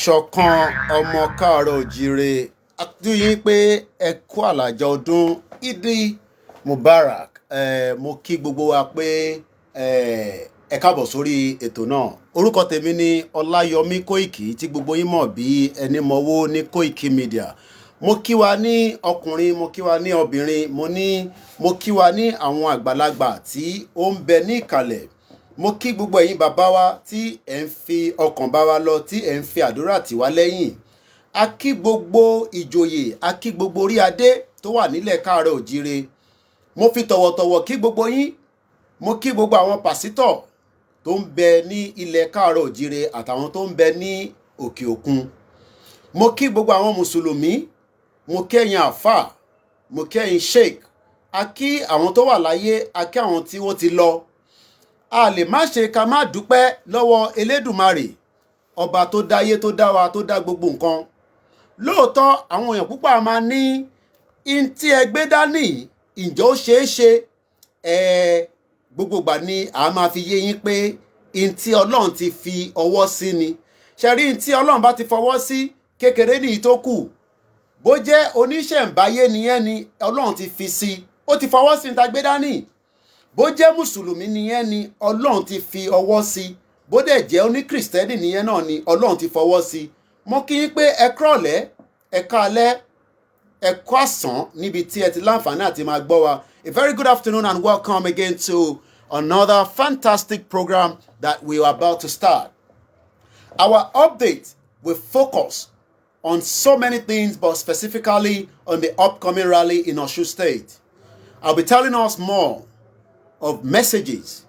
ìṣọ̀kan ọmọ káàárọ̀ òjíire àtúnyìn pé ẹ kú àlàjá ọdún Idi Mubarak. Mo kí gbogbo wa pé ẹ káàbọ̀ sórí ètò náà. Orúkọ tèmi ni Ọláyọmí Kóìkì tí gbogbo yín mọ̀ bí ẹni mọ̀wó ní Kóìkì Media. Mo kí wa ní ọkùnrin, mo kí wa ní obìnrin, mo kí wa ní àwọn àgbàlagbà tí ó ń bẹ ní ìkàlẹ̀. Mo kí gbogbo ẹ̀yin bàbá wa tí ẹ̀ ń fi ọkàn bá wa lọ, tí ẹ̀ ń fi àdúrà tì wá lẹ́yìn. A kí gbogbo ìjòyè, a kí gbogbo orí adé tó wà nílẹ̀ káàárọ̀ òjíire. Mo fi tọ̀wọ̀tọ̀wọ̀ kí gbogbo yín. Mo kí gbogbo àwọn pásítọ̀ tó ń bẹ ní ilẹ̀ káàárọ̀ òjíire àtàwọn tó ń bẹ ní òkè òkun. Mo kí gbogbo àwọn mùsùlùmí. Mo kí ẹ̀yin àfà, mo kí ẹ̀yin sheikh. A kí àwọn tó wà láyé, a kí àwọn tí wọ́n ti lọ. A lè má ṣe ká má dúpẹ́ lọ́wọ́ Elédùmarè, ọba tó dáyé, tó dá wa, tó dá gbogbo nǹkan. Lóòótọ́ àwọn èèyàn púpọ̀ máa ní in tí ẹ gbé dání ǹjẹ́ ó ṣeé ṣe. Gbogbo ìgbà ni a máa fi yé yín pé in tí Ọlọ́run ti fi ọwọ́ sí ni. Ṣe rí in tí Ọlọ́run bá ti fọwọ́ sí, kékeré nìyí tó kù. Bó jẹ́ oníṣẹ̀ǹbáyé nìyẹn ni Ọlọ́run ti fi sí, ó ti fọwọ́ sí ní ta gbé dání. Bó jẹ́ mùsùlùmí nìyẹn ni Ọlọ́run ti fi ọwọ́ sí. Bó dẹ̀ jẹ́ oníkrìstẹ́nì nìyẹn náà ni Ọlọ́run ti fọwọ́ sí. Mo kí yín pé ẹ kúrọ̀lẹ́, ẹ káalẹ́, ẹ káàsán níbi tí ẹ ti láǹfààní àti máa gbọ́ wa. A very good afternoon and welcome again to another fantastic program that we are about to start. Our update will focus on so many things, but specifically on the upcoming rally in Osun State. I'll be telling us more of messages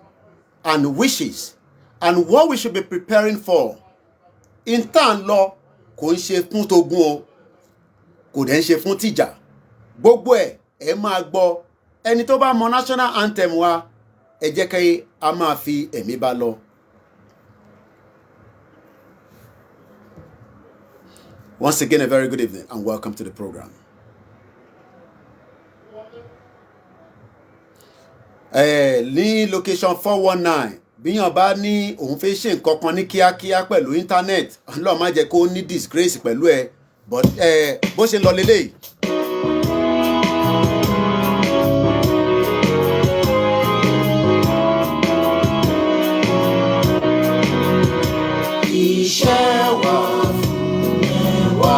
and wishes and what we should be preparing for. In tan lọ kò ń ṣe fún togun o, kò dẹ̀ ń ṣe fún tìjà. Gbogbo ẹ máa gbọ́. Ẹni tó bá mọ national anthem wa, ẹ jẹ́ kí a máa fi ẹ̀mí bá lọ. Once again, a very good evening and welcome to the program. Ní location 419, bíyàn bá ní òun fẹ́ ṣe nǹkan kan ní kíákíá pẹ̀lú internet, Ọlọ́run má jẹ́ kó ní disgrace pẹ̀lú ẹ, but bó ṣe lọ lélẹ́yìí. Iṣẹ́ wa fún ẹwà.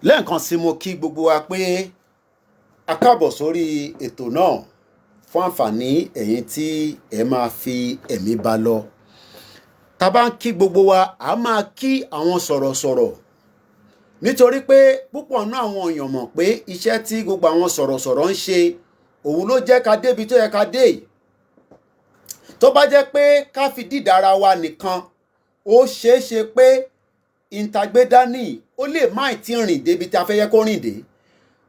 Lẹ́ẹ̀kan sí mo kí gbogbo wa pé a káàbọ̀ sórí ètò náà fún àǹfààní ẹ̀yin tí ẹ máa fi ẹ̀mí bá lọ. Tá bá ń kí gbogbo wa, a máa kí àwọn sọ̀rọ̀sọ̀rọ̀ nítorí pé púpọ̀ náà àwọn èèyàn mọ̀ pé iṣẹ́ tí gbogbo àwọn sọ̀rọ̀sọ̀rọ̀ ń ṣe òun ló jẹ́ ká débi tó yẹ ká dé. Tó bá jẹ́ pé ká fi dídára wa nìkan, ó ṣeé ṣe pé ìntàgbédání ó lè má ti rìn débi tí a fẹ́ yẹ kó rìn dé.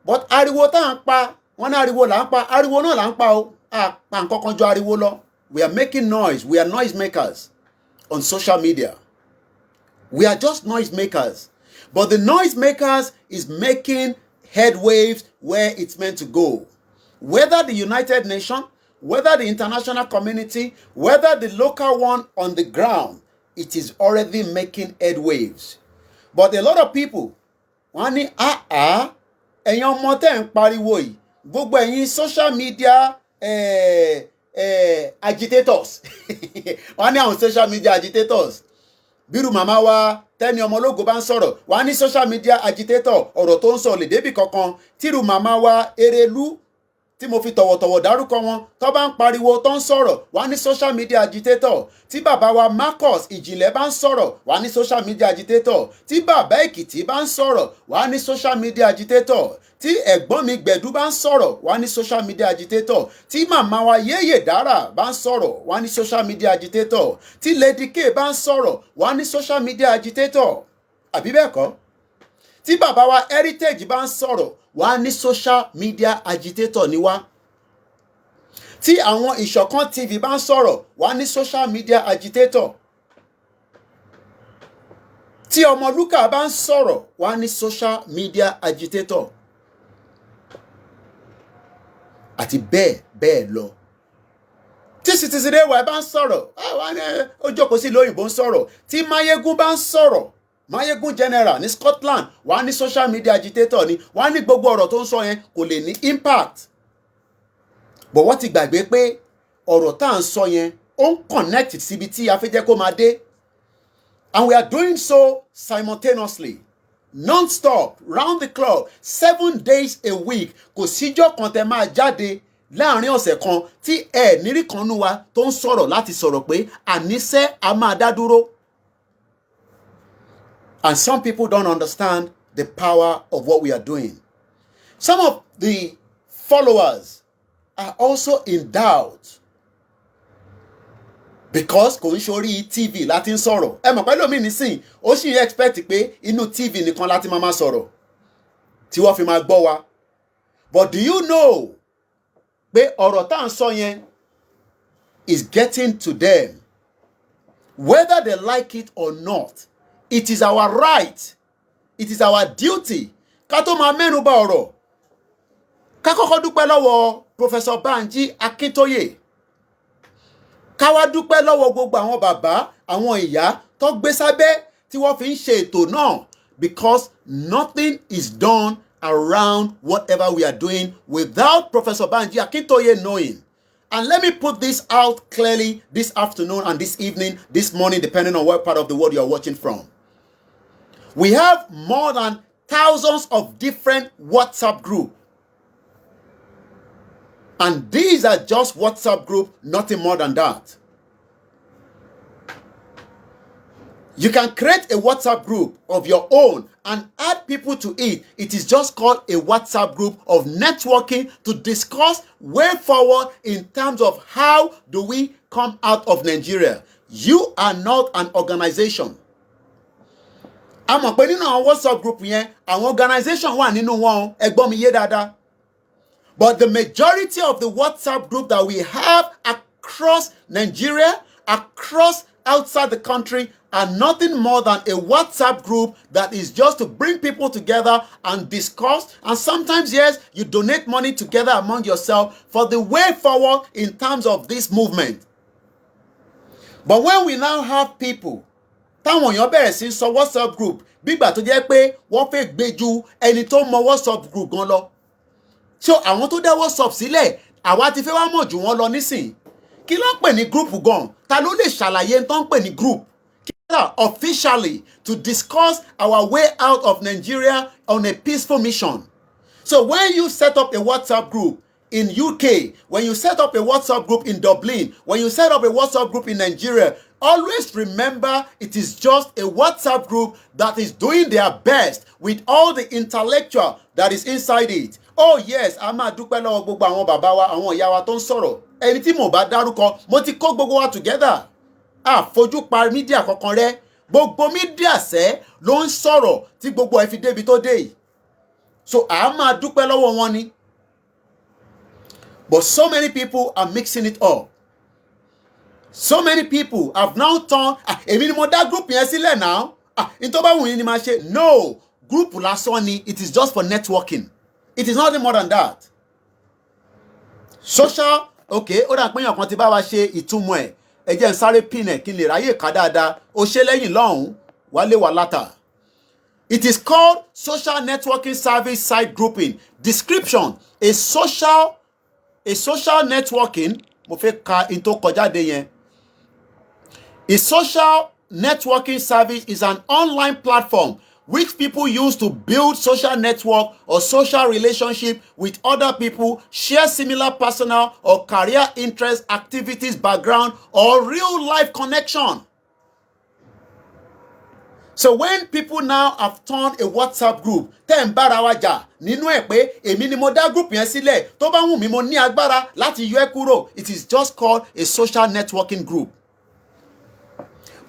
But ariwo tá à ń pa, wọ́n ní ariwo là ń pa, ariwo náà là ń pa o. A pa nǹkan kan jọ ariwo lọ. We are making noise, we are noise makers on social media. We are just noise makers. But the noise makers is making headwaves where it's meant to go. Whether the United Nations, whether the international community, whether the local one on the ground, it is already making headwaves. but a lot of people wọ́n ní ẹ̀yin ọmọ tẹ́ ń pariwo yìí gbogbo ẹ̀yin social media agitators wọ́n ní àwọn social media agitators bírù màmá wa tẹ́ni ọmọ ológo bá ń sọ̀rọ̀ wọ́n ní social media agitator ọ̀rọ̀ tó ń sọ lè débì kankan tírù màmá wa Erelu tí mo fi tọ̀wọ̀tọ̀wọ̀ dárúkọ wọn tó bá ń pariwo tó ń sọ̀rọ̀ wá ní social media agitator tí bàbá wa Marcus Ìjìnlẹ̀ bá ń sọ̀rọ̀ wá ní social media agitator tí bàbá Èkìtì bá ń sọ̀rọ̀ wá ní social media agitator tí ẹ̀gbọ́n mi Gbẹ̀dú bá ń sọ̀rọ̀ wá ní social media agitator tí màmá wa Yéyè Dára bá ń sọ̀rọ̀ wá ní social media agitator tí Lady K bá ń sọ̀rọ̀ wá ní social media agitator àbí bẹ́ẹ̀ kọ́ tí bàbá wa Heritage bá ń sọ̀rọ̀ wá ní social media agitator ni wá tí àwọn Ìṣọ̀kan TV bá ń sọ̀rọ̀ wá ní social media agitator tí Ọmọlúkà bá ń sọ̀rọ̀ wá ní social media agitator àti bẹ́ẹ̀ bẹ́ẹ̀ lọ tí Citizen AY bá ń sọ̀rọ̀ wá ní ó jókòó sí lóyìnbó ń sọ̀rọ̀ tí Mayegun bá ń sọ̀rọ̀ Mayegun General ní Scotland wà ní social media agitator ni wà ní gbogbo ọ̀rọ̀ tó ń sọ yẹn kò lè ní impact but wọ́n ti gbàgbé pé ọ̀rọ̀ tá à ń sọ yẹn ó ń connect síbi tí a fẹ́ jẹ́ kó máa dé and we are doing so simultaneously non-stop round the clock 7 days a week kò síjọ́ kan tẹ́ máa jáde láàrin ọ̀sẹ̀ kan tí nírí kan nú wa tó ń sọ̀rọ̀ láti sọ̀rọ̀ pé àníṣe a máa dá dúró. And some people don't understand the power of what we are doing. Some of the followers are also in doubt because kò ń ṣorí TV láti ń sọ̀rọ̀. Ẹ mọ̀ pẹ́lú mi nísìn ó sì expect pé inú TV nìkan láti máa sọ̀rọ̀ tí wọ́n fi máa gbọ́ wa. But do you know pé ọ̀rọ̀ tá à ń sọ yẹn is getting to them whether they like it or not. It is our right. It is our duty. Ká tó máa mẹ́nu bà ọ̀rọ̀. Ká kọ́kọ́ dúpẹ́ lọ́wọ́ Professor Banji Akintoye. Ká wá dúpẹ́ lọ́wọ́ gbogbo àwọn bàbá, àwọn ìyá tó gbé sábẹ́ tí wọ́n fi ń ṣe ètò náà because nothing is done around whatever we are doing without Professor Banji Akintoye knowing. And let me put this out clearly this afternoon and this evening, this morning, depending on what part of the world you are watching from. We have more than thousands of different WhatsApp groups. And these are just WhatsApp groups, nothing more than that. You can create a WhatsApp group of your own and add people to it. It is just called a WhatsApp group of networking to discuss way forward in terms of how do we come out of Nigeria. You are not an organization. A mọ̀ pé nínú àwọn WhatsApp group yẹn, àwọn organization wà nínú wọn, ẹ gbọ́ mi yé dáadáa. But the majority of the WhatsApp group that we have across Nigeria, across outside the country, are nothing more than a WhatsApp group that is just to bring people together and discuss. And sometimes, yes, you donate money together among yourself for the way forward in terms of this movement. But when we now have people, táwọn èèyàn bẹ̀rẹ̀ sí sọ WhatsApp group bígbà tó jẹ́ pé wọ́n fẹ́ gbé ju ẹni tó mọ WhatsApp group gan lọ. So àwọn tó dá WhatsApp sílẹ̀, àwa ti fẹ́ wá mọ̀ jù wọ́n lọ nísìn. Kí ló ń pè ní group gan? Ta ló lè ṣàlàyé tó ń pè ní group? Officially to discuss our way out of Nigeria on a peaceful mission. So when you set up a WhatsApp group in UK, when you set up a WhatsApp group in Dublin, when you set up a WhatsApp group in Nigeria, always remember it is just a WhatsApp group that is doing their best with all the intellectual that is inside it. Oh yes, a máa dúpẹ́ lọ́wọ́ gbogbo àwọn bàbá wa, àwọn ìyá wa tó ń sọ̀rọ̀. Ẹni tí mo bá dárúkọ, mo ti kó gbogbo wa together. Fojú pa mídíà kankan rẹ, gbogbo mídíà sẹ́ ló ń sọ̀rọ̀ tí gbogbo ẹ fi débi tó dé yìí. So a máa dúpẹ́ lọ́wọ́ wọn ni. But so many people are mixing it up. So many people have now turned, èmi ni mo dá group yẹn sílẹ̀ now. In tó bá wù yín ni máa ṣe. No, group lásán ni, it is just for networking. It is nothing more than that. Social, okay, ó dà pé èèyàn kan ti bá wa ṣe ìtumọ̀ ẹ̀. Ẹ jẹ́ n sáré pin ẹ̀ kí n lè ráyè ká dáadáa. Ó ṣe lẹ́yìn lọ́hùn, wálé wà látà. It is called social networking service site grouping. Description: a social networking. Mo fẹ́ ka into kọjá de yẹn. A social networking service is an online platform which people use to build social network or social relationship with other people, share similar personal or career interests, activities, background, or real life connection. So when people now have turned a WhatsApp group, tẹ́ ń bára wa jà nínú ẹ̀ pé èmi ni mo dá group yẹn sílẹ̀, tó bá wù mí mo ní agbára láti yọ ẹ́ kúrò. It is just called a social networking group.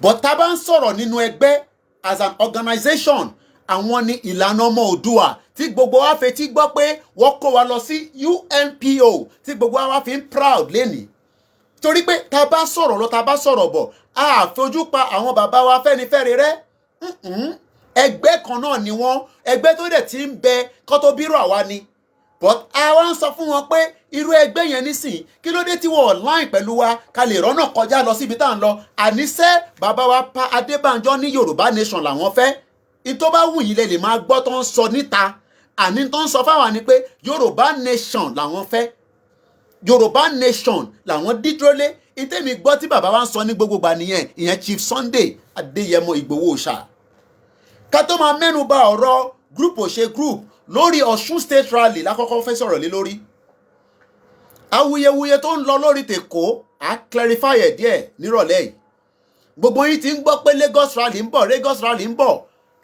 But tá bá ń sọ̀rọ̀ nínú ẹgbẹ́ as an organization, àwọn ni ìlànà ọmọ Oòduà tí gbogbo wa fetí gbọ́ pé wọ́n kó wa lọ sí UNPO tí gbogbo wa fi ń proud lénìí. Torí pé tá bá sọ̀rọ̀ lọ tá bá sọ̀rọ̀ bọ̀, a fojú pa àwọn bàbá wa Fẹ́nifẹ́re rẹ́. Ẹgbẹ́ kan náà ni wọ́n, ẹgbẹ́ tó dẹ̀ ti ń bẹ kó tó bírò àwa ni. But àwa ń sọ fún wọn pé irú ẹgbẹ́ yẹn nísìn kí ló dé tí wọ́n online pẹ̀lú wa ká lè rọ́nà kọjá lọ síbi tá à ń lọ. Àníṣe bàbá wa Pa Adébánjọ ní Yorùbá nation làwọn fẹ́. Ìtọ́ bá wù yín lè máa gbọ́ tó ń sọ níta. Àní tó ń sọ fáwọn ni pé Yorùbá nation làwọn fẹ́. Yorùbá nation làwọn dídúrólé. Ìtẹ́mi gbọ́ tí bàbá wa ń sọ ní gbogbo gbà nìyẹn, ìyẹn Chief Sunday Adéyẹmọ Ìgbòho Òòṣà. Ká tó máa mẹ́nu bà ọ̀rọ̀ group ò ṣe group lórí Osun State Rally lákọ́kọ́ fẹ́ sọ̀rọ̀ lé lórí. Awuyewuye tó ń lọ lórí tèkó á clarify ẹ̀ díẹ̀ nírọ̀lẹ́ yìí. Gbogbo yín ti ń gbọ́ pé Lagos Rally ń bọ̀, Lagos Rally ń bọ̀.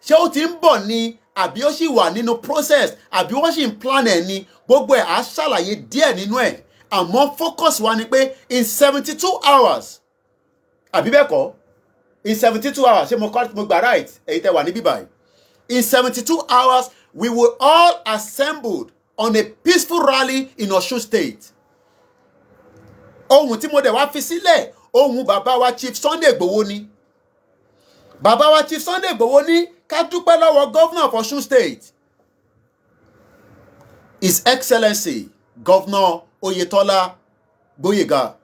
Ṣé ó ti ń bọ̀ ni àbí ó sì wà nínú process àbí wọ́n sì ń plan ẹ̀ ni? Gbogbo ẹ̀ á ṣàlàyé díẹ̀ nínú ẹ̀. Àmọ́ focus wa ni pé in 72 hours àbí bẹ́ẹ̀ kọ́? In 72 hours, ṣé mo gbà right? Èyí tẹ́ wà níbí báyìí. In 72 hours, we will all assembled on a peaceful rally in Osun State. Ohun tí mo dẹ̀ wá fi sílẹ̀, ohun bàbá wa Chief Sunday Igboho ni. Bàbá wa Chief Sunday Igboho ní ká dúpẹ́ lọ́wọ́ Governor of Osun State, His Excellency Governor Oyetola Gboyega.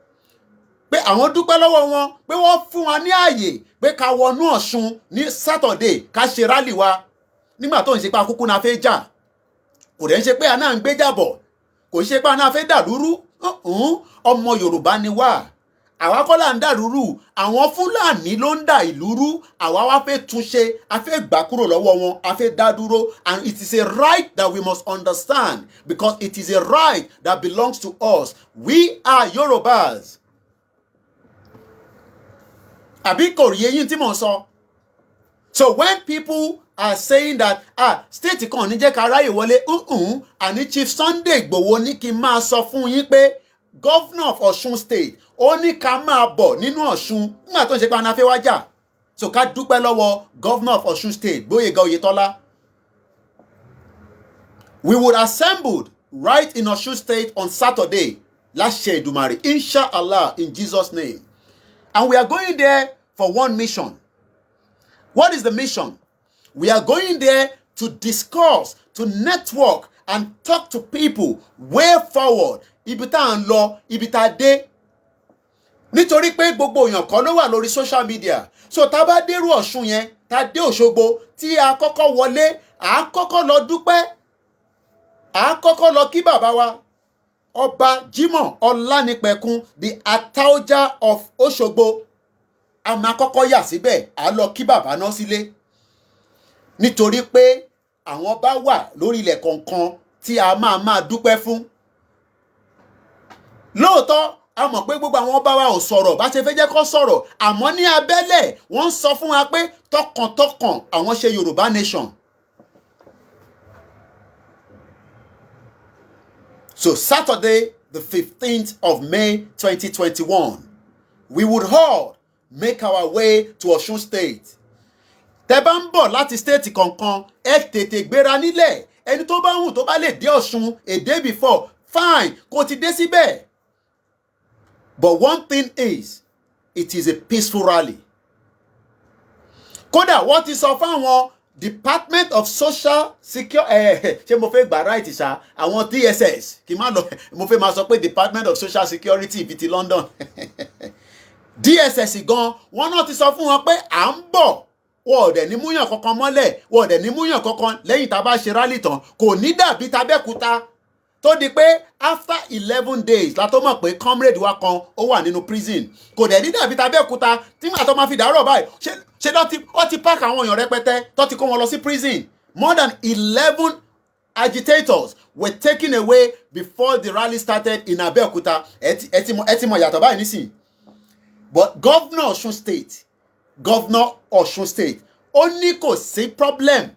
Pé àwọn dúpẹ́ lọ́wọ́ wọn pé wọ́n fún wa ní ààyè pé ká wọnú Ọ̀ṣun ní Saturday ká ṣe rally wa nígbà tó ń ṣe pé akúkú náà fẹ́ jà. Kò dẹ̀ ń ṣe pé àná ń gbé jàbọ̀, kò ṣe pé àná fẹ́ dàlúrú. Ọmọ Yorùbá ni wá, àwa kọ́ là ń dàlúrú, àwọn Fúlàní ló ń dà ìlú rú. Àwa wá fẹ́ túnṣe, a fẹ́ gbà kúrò lọ́wọ́ wọn, a fẹ́ dá dúró. And it is a right that we must understand because it is a right that belongs to us. We are Yorubas. Àbí kò rí eyín tí mò ń sọ. So when people are saying that state kan ní jẹ́ ká ráyè wọlé, àní Chief Sunday Igboho ní kí n máa sọ fún yín pé Governor of Osun State ó ní ká máa bọ̀ nínú Ọ̀ṣun nígbà tó ń ṣe pé anáfẹ́ wá jà. So ká dúpẹ́ lọ́wọ́ Governor of Osun State Gboyega Oyetola. We would assembled right in Osun State on Saturday. Láṣẹ Èdùmàrè, inshallah, in Jesus' name. And we are going there for one mission. What is the mission? We are going there to discuss, to network, and talk to people way forward. Ibi tá ń lọ, ibi tá dé. Nítorí pé gbogbo èèyàn kan ló wà lórí social media. So tá bá dérú Ọ̀ṣun yẹn, tá dé Òṣogbo, tí a kọ́kọ́ wọlé, a kọ́kọ́ lọ dúpẹ́. A kọ́kọ́ lọ kí bàbá wa Ọba Jimoh Ọlánipẹ̀kun, the Ataoja of Oshogbo. A máa kọ́kọ́ yà síbẹ̀, a lọ kí bàbá náà sílé. Nítorí pé àwọn bá wà lórí ilẹ̀ kọ̀ọ̀kan tí a máa dúpẹ́ fún. Lóòótọ́, a mọ̀ pé gbogbo àwọn ọba wa ò sọ̀rọ̀ bá ṣe fẹ́ jẹ́ kó sọ̀rọ̀. Àmọ́ ní abẹ́lẹ̀, wọ́n sọ fún wa pé tọkàntọkàn àwọn ṣe Yorùbá nation. So Saturday, the 15th of May 2021, we would all make our way to Osun State. Tẹ́ bá ń bọ̀ láti state kankan, ẹ tètè gbéra nílẹ̀. Ẹni tó bá hùn tó bá lè dé Ọ̀ṣun a day before, fine, kò ti dé síbẹ̀. But one thing is, it is a peaceful rally. Kódà wọ́n ti sọ fáwọn Department of Social Security, ṣé mo fẹ́ gbà right ṣá, àwọn DSS, kì í má lọ, mo fẹ́ máa sọ pé Department of Social Security ibi ti London. DSS gan, wọ́n náà ti sọ fún wọn pé à ń bọ̀ wọ́n ò dẹ̀ ní múyàn kankan mọ́lẹ̀, wọ́n ò dẹ̀ ní múyàn kankan lẹ́yìn tá a bá ṣe rálì tán. Kò ní dàbí t'Abẹ́òkúta tó di pé after 11 days la tó mọ̀ pé comrade wa kan ó wà nínú prison. Kò dẹ̀ ní dàbí t'Abẹ́òkúta tí màá tó máa fi dàárọ̀ báyìí ṣe ó ti pack àwọn èèyàn rẹpẹtẹ tó ti kó wọn lọ sí prison. More than 11 agitators were taken away before the rally started in Abeokuta. Ẹ ti mọ̀ yàtọ̀ báyìí nísìnyí. But Governor Osun State, ó ní kò sí problem.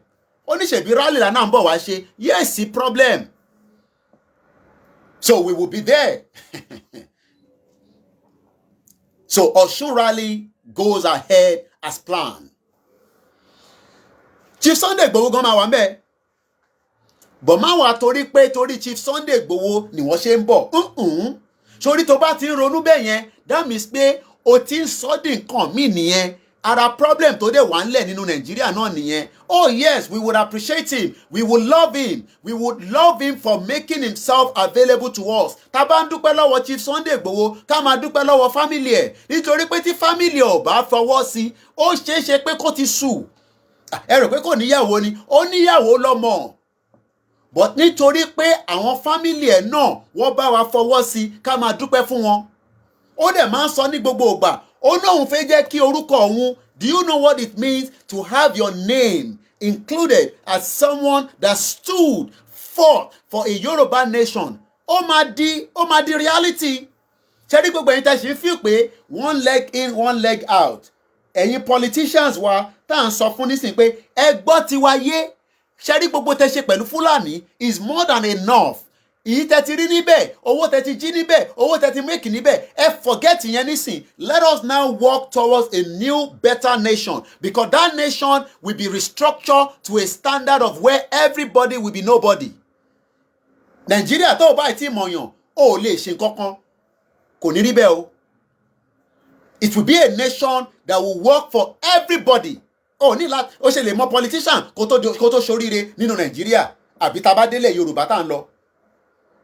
Ó ní ṣebí rally la náà ń bọ̀ wá ṣe. Yes, sí problem. So we will be there. So Osun rally goes ahead as planned. Chief Sunday Igboho gan máa wà ńbẹ̀. But máa wà torí Chief Sunday Igboho ni wọ́n ṣe ń bọ̀. Sórí tó bá ti ń ronú bẹ́ẹ̀ yẹn, that means pé o ti ń sọ́dí nǹkan míì nìyẹn. Ara problem tó dé wà ńlẹ̀ nínú Nàìjíríà náà nìyẹn. Oh yes, we would appreciate him. We would love him. We would love him for making himself available to us. Tá bá ń dúpẹ́ lọ́wọ́ Chief Sunday Igboho, ká máa dúpẹ́ lọ́wọ́ family ẹ̀. Nítorí pé tí family ẹ̀ ò bá fọwọ́ sí, ó ṣeé ṣe pé kó ti sù. Ẹ rò pé kò níyàwó ni? Ó níyàwó lọ́mọ. But nítorí pé àwọn family ẹ̀ náà wọ́n bá wa fọwọ́ sí, ká máa dúpẹ́ fún wọn. Ó dẹ̀ máa ń sọ ní gbogbo ìgbà. Ó náà fẹ́ jẹ́ kí orúkọ òun. Do you know what it means to have your name included as someone that stood forth for a Yoruba nation? Ó máa di reality. Ṣé rí gbogbo ẹ̀yin tẹ́ ṣe feel pé one leg in, one leg out. Ẹ̀yin politicians wa tá à ń sọ fún nísìnyí pé ẹ gbọ́ tiwa yé. Ṣé rí gbogbo tẹ́ ṣe pẹ̀lú Fúlàní is more than enough. Ìyí tẹ́ ti rí níbẹ̀, owó tẹ́ ti jí níbẹ̀, owó tẹ́ ti make níbẹ̀, ẹ forget ìyẹn nísìn. Let us now walk towards a new better nation, because that nation will be restructured to a standard of where everybody will be nobody. Nàìjíríà tó o bá ti mọ̀yàn, o ò lè ṣe nǹkankan. Kò ní rí bẹ́ẹ̀ o. It will be a nation that will work for everybody. O ní láti o ṣe lè mọ politician kó tó ṣoríire nínú Nàìjíríà àbí tá bá délé Yorùbá tá ń lọ.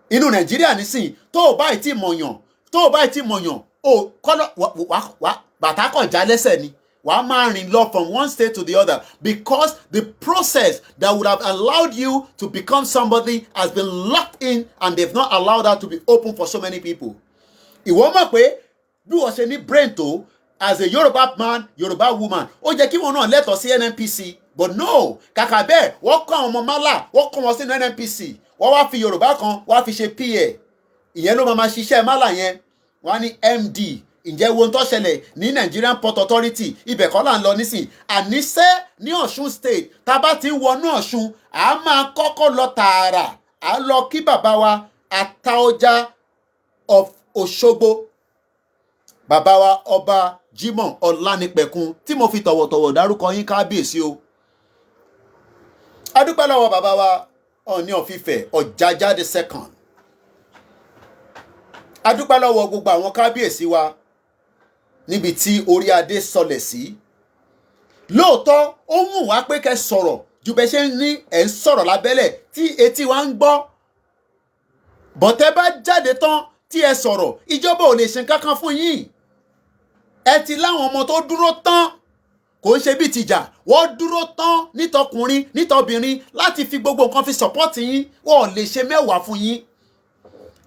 Inú Nàìjíríà nísìn tó o bá ti mọ̀yàn o kọ́lọ́ bàtà kan já lẹ́sẹ̀ ni wàá máa rìn lọ from one state to the other, because the process that would have allowed you to become somebody has been locked in, and they've not allowed that to be open for so many people. Ìwọ mọ̀ pé bí wọ́n ṣe ní brain tó as a Yoruba man, Yoruba woman, ó jẹ́ kí wọn náà lẹ́tọ̀ọ́ sí NNPC, but no, kàkà bẹ́ẹ̀ wọ́n kọ́ àwọn ọmọ málà, wọ́n kọ́ wọn sínú NNPC, wọ́n wá fi Yorùbá kan wá fi ṣe PA. Ìyẹn ló máa ṣiṣẹ́ málà yẹn. Wọ́n á ní MD. Ǹjẹ́ wo ń tó ṣẹlẹ̀ ní Nigerian Port Authority? Ibẹ̀ kọ́ là ń lọ nísìn. Àníṣe ní Ọ̀ṣun State, tá bá ti ń wọnú Ọ̀ṣun, a máa kọ́kọ́ lọ tààrà. A lọ kí bàbá wa Ataoja of Oshogbo. Bàbá wa Ọba Jimoh Ọlánipẹ̀kun tí mo fi tọ̀wọ̀tọ̀wọ̀ dárúkọ yín kábíyèsí o. A dúpẹ́ lọ́wọ́ bàbá wa Ọọ̀ni of Ifẹ̀ Ọ̀jájá the second. A dúpẹ́ lọ́wọ́ gbogbo àwọn kábíyèsí wa níbi tí orí adé sọlẹ̀ sí. Lóòótọ́ ó wù wá pé kẹ́ sọ̀rọ̀ ju bẹ́ ṣe ní ẹ̀ ń sọ̀rọ̀ lábẹ́lẹ̀ tí etí wa ń gbọ́. Bọ̀tẹ́ bá jáde tán tí ẹ sọ̀rọ̀, ìjọba ò lè ṣe kankan fún yín. Ẹ ti láwọn ọmọ tó dúró tán, kò ń ṣe bí tìjà, wọ́n dúró tán nítọkùnrin nítọbìnrin láti fi gbogbo nǹkan fi support yín. Wọ́n ò lè ṣe mẹ́wàá fún yín.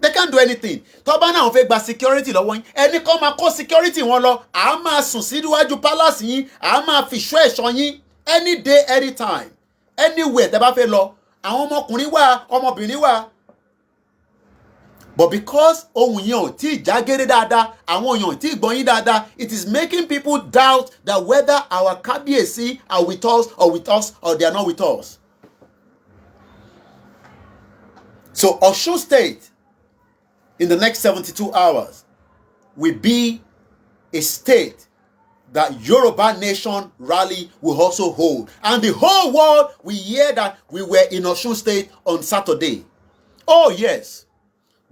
They can't do anything. Tó bá náà fẹ́ gba security lọ́wọ́ yín, ẹni kan máa kó security wọn lọ, à máa sùn síwájú palace yín, à máa fi ṣọ́ ẹ̀ṣọ́ yín any day anytime anywhere tẹ́ bá fẹ́ lọ. Àwọn ọmọkùnrin wà, ọmọbìnrin wà. But because ohun yẹn ò tí jágere dáadáa, àwọn èèyàn ò tí gbọ́ yín dáadáa, it is making people doubt that whether our kábíyèsí are with us or they are not with us. So Osun State in the next 72 hours will be a state that Yoruba Nation rally will also hold. And the whole world will hear that we were in Osun State on Saturday. Oh yes.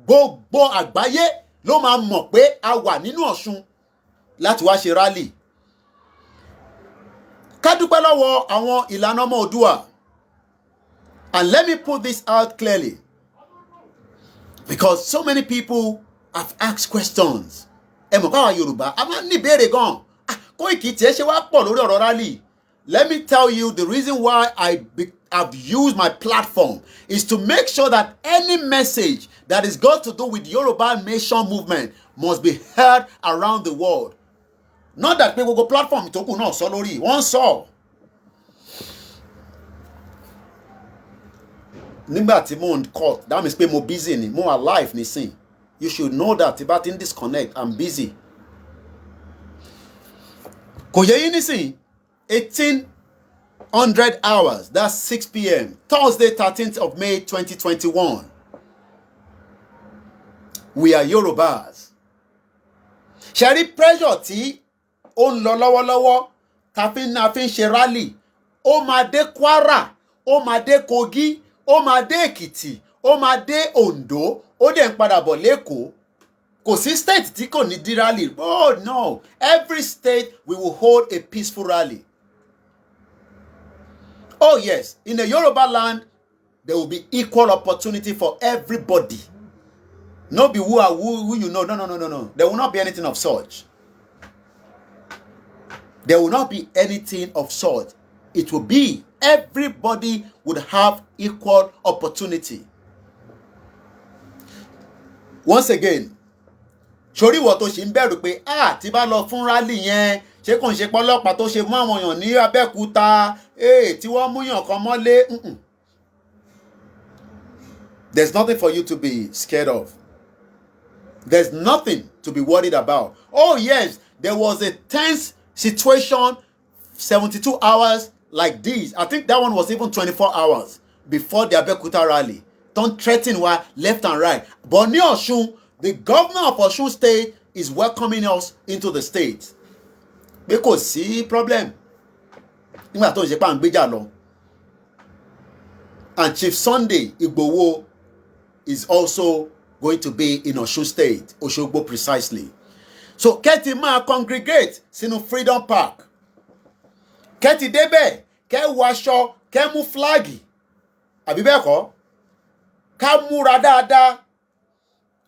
Gbogbo àgbáyé ló máa mọ̀ pé a wà nínú Ọ̀ṣun láti wá ṣe rally. Ká dúpẹ́ lọ́wọ́ àwọn ìlànà ọmọ Oòduà. And let me put this out clearly, because so many people have asked questions. Ẹ mọ̀ káwa Yorùbá, a máa ń ní ìbéèrè gan. Kóìkì tiẹ̀ ṣe wá pọ̀ lórí ọ̀rọ̀ rally. let me tell you the reason why I've used my platform is to make sure that any message that is got to do with Yoruba Nation movement must be heard around the world. Not that people go platform tó kù náà sọ lórí wọ́n sọ. Nígbà tí mo ń cut, that means pé mo busy ni, mo alive nísìn. You should know that tí bá ti ń disconnect, I'm busy. Kò yẹ yín nísìn 1800 hours, that's 6 p.m. Thursday 13th of May 2021. We are Yorubas. Ṣẹ̀rí pressure tí ó ń lọ lọ́wọ́lọ́wọ́ ta fi ń ṣe rally, ó máa dé Kwara, ó máa dé Kogi, ó máa dé Èkìtì, ó máa dé Ondo, ó dẹ̀ ń padà bọ̀ l'Ékòó. Kò sí state tí kò ní di rally. Oh no, every state we will hold a peaceful rally. Oh yes, in the Yoruba land, there will be equal opportunity for everybody. No be who you know. No. There will not be anything of such. There will not be anything of such. It will be everybody would have equal opportunity. Once again, sori wo tó ṣe ń bẹ̀rù pé tí bá lọ fún rally yẹn ṣé kò ń ṣe pọ́lọ́pàá tó ṣe mú àwọn èèyàn ní Abẹ́òkúta tí wọ́n mú yàn kan mọ́lé. There's nothing for you to be scared of. There's nothing to be worried about. Oh yes, there was a tense situation 72 hours like this. I think that one was even 24 hours before the Abẹ́òkúta rally. Don't threaten wa left and right. But ní Osun, the governor of Osun State is welcoming us into the state. Because see problem. Nígbà tó ń ṣe pa ń gbéjà lọ. And Chief Sunday Igboho is also going to be in Osun State, Oshogbo precisely. So kẹ́tì máa congregate sínú Freedom Park. Kẹ́tì débẹ̀, kẹ́ wọ aṣọ, kẹ́ mú flagi. Àbí bẹ́ẹ̀ kọ́? Ká múra dáadáa.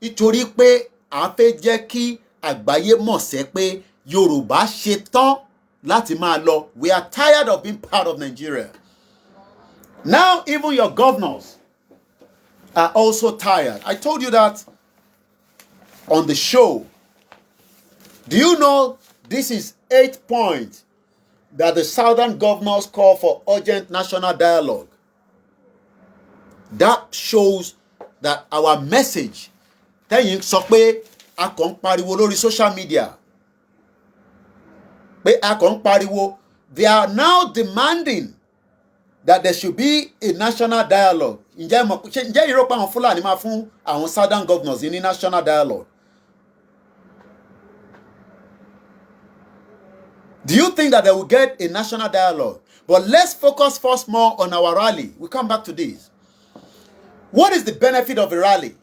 Nítorí pé à ń fẹ́ jẹ́ kí àgbáyé mọ̀ sẹ́ pé Yorùbá ṣe tán láti máa lọ. We are tired of being part of Nigeria. Now even your governors are also tired. I told you that on the show. Do you know this is 8 points that the southern governors call for urgent national dialogue? That shows that our message, tẹ́yìn sọ pé a kàn ń pariwo lórí social media, pé a kàn ń pariwo, they are now demanding that there should be a national dialogue. Ǹjẹ́ ìrọ́pá àwọn Fúlàní máa fún àwọn southern governors ní national dialogue? Do you think that they will get a national dialogue? But let's focus first more on our rally. We'll come back to this. What is the benefit of a rally?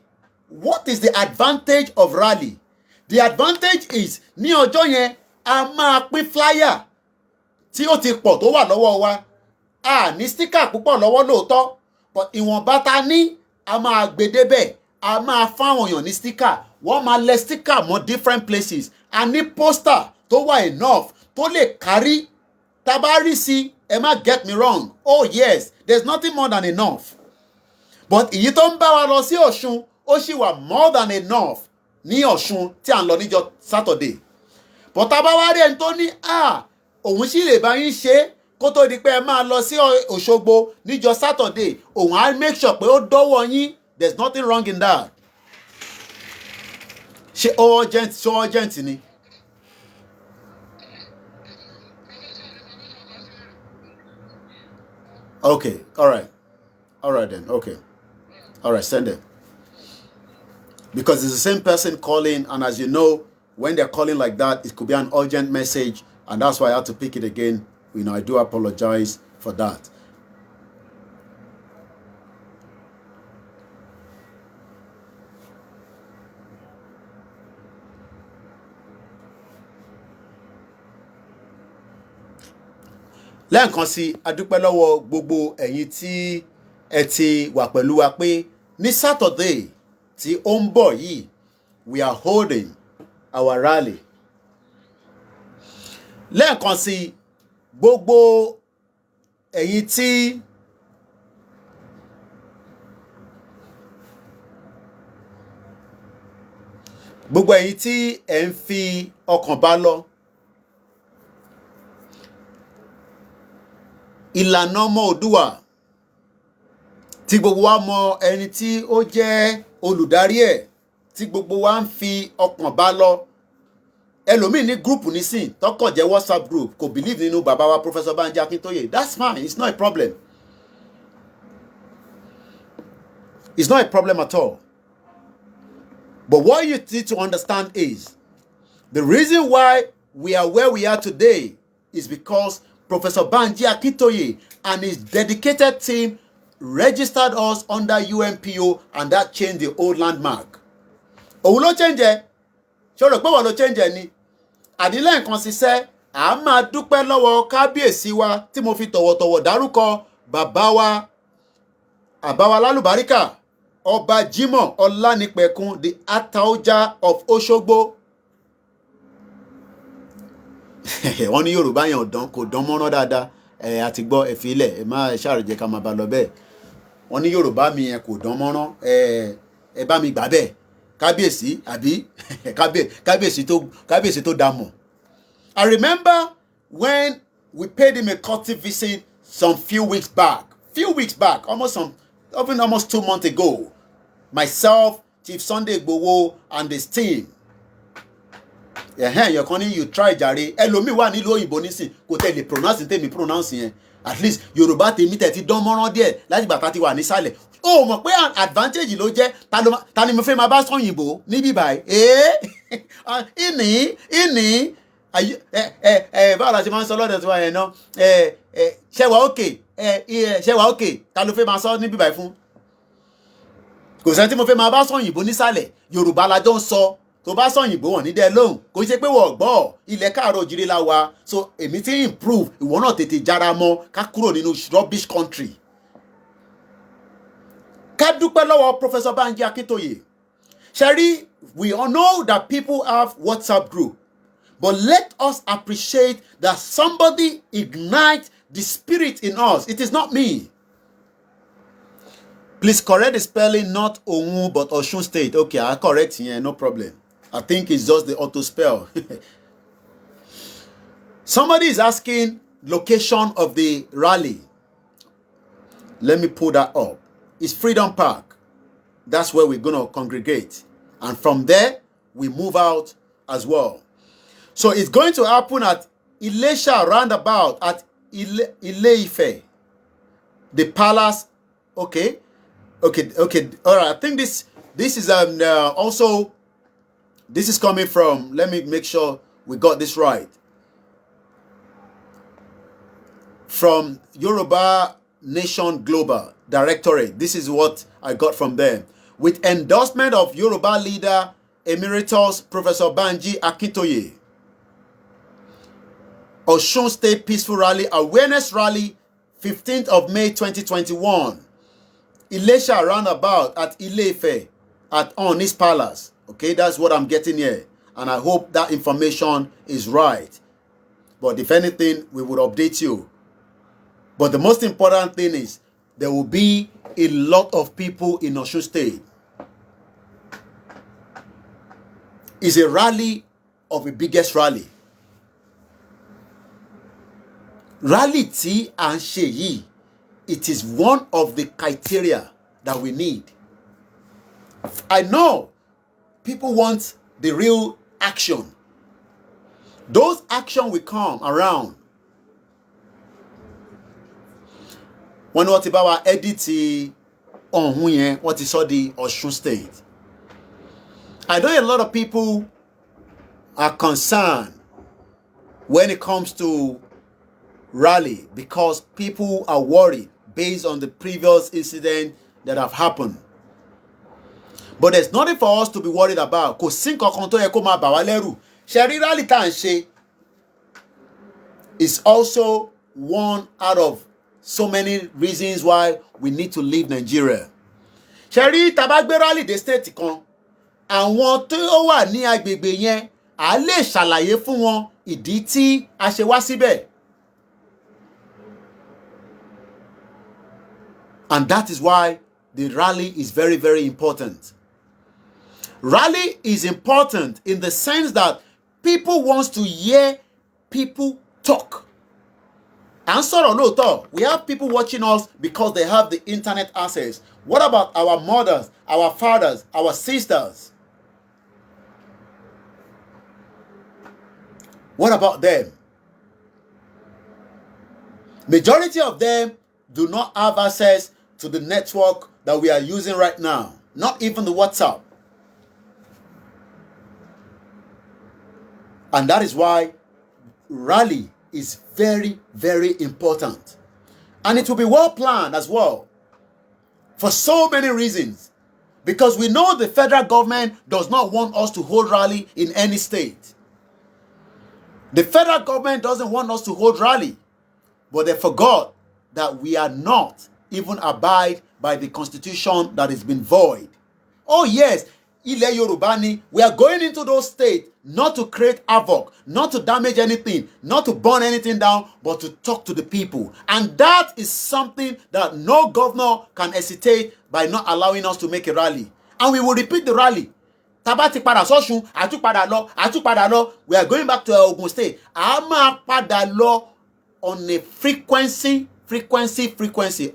What is the advantage of rally? The advantage is ní ọjọ́ yẹn a máa pín flyer tí ó ti pọ̀ tó wà lọ́wọ́ wa. Ní sticker púpọ̀ lọ́wọ́ lóòótọ́, but ìwọ̀nba ta ní a máa gbé débẹ̀, a máa fáwọn èèyàn ní sticker. Wọ́n máa lẹ sticker mọ́ different places. A ní poster tó wà enough tó lè kárí. Tá bá rí sí, ẹ má get me wrong. Oh yes, there's nothing more than enough. But èyí tó ń bá wa lọ sí Ọ̀ṣun, ó sì wà more than enough ní Ọ̀ṣun tí à ń lọ níjọ́ Saturday. But tá bá wá rí ẹni tó ní òun sì lè bá yín ṣe kó tó di pé ẹ máa lọ sí Òṣogbo níjọ́ Saturday, òun á make sure pé ó dọ́wọ́ yín. There's nothing wrong in that. Ṣé urgent ni? Okay, all right then, okay. All right, send it. Because it's the same person calling, and as you know, when they're calling like that, it could be an urgent message, and that's why I had to pick it again. I do apologize for that. Lẹ́ẹ̀kan sí, a dúpẹ́ lọ́wọ́ gbogbo ẹ̀yin tí ẹ ti wà pẹ̀lú wa pé ní Saturday tí ó ń bọ̀ yìí, we are holding our rally. Lẹ́ẹ̀kan sí, gbogbo ẹ̀yin tí gbogbo ẹ̀yin tí ẹ̀ ń fi ọkàn bá lọ ìlànà ọmọ Oòduà tí gbogbo wa mọ ẹni tí ó jẹ́ olùdarí ẹ̀ tí gbogbo wa ń fi ọkàn bá lọ ẹlòmíì ní gúrùpù nísìn tọkọ jẹ́ WhatsApp group kò believe nínú bàbá wa Professor Banji Akintoye. That's fine, it's not a problem. It's not a problem at all. But what you need to understand is the reason why we are where we are today is because Professor Banji Akintoye and his dedicated team registered us under UNPO, and that changed the old landmark. Òun ló change ẹ ṣé o rò pé wọ́n ló change ẹ ni àdílẹ̀ nǹkan ṣiṣẹ́ à máa dúpẹ́ lọ́wọ́ kábíyèsí wa tí mo fi tọ̀wọ̀tọ̀wọ̀ dárúkọ bàbá wa lálùbáríkà ọba Jimoh Ọlánìpẹ̀kun the Ataoja of Oshogbo. Wọ́n ní Yorùbá yẹn kò dán mọ́rán dáadáa àti gbọ́ ẹ̀fílẹ̀ ẹ̀ má ṣàròjẹ́ ká máa bá lọ bẹ́ẹ̀. Wọ́n ní Yorùbá mi yẹn kò dán mọ́rán ẹ bá mi gbà bẹ́ẹ̀ kábíyèsí àbí kábíyèsí tó dá mọ̀. I remember when we paid him a courtesy visit some few weeks back, almost 2 months ago. Myself, Chief Sunday Igboho, and his team. You're calling you try jare. Ẹlòmíì wà nílùú òyìnbó nísìn kò tẹ̀lé pronounce tèmi pronounce yẹn. At least Yorùbá tèmi tẹ̀ ti dán mọ́rán díẹ̀ láti bàtà ti wà nísàlẹ̀. Ó mọ̀ pé advantage ló jẹ́ ta ni mo fẹ́ máa bá sọ òyìnbó níbí báyìí. Ìní báwo la ṣe máa ń sọ lọ́dọ̀ tí wọ́n yẹn náà ṣẹ́wà òkè ta ló fẹ́ máa sọ níbí báyìí fún. Kò sẹ́ni tí mo fẹ́ máa bá sọ òyìnbó nísàlẹ̀ Yorùbá la jọ ń sọ. Tó bá sọ òyìnbó wọn ní dẹ́ lóhùn kò ṣe pé wọ́n gbọ́ ilẹ̀ káàárọ̀ òjìrì la wa so èmi ti improve ìwọ náà tètè jára mọ́ ká kúrò nínú rubbish country. Ká dúpẹ́ lọ́wọ́ Professor Banji Akintoye. Sherry, we all know that people have WhatsApp group, but let us appreciate that somebody ignite the spirit in us. It is not me. Please correct the spelling, not Osun but Osun State. Okay, I'll correct here, no problem. I think it's just the auto spell. Somebody is asking location of the rally. Let me pull that up. It's Freedom Park. That's where we're going to congregate. And from there, we move out as well. So it's going to happen at Ilesha roundabout at Ile-Ife. The palace. Okay. All right. I think this is also... This is coming from, let me make sure we got this right. From Yoruba Nation Global Directorate. This is what I got from them. With endorsement of Yoruba leader Emeritus Professor Banji Akintoye. Osun State Peaceful Rally Awareness Rally, 15th of May 2021. Ilesha roundabout at Ile-Ife at Onis Palace. Okay, that's what I'm getting here. And I hope that information is right. But if anything, we would update you. But the most important thing is there will be a lot of people in Osun State. It's a rally of the biggest rally. Rally tí à ń ṣe yìí, it is one of the criteria that we need. I know people want the real action. Those action will come around. Wọ́n ní wọ́n ti bá wa edit ọ̀hún yẹn, wọ́n ti sọ di Osun State. I know a lot of people are concerned when it comes to rally because people are worried based on the previous incident that have happened. But there's nothing for us to be worried about. Kò sí nǹkan tó yẹ kó máa bà wá lẹ́rù. Ṣé rally tá à ń ṣe is also one out of so many reasons why we need to leave Nigeria. Ṣé rí tá bá gbé rally dé state kan, àwọn tó wà ní agbègbè yẹn á lè ṣàlàyé fún wọn ìdí tí a ṣe wá síbẹ̀. And that is why the rally is very, very important. Rally is important in the sense that people want to hear people talk. And we have people watching us because they have the internet access. What about our mothers, our fathers, our sisters? What about them? Majority of them do not have access to the network that we are using right now. Not even the WhatsApp. And that is why rally is very, very important. And it will be well planned as well. For so many reasons. Because we know the federal government does not want us to hold rally in any state. The federal government doesn't want us to hold rally. But they forgot that we are not even abide by the constitution that has been void. Oh yes, Ilẹ̀ Yorùbá ni, we are going into those states not to create havoc, not to damage anything, not to burn anything down, but to talk to the people. And that is something that no governor can hesitate by not allowing us to make a rally. And we will repeat the rally. Tabati pada Osun, atu pada lo. We are going back to Ogun State. Ama pada lo on a frequency,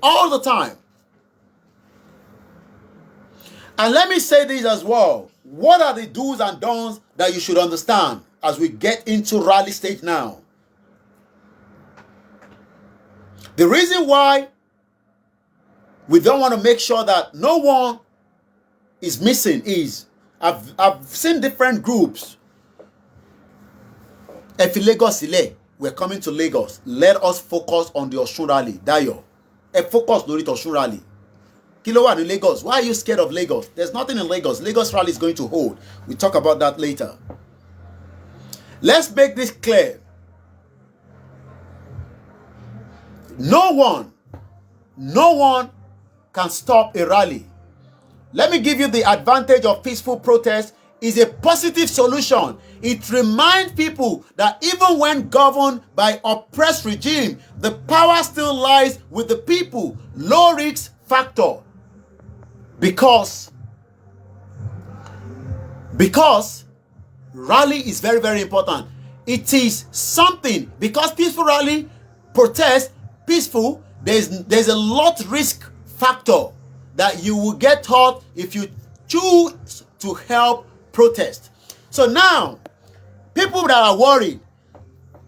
all the time. And let me say this as well. What are the do's and don'ts that you should understand as we get into rally stage now? The reason why we don't want to make sure that no one is missing is I've seen different groups. If Lagos ile, we're coming to Lagos. Let us focus on the Osun rally. Dayo. Focus on the Osun rally. Kilowatt in Lagos. Why are you scared of Lagos? There's nothing in Lagos. Lagos rally is going to hold. We'll talk about that later. Let's make this clear. No one can stop a rally. Let me give you the advantage of peaceful protest. Is a positive solution. It reminds people that even when governed by oppressed regime, the power still lies with the people. Low risk factor. Because rally is very, very important. It is something, because peaceful rally, protest, peaceful, there's a lot risk factor that you will get hurt if you choose to help protest. So now, people that are worried,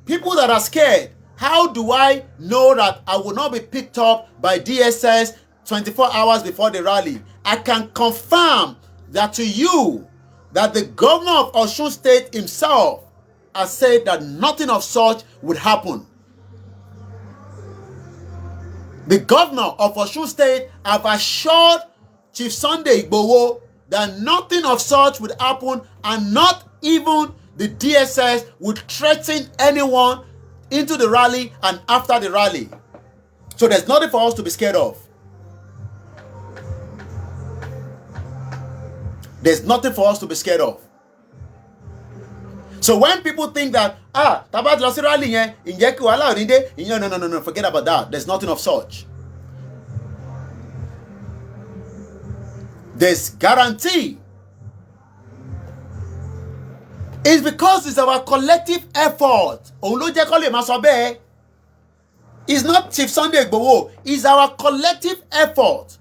people that are scared, how do I know that I will not be picked up by DSS 24 hours before the rally? I can confirm that to you that the governor of Osun State himself has said that nothing of such would happen. The governor of Osun State have assured Chief Sunday Igboho that nothing of such would happen, and not even the DSS would threaten anyone into the rally and after the rally. So there's nothing for us to be scared of. There's nothing for us to be scared of. So when people think that, tabat losi rally no, forget about that. There's nothing of such. There's guarantee. It's because it's our collective effort. It's not Chief Sunday Igboho. It's our collective effort.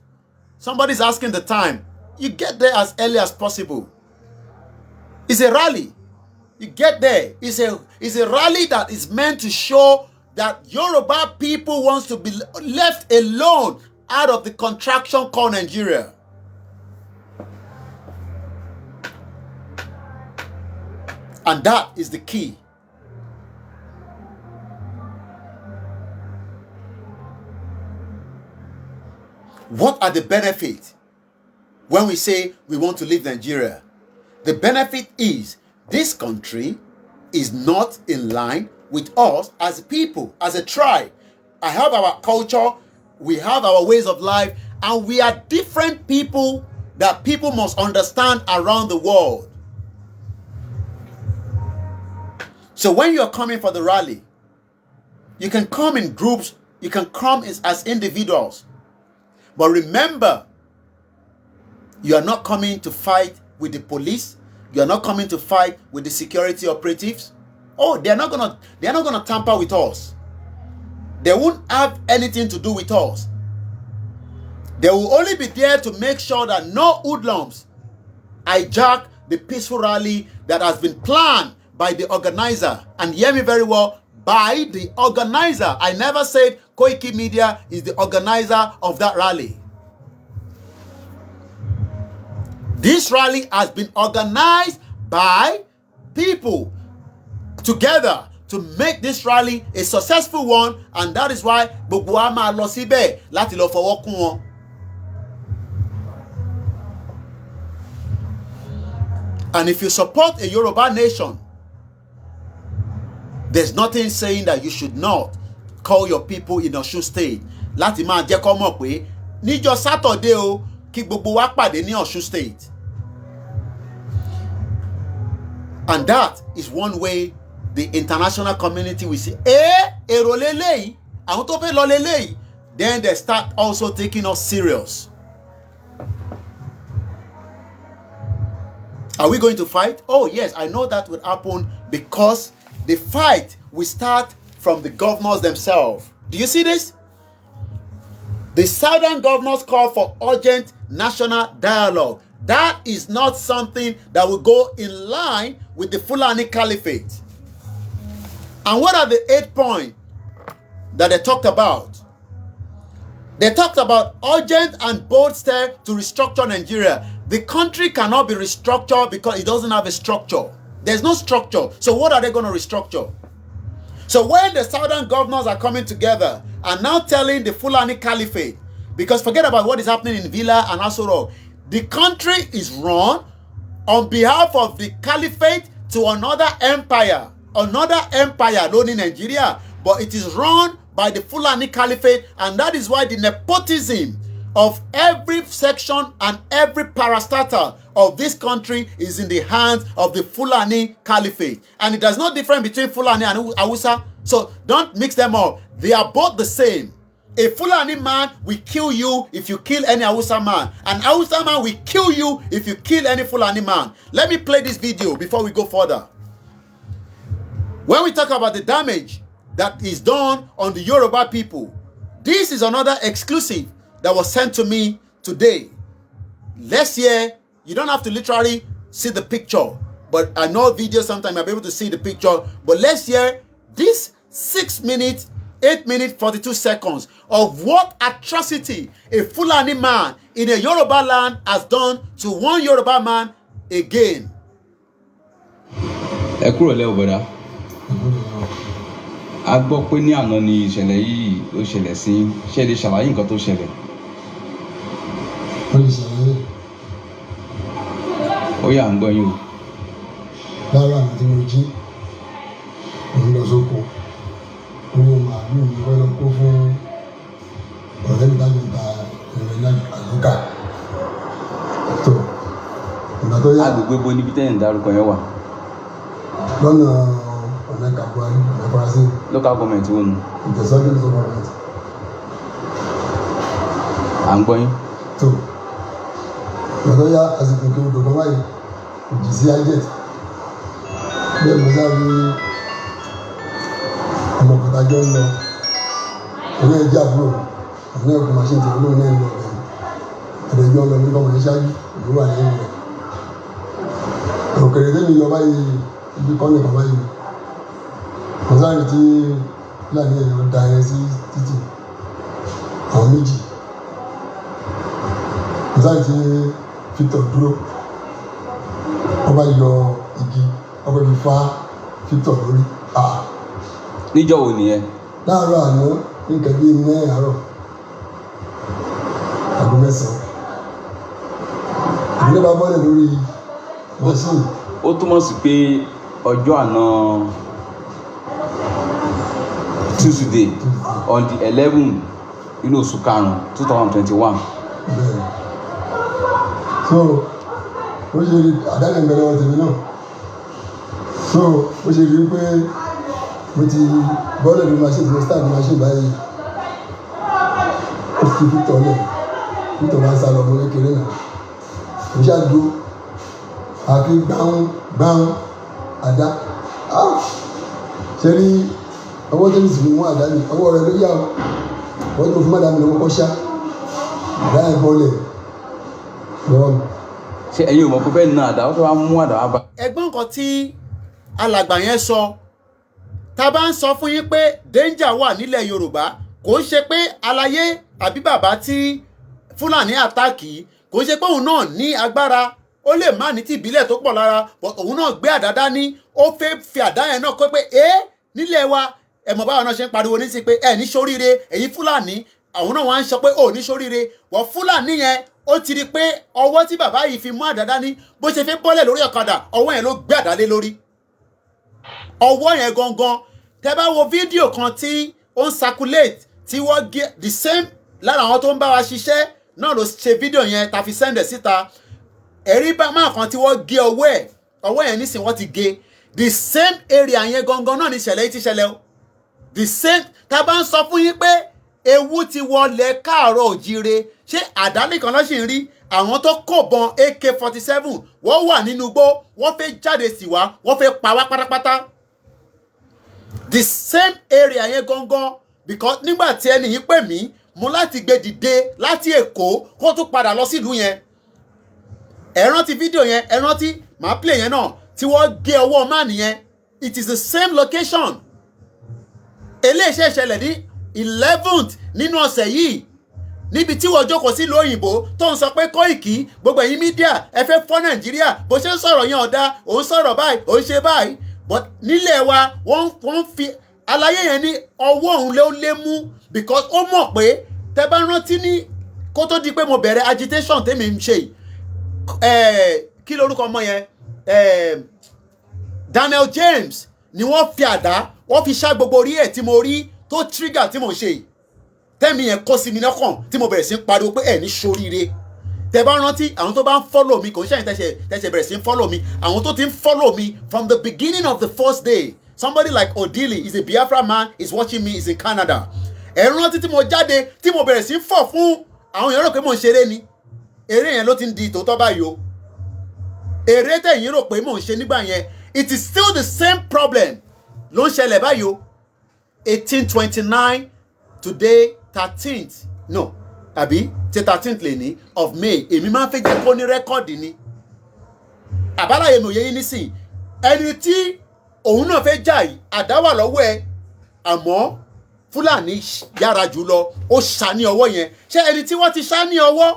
Somebody's asking the time. You get there as early as possible. It's a rally. You get there. It's a rally that is meant to show that Yoruba people wants to be left alone out of the contraction called Nigeria. And that is the key. What are the benefits when we say we want to leave Nigeria? The benefit is this country is not in line with us as a people, as a tribe. I have our culture, we have our ways of life, and we are different people that people must understand around the world. So when you're coming for the rally, you can come in groups, you can come as individuals. But remember, you are not coming to fight with the police. You are not coming to fight with the security operatives. Oh, they are not gonna tamper with us. They won't have anything to do with us. They will only be there to make sure that no hoodlums hijack the peaceful rally that has been planned by the organizer. And hear me very well, by the organizer. I never said Koiki Media is the organizer of that rally. This rally has been organized by people together to make this rally a successful one, and that is why gbogbo wa máa lọ síbẹ̀ láti lọ fọwọ́ kún wọn. And if you support a Yoruba nation, there's nothing saying that you should not call your people in Osun State láti máa jẹ́ kó mọ̀ pé níjọ́ Saturday o kí gbogbo wa pàdé ní Osun State. And that is one way the international community will say, èrò lélẹ́yìí, àwọn tó fẹ́ lọ lélẹ́yìí. Then they start also taking us serious. Are we going to fight? Oh yes, I know that will happen because the fight will start from the governors themselves. Do you see this? The southern governors call for urgent national dialogue. That is not something that will go in line with the Fulani Caliphate. And what are the 8 points that they talked about? They talked about urgent and bold steps to restructure Nigeria. The country cannot be restructured because it doesn't have a structure. There's no structure. So what are they going to restructure? So when the southern governors are coming together and now telling the Fulani Caliphate, because forget about what is happening in Villa and Asoro, the country is run on behalf of the Caliphate to another empire known in Nigeria, but it is run by the Fulani Caliphate, and that is why the nepotism of every section and every parastatal of this country is in the hands of the Fulani Caliphate. And it does not differ between Fulani and Hausa, so don't mix them up. They are both the same. A Fulani man will kill you if you kill any Hausa man. An Hausa man will kill you if you kill any Fulani man. Let me play this video before we go further. When we talk about the damage that is done on the Yoruba people, this is another exclusive that was sent to me today. Let's hear. You don't have to literally see the picture, but I know video sometimes I'll be able to see the picture. But let's hear this 6 minutes, 8 minutes, 42 seconds of what atrocity a Fulani man in a Yoruba land has done to one Yoruba man again. A gbọ́ pé ní àná ni ìṣẹ̀lẹ̀ yìí ló ṣẹlẹ̀ sí ṣe lè ṣàlàyé nǹkan tó ṣẹlẹ̀. Ó yá ń gbọ́ yín o. Lára àti mo jí òun lọ sóko owó màálù mi wọ́n lọ kó fún ọ̀rẹ́ mi láti gba ìrìn àyíká tó ìgbà tó yá. Agbègbè bo níbi tẹ́yìn dárúkọ yẹn wà. Lọ́nà ọ̀nà Kàbúrà ní Faransé. Local government wo nu. Ìtẹ̀sọ́jú ní government. À ń gbọ́ yín. Tó ìgbà tó yá àsìkò kí odò kan báyìí kò jì sí agent. Bẹ́ẹ̀ mo sáré ọmọ kọ̀tàjọ́ ń lọ òun ẹ̀ jẹ́ àbúrò òun ẹ̀ kò machine tẹ̀ olóhùn náà ń lọ bẹ̀rẹ̀ ẹ̀dẹ̀jọ́ lọ nípa òun ṣáájú ìlú wà lẹ́yìn rẹ̀. Òkèrè tẹ́mi lọ báyìí ibi kọ́nì kan báyìí mo sáré tí láàrin ẹ̀yọ́ da ẹ̀ sí títì àwọn méjì mo sáré tí Victor dúró wọ́n bá yọ igi wọ́n bá fi fá Victor lórí. Níjọ́ wo nìyẹn? Láàárọ̀ àná nǹkan bíi mẹ́rin àárọ̀ àgọ́ 9 ìdílé bá bọ́lẹ̀ lórí machine. Ó túmọ̀ sí pé ọjọ́ àná Tuesday on the 11th inú oṣù karùn-ún 2021. Bẹ́ẹ̀ so ó ṣe rí àdáyé bẹ̀rẹ̀ wọn tèmi náà so ó ṣe rí pé mo ti bọ́ọ̀lù ní machine mo start machine báyìí ó fi Victor lẹ̀ nítorí wọn sá lọ ọmọ kékeré náà mo ṣáàdúró àfi gbáhùn àdá ṣe rí ọwọ́ tó ní sì mú àdá ni ọwọ́ rẹ ló yà wọ́n tó fún mọ́dàmí lọ́wọ́ kọ́ṣá àdá ẹ̀ bọ́lẹ̀ lọ́wọ́ mi. ṣé ẹ̀yin ò mọ̀ pé bẹ́ẹ̀ náà àdá ó tó wá mú àdá wá bá. ẹgbọ́n nǹkan tí alàgbà yẹn sọ tá a bá ń sọ fún yín pé danger wà nílẹ̀ Yorùbá kò ń ṣe pé aláyé àbí bàbá tí Fúlàní àtàkì kò ń ṣe pé òun náà ní agbára ó lè má ní ti ìbílẹ̀ tó pọ̀ lára but òun náà gbé àdá dání ó fẹ́ fi àdá yẹn náà kó pé nílẹ̀ wa ẹ̀mọ̀ báwọn náà ṣe ń pariwo ní sí pé ẹ̀ ní ṣoríire ẹ̀yin Fúlàní àwọn náà wá ń sọ pé ò ní ṣoríire wọ́n Fúlàní yẹn ó ti rí pé ọwọ́ tí bàbá yìí fi mú àdá dání bó ṣe fi bọ́lẹ̀ lórí ọ̀kadà ọwọ́ yẹn ló gbé àdá lé lórí ọwọ́ yẹn gangan tẹ́ bá wo fídíò kan tí ó ń circulate tí wọ́n gé the same lára àwọn tó ń bá wa ṣiṣẹ́ náà ló ṣe fídíò yẹn ta fi send ẹ̀ síta ẹ̀rí bá máa kan tí wọ́n gé ọwọ́ yẹn nísìnyí wọ́n ti gé the same area yẹn gangan náà ní ìṣẹ̀lẹ̀ yìí ti ṣẹlẹ̀ o the same tá a bá ń sọ fún yín pé ewu ti wọlé káàárọ̀ òjíire ṣé àdá nìkan ló sì ń rí àwọn tó kọ̀bọ̀n AK-47 wọ́n wà nínú igbó wọ́n fẹ́ jáde sí wa wọ́n fẹ́ pa wá pátápátá the same area yẹn gangan because nígbà tí ẹni yìí pè mí mo láti gbé dìde láti Èkó kó tún padà lọ sílùú yẹn ẹ rántí fídíò yẹn ẹ rántí màá play yẹn náà tí wọ́n gé ọwọ́ máàní yẹn it is the same location eléyìí ṣẹlẹ̀ ní 11th nínú ọ̀sẹ̀ yìí níbi tí wọ́n jókòó sí ìlú òyìnbó tó ń sọ pé Kóìkì gbogbo ẹ̀yin mídíà ẹ fẹ́ fọ́ Nàìjíríà bó ṣe ń sọ̀rọ̀ yẹn ọ̀dà òun sọ̀rọ̀ báyìí òun ṣe báyìí but nílẹ̀ wa wọ́n fi aláyé yẹn ní ọwọ́ òun ló lé mú because ó mọ̀ pé tẹ bá rántí ní kó tó di pé mo bẹ̀rẹ̀ agitation tèmi ń ṣe kí lorúkọ ọmọ yẹn Daniel James ni wọ́n fi àdá wọ́n fi ṣá gbogbo orí ẹ̀ tí mo rí tó trigger tí mo ṣe tẹ́mi yẹn kó sí mi lọ́kàn tí mo bẹ̀rẹ̀ sí ń pariwo pé ẹ̀ ní ṣoríire tẹ bá rántí àwọn tó bá ń follow mi kò ń ṣàyìn tẹ̀sẹ̀ bẹ̀rẹ̀ sí ń follow mi àwọn tó ti ń follow mi from the beginning of the first day somebody like Odili is a Biafra man is watching me is in Canada ẹ rántí tí mo jáde tí mo bẹ̀rẹ̀ sí ń fọ̀ fún àwọn èèyàn rò pé mò ń ṣeré ni eré yẹn ló ti ń di tòótọ́ báyìí o eré tẹ̀yìn rò pé mò ń ṣe nígbà yẹn it is still the same problem ló ń ṣẹlẹ̀ báyìí o 1829 today 13th no àbí ti 13th lè ní of May èmi máa ń fẹ́ jẹ́ kó ní rẹ́kọ̀dì ni àbáláyé mi ò yẹ yín nísìn ẹni tí òun náà fẹ́ jà yìí àdáwà lọ́wọ́ ẹ àmọ́ Fúlàní yára jù lọ ó ṣá ní ọwọ́ yẹn ṣé ẹni tí wọ́n ti ṣá ní ọwọ́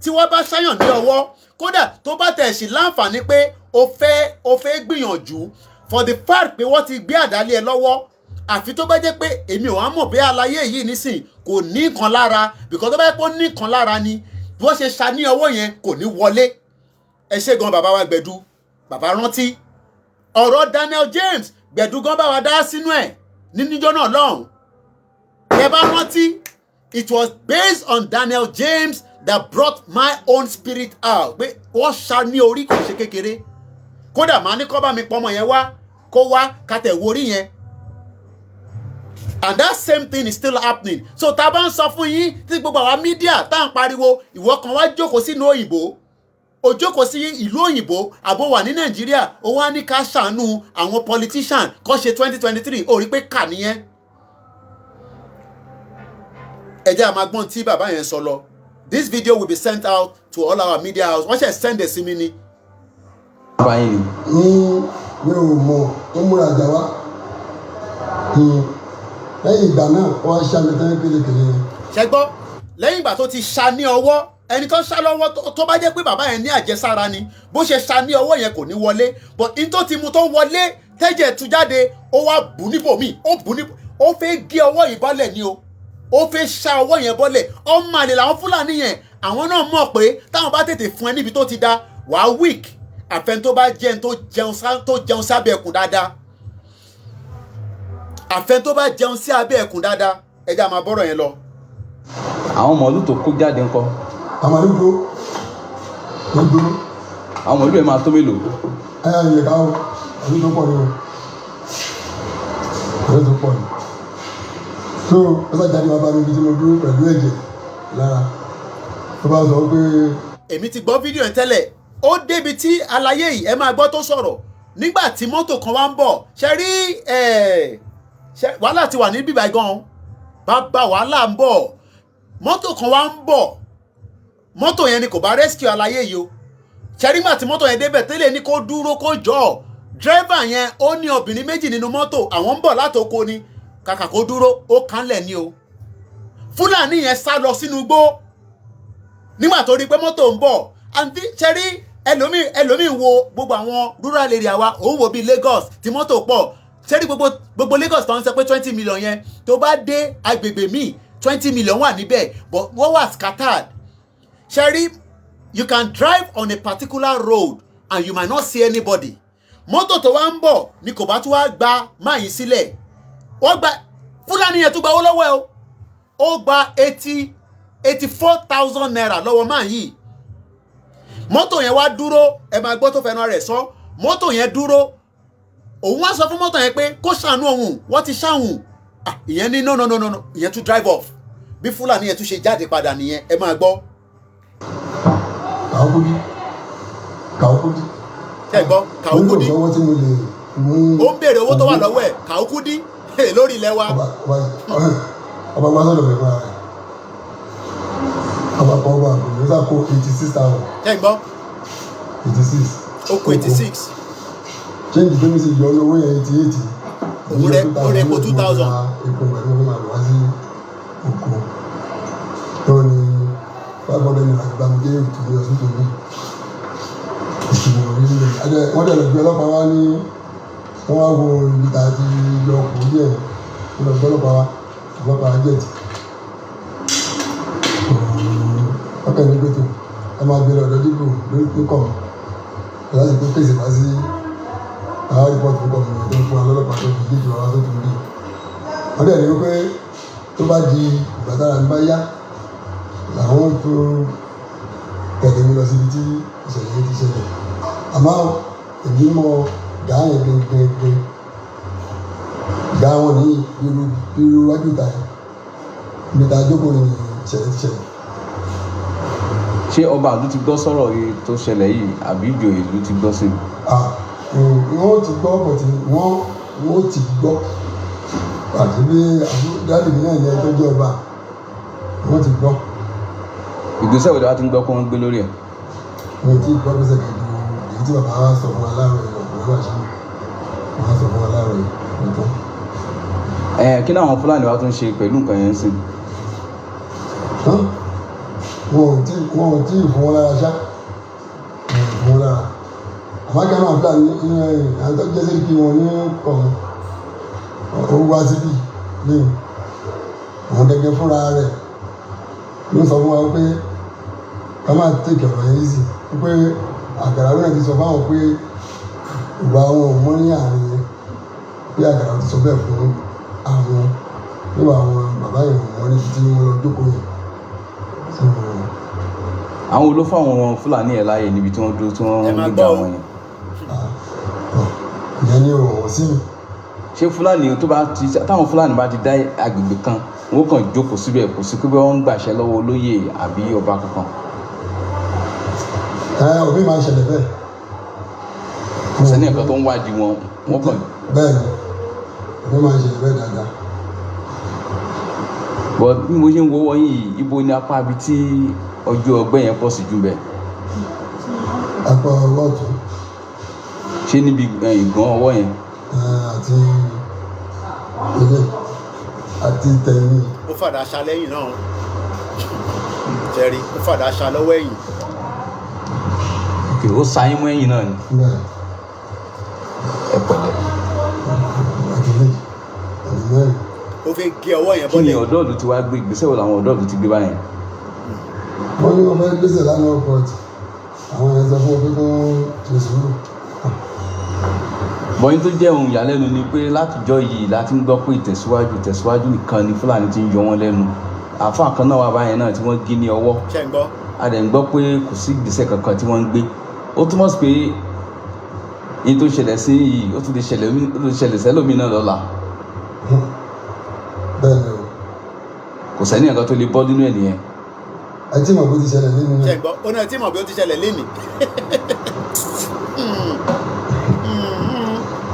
tí wọ́n bá ṣáyàn ní ọwọ́ kódà tó bá tẹ̀ sí láǹfààní pé o fẹ́ gbìyànjú for the fact pé wọ́n ti gbé àdálé ẹ lọ́wọ́ àfi tó bá jẹ́ pé èmi ò wá mọ̀ bí aláyé yìí nísìn kò ní nǹkan lára because tó bá yẹ kó ní nǹkan lára ni bí wọ́n ṣe ṣá ní ọwọ́ yẹn kò ní wọlé ẹ ṣé gan bàbá wa Gbẹ̀du bàbá rántí ọ̀rọ̀ Daniel James Gbẹ̀du gan bá wa dá sínú ẹ̀ níjọ́ náà lọ́hùn ẹ bá rántí it was based on Daniel James that brought my own spirit out pé wọ́n ṣá ní orí kò ṣe kékeré kódà máa ní kọ́ bá mi pọ́nmọ yẹn wá kó wá kàtẹ́ wo orí yẹn and that same thing is still happening so tá a bá ń sọ fún yín tí gbogbo àwa mídíà tá à ń pariwo ìwọ kan wá jókòó sínú òyìnbó ó jókòó sí ìlú òyìnbó àbò wà ní Nàìjíríà ó wá ní ká ṣàánú àwọn politician kó ṣe 2023 ó rí pé kà nìyẹn ẹ jẹ́ àmà gbọ́n tí bàbá yẹn sọ lọ this video will be sent out to all our media house wọ́n ṣe send ẹ̀ sí mi ni. mi ò mọ̀ ó múra jà wá lẹ́yìn ìgbà náà wọ́n ṣá mi tán kélékèlé yẹn. ṣẹgbọ́ lẹ́yìn ìgbà tó ti ṣá ní ọwọ́ ẹni tó ṣá lọ́wọ́ tó bá jẹ́ pé bàbá yẹn ní àjẹsára ni bó ṣe ṣá ní ọwọ́ yẹn kò ní wọlé but in tó ti mu tó wọlé tẹ́jẹ̀ tú jáde ó wá bù níbòmí ó fẹ́ gé ọwọ́ yìí bọ́lẹ̀ ni o ó fẹ́ ṣá ọwọ́ yẹn bọ́lẹ̀ ọmọ àlè làwọn Fúlàní yẹn àwọn náà mọ̀ pé táwọn bá tètè fún ẹ níbi tó ti da wàá weak àfẹn tó bá jẹun tó jẹun sábẹ́ ẹkùn dáadáa àfẹn tó bá jẹun sí abẹ́ ẹkùn dáadáa ẹja máa bọ́rọ̀ yẹn lọ. àwọn mọ̀lú tó kó jáde ńkọ́. àwọn àdúgbò ló dúró. àwọn mọ̀lú ẹ̀ máa tó mélòó. ẹ ẹ yẹ ká o ọdún tó pọ̀ ni o ọdún tó pọ̀ ni so ó bá jáde wá bá mi bí tí mo dúró pẹ̀lú ẹ̀jẹ̀ lára tó bá sọ pé. èmi ti gbọ́ fídíò yẹn tẹ́lẹ̀ ó débi tí aláyé yìí ẹ máa gbọ́ tó sọ̀rọ̀ nígbà tí mọ́tò kan wá ń bọ̀ ṣe rí wàhálà ti wà ní bíbá gan bàbá wàhálà ń bọ̀ mọ́tò kan wá ń bọ̀ mọ́tò yẹn ni kò bá rescue aláyé yìí o ṣe rí nígbà tí mọ́tò yẹn débẹ̀ tẹ́lẹ̀ ní kó dúró kó jọ dírẹ́fà yẹn ó ní obìnrin méjì nínú mọ́tò àwọn ń bọ̀ látòkò ni kàkà kó dúró ó kánlẹ̀ ni o fúlàní yẹn sá lọ sínú igbó nígbà tó rí pé mọ́tò ń bọ̀ àǹtí ṣẹ́rí ẹlòmíì wo gbogbo àwọn rural area wa òun wo bíi Lagos tí mọ́tò pọ̀ ṣẹ́rí gbogbo Lagos tó ń sọ pé 20 million yẹn tó bá dé agbègbè míì 20 million wà níbẹ̀ but wọ́n wà scattered ṣẹ́rí you can drive on a particular road and you might not see anybody mọ́tò tó wá ń bọ̀ ni kò bá tún wá gba máyín sílẹ̀ wọ́n gba fúlàní yẹn tún gba owó lọ́wọ́ ẹ̀ o ó gba 84,000 naira lọ́wọ́ máa yìí mọ́tò yẹn wá dúró ẹ máa gbọ́ tó fẹnu rẹ̀ sọ mọ́tò yẹn dúró òun wá sọ fún mọ́tò yẹn pé kó ṣàánú òun wọ́n ti ṣàwọn ìyẹn ní no ìyẹn tún drive off bí fúlàní yẹn tún ṣe jáde padà nìyẹn ẹ máa gbọ́. Kàókúdí. ẹ gbọ́ Kàókúdí ó ń béèrè owó tó wà lọ́wọ́ ẹ̀ Kàókúdí lórí ilẹ̀ wa. ọba wá sọ̀rọ̀ bẹ̀rẹ̀ rẹ̀ ọba kan ọba àgbẹ̀ ló kó 86,000. ẹ gbọ́ 86. ó kó 86. change tó ní sí yọ owó yẹn 88. ó rẹ̀ kó 2,000. epo pẹ̀lú ọmọ àgbà wá sí oko tó ní 500 naira gbàmùdé ìtòlú ọ̀sùn tó ní ìṣòwò orílẹ̀ wọ́n dẹ̀ lọ gbé ọlọ́pàá wá ní wọ́n wá wo ibi tá a ti yọ ọkọ̀ orí ẹ̀ wọ́n lọ gbé ọlọ́pàá jẹ̀tì ọkọ̀ ní gbẹ́tò ẹ máa gbé lọ́dọ̀ dìbò lórí pínkọ̀ láti pé pèsè wá sí àwọn rìpọ́tù pínkọ̀ mi tó ń fún wa lọ́lọ́pàá tó fi díjù wa tó fi rí wọ́n dẹ̀ ní wípé tó bá di ìgbà tára ń bá yá làwọn tó tẹ̀lé mi lọ síbi tí ìṣẹ̀lẹ̀ yẹn ti ṣẹlẹ̀ àmọ́ èmi mọ gàá yẹn gbẹngbẹngbẹ gàá wọn ní irú wájú ìta yẹn níta jókòó ní ìṣẹ̀lẹ̀ ti ṣẹlẹ̀. ṣé ọba ìlú ti gbọ́ sọ̀rọ̀ yìí tó ṣẹlẹ̀ yìí àbí ìjòyè ìlú ti gbọ́ sí i. wọ́n ti gbọ́ pọ̀ tí wọ́n ti gbọ́ àti bí dáàbì mi náà yẹn tó jẹ́ ọba wọ́n ti gbọ́. ìgbésẹ̀ wo ni wàá ti ń gbọ́ kó wọ́n gbé lórí ẹ̀. mo ti gbọ́ gbèsè kejì èyí tí bàbá wa sọ fún wa láàárọ̀ yìí ọ̀pọ̀ ìwà ṣe wọ́n sọ fún wa láàárọ̀ yìí nìkan. kí ni àwọn fúlàní wa tún ṣe pẹ̀lú nǹkan yẹn sí. wọn ò tí ì fún wọn lára ṣá fún wọn lára àmọ́ kí wọ́n gbà ní àtọ́jọ́ sí kí wọ́n ní ọ̀hún ó wá síbí ní àwọn gẹ́gẹ́ fúnra rẹ̀ ló sọ fún wa pé ká máa tèkè ọ̀rọ̀ yẹn sí pé àgàrà náà ti sọ fáwọn pé ìwà wọn ò mọ́ ní àárín yẹn pé àgàrà ti sọ bẹ́ẹ̀ fún àwọn níwà àwọn bàbá yẹn ò mọ́ níbi tí wọ́n lọ jókòó yẹn. àwọn olófò àwọn fúlàní ẹ̀ láàyè níbi tí wọ́n dúró tí wọ́n ń gbé àwọn yẹn. ìyẹn ni òun sí mi. ṣé fúlàní táwọn fúlàní bá ti dá agbègbè kan wọ́n kàn jókòó síbẹ̀ kò sí pé wọ́n ń gbàṣẹ lọ́wọ́ olóyè àbí ọba kankan. òbí máa ń ṣẹlẹ̀ bẹ́ẹ̀. kò sẹ́ni ẹ̀kan tó ń wádìí wọn wọ́n kàn. bẹ́ẹ̀ ni òbí máa ń ṣẹlẹ̀ bẹ́ẹ̀ dáadáa. bọ́ bí mo ṣe ń wo wọ́n yìí ibo ni apá ibi tí ọjọ́ ọgbẹ́ yẹn pọ̀ sí jù bẹ́ẹ̀. apá ọwọ́ ọ̀tún. ṣé níbi ìgbọ̀n ọwọ́ yẹn. àti ilé àti tẹ̀yìn. ó fàdà aṣa lẹ́yìn náà jẹ́rí ó fàdà aṣa lọ́wọ́ ẹ̀yìn. òkè ó sa yín mọ́ ẹ̀yìn náà ni. ẹ pẹ̀lẹ́. àtìlẹ́ mẹ́rin. ó fẹ́ gé ọwọ́ yẹn bọ́lẹ̀. kí ni ọ̀dọ́ ìlú ti wá gbé ìgbésẹ̀ wo làwọn ọ̀dọ́ ìlú ti gbé báyẹn. wọ́n ní wọ́n fẹ́ gbèsè lánàá ọ̀pọ̀tì àwọn yẹn sọ fún ọ pé kí wọ́n ṣe sùúrù. bọ́yìn tó jẹ́ ohun ìyàlẹ́nu ni pé látijọ́ yìí láti ń gbọ́ pé ìtẹ̀síwájú nìkan ni fúlàní ti ń yọ wọ́n lẹ́nu àáfàá kan náà wà báyẹn náà tí wọ́n gé ní ọwọ́ a dẹ̀ ń gbọ́ pé kò sí ìgbésẹ̀ kankan tí wọ́n ń gbé ó túmọ̀ sí pé èyí tó ṣẹlẹ̀ sí yìí ó tún lè ṣẹlẹ̀ sẹ́lómi náà lọ́la. bẹ́ẹ̀ ni o. kò sẹ́ni ẹ̀kan tó lè bọ́ nínú ẹ̀ nìyẹn. ẹ tí mọ̀ bó ti ṣẹlẹ̀ lẹ́nu náà. ṣẹ̀gbọ́n ó náà tí mọ̀ bí ó ti ṣẹlẹ̀ lẹ́nu.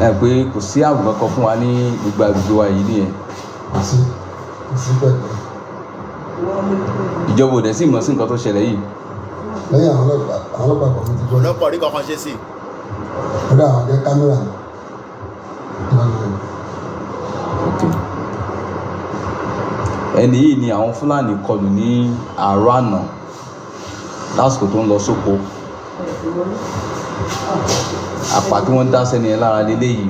ẹ pé kò sí ààbò kankan fún wa ní gbogbo àgbègbè wa yìí nìyẹn. kò sí pẹ̀lú. ìjọba ò dẹ̀ sí ìmọ̀ sí nǹkan tó ṣẹlẹ̀ yìí. lẹ́yìn àwọn ọlọ́pàá kan ti gbọ́. ọlọ́pàá rí kankan ṣe sí i. ó dá àwọn akẹ́ kámẹ́rà ẹni yìí ni àwọn Fúlàní kọlù ní àárọ̀ àná lásìkò tó ń lọ sóko. àpá tí wọ́n dá sẹ́ni ẹ̀ lára lélẹ́yìí,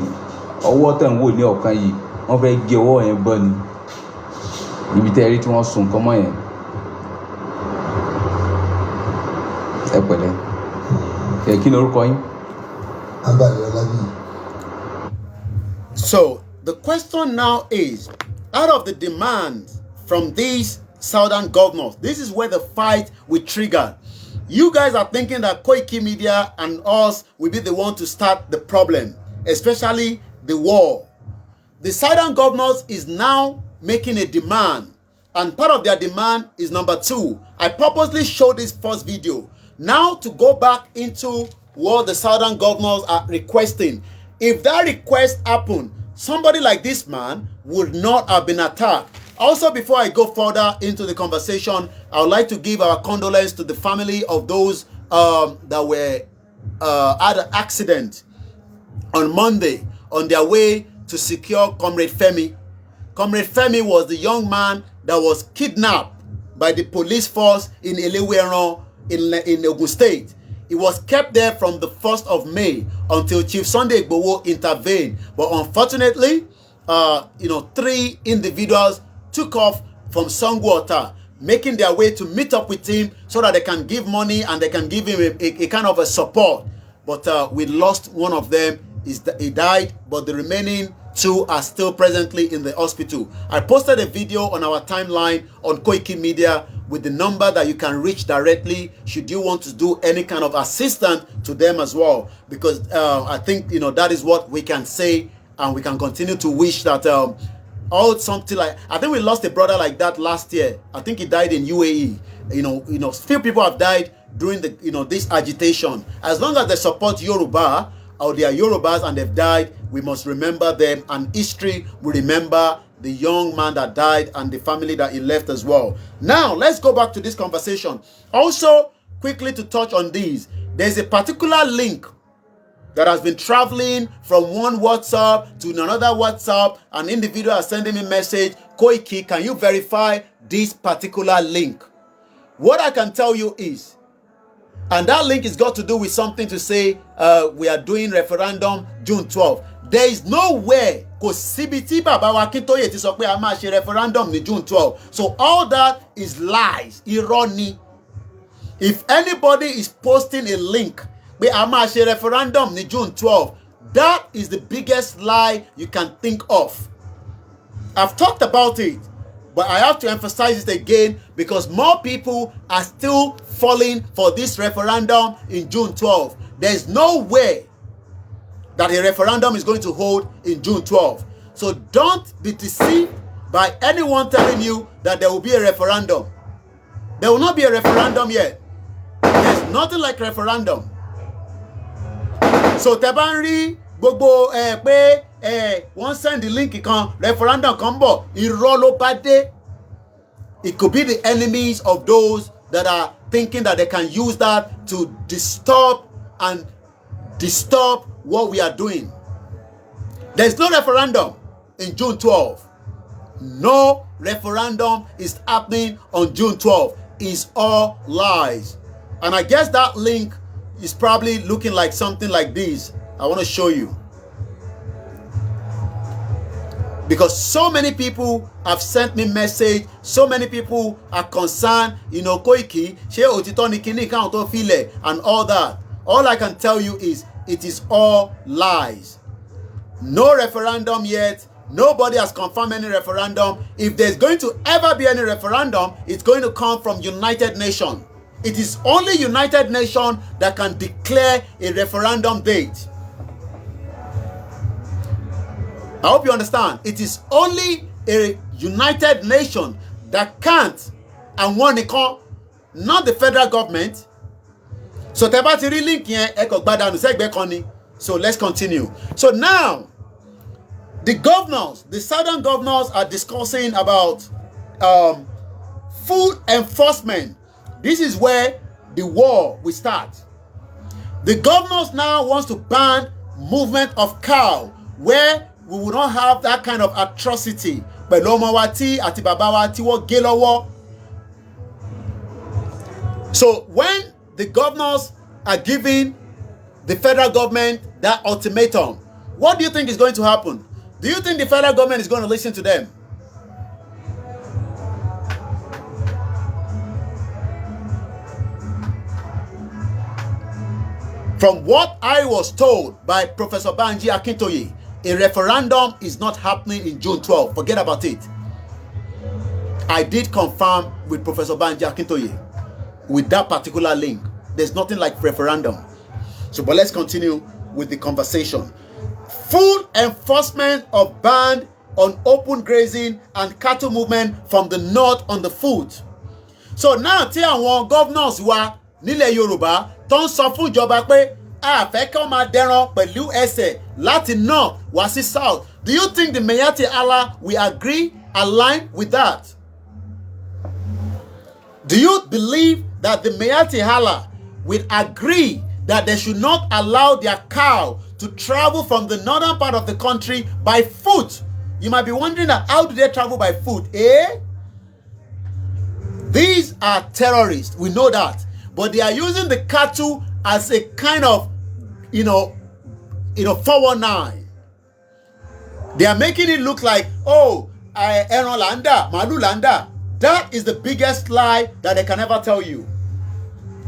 ọwọ́ tẹ̀ ń wò ní ọ̀kan yìí wọ́n fẹ́ gé ọwọ́ yẹn bọ́ ni ibi tẹ́ rí tí wọ́n sùn nǹkan mọ́ yẹn. ẹ pẹ̀lẹ́ ẹ kí ni orúkọ yín? Abalẹ̀ Ọlábí. So the question now is, out of the demands from these southern governors, this is where the fight will trigger. You guys are thinking that Koiki Media and us will be the one to start the problem, especially the war. The southern governors is now making a demand, and part of their demand is number 2. I purposely showed this first video now to go back into what the southern governors are requesting. If that request happened, somebody like this man would not have been attacked. Also, before I go further into the conversation, I would like to give our condolence to the family of those that were had an accident on Monday on their way to secure Comrade Femi. Comrade Femi was the young man that was kidnapped by the police force in Eleweran in Ogun State. He was kept there from the 1st of May until Chief Sunday Igboho intervened. But unfortunately, 3 individuals took off from Songwater, making their way to meet up with him so that they can give money and they can give him a kind of a support. But we lost one of them. He died, but the remaining 2 are still presently in the hospital. I posted a video on our timeline on Koiki Media with the number that you can reach directly should you want to do any kind of assistance to them as well. Because I think, that is what we can say, and we can continue to wish that something like, I think we lost a brother like that last year. I think he died in UAE. Few people have died during the this agitation. As long as they support Yoruba or they are Yorubas and they've died, we must remember them, and history will remember the young man that died and the family that he left as well. Now let's go back to this conversation. Also, quickly to touch on these, there's a particular link that has been traveling from one WhatsApp to another WhatsApp. An individual is sending me a message, Koiki, can you verify this particular link? What I can tell you is, and that link has got to do with something to say we are doing referendum June 12th. There is nowhere kò síbi tí bàbá wa Akintoye ti sọ pé a máa ṣe referendum ní June 12th. So all that is lies, irọ́ ni. If anybody is posting a link pé a máa ṣe referendum ní June 12th, that is the biggest lie you can think of. I've talked about it, but I have to emphasize it again because more people are still falling for this referendum in June 12th. There is no way that a referendum is going to hold in June 12th. So don't be deceived by anyone telling you that there will be a referendum. There will not be a referendum yet. There's nothing like referendum. So Tebanri gbogbo pé wọ́n send the link kan referendum kan bọ̀, irọ́ ló bá dé. It could be the enemies of those that are thinking that they can use that to disturb what we are doing. There's no referendum in June 12th. No referendum is happening on June 12th. It's all lies. And I guess that link is probably looking like something like this. I want to show you. Because so many people have sent me message, so many people are concerned, Koiki, ṣé òtítọ́ ni kíní káwọn tó filẹ̀ and all that. All I can tell you is it is all lies. No referendum yet. Nobody has confirmed any referendum. If there's going to ever be any referendum, it's going to come from United Nations. It is only United Nations that can declare a referendum date. I hope you understand. It is only a United Nations that can't, and one not the federal government. So teba ti rí link yẹn ẹ kò gbádànù sẹ́gbẹ̀ẹ́ kan ni. So let's continue. So now the governors, the southern governors are discussing about food enforcement. This is where the war will start. The governors now wants to ban movement of cow where we will not have that kind of atrocity. Pẹ̀lú ọmọ wa tí àti bàbá wa tí wọ́n gé lọ́wọ́. So when the governors are giving the federal government that ultimatum, what do you think is going to happen? Do you think the federal government is going to listen to them? From what I was told by Professor Banji Akintoye, a referendum is not happening in June 12. Forget about it. I did confirm with Professor Banji Akintoye with that particular link. There's nothing like referendum. So, but let's continue with the conversation. Full enforcement of ban on open grazing and cattle movement from the north on the foot. So now, tí àwọn governors wa nílẹ̀ Yorùbá tó ń sọ fún ìjọba pé a fẹ́ kí wọ́n máa dẹran pẹ̀lú ẹsẹ̀ láti north wá sí south. Do you think the Mayati Allah will align with that? Do you believe that the Mayati Allah will agree that they should not allow their cow to travel from the northern part of the country by foot? You might be wondering that how do they travel by foot? These are terrorists. We know that. But they are using the cattle as a kind of, 419. They are making it look like, ẹran landa, màálù landa. That is the biggest lie that they can ever tell you.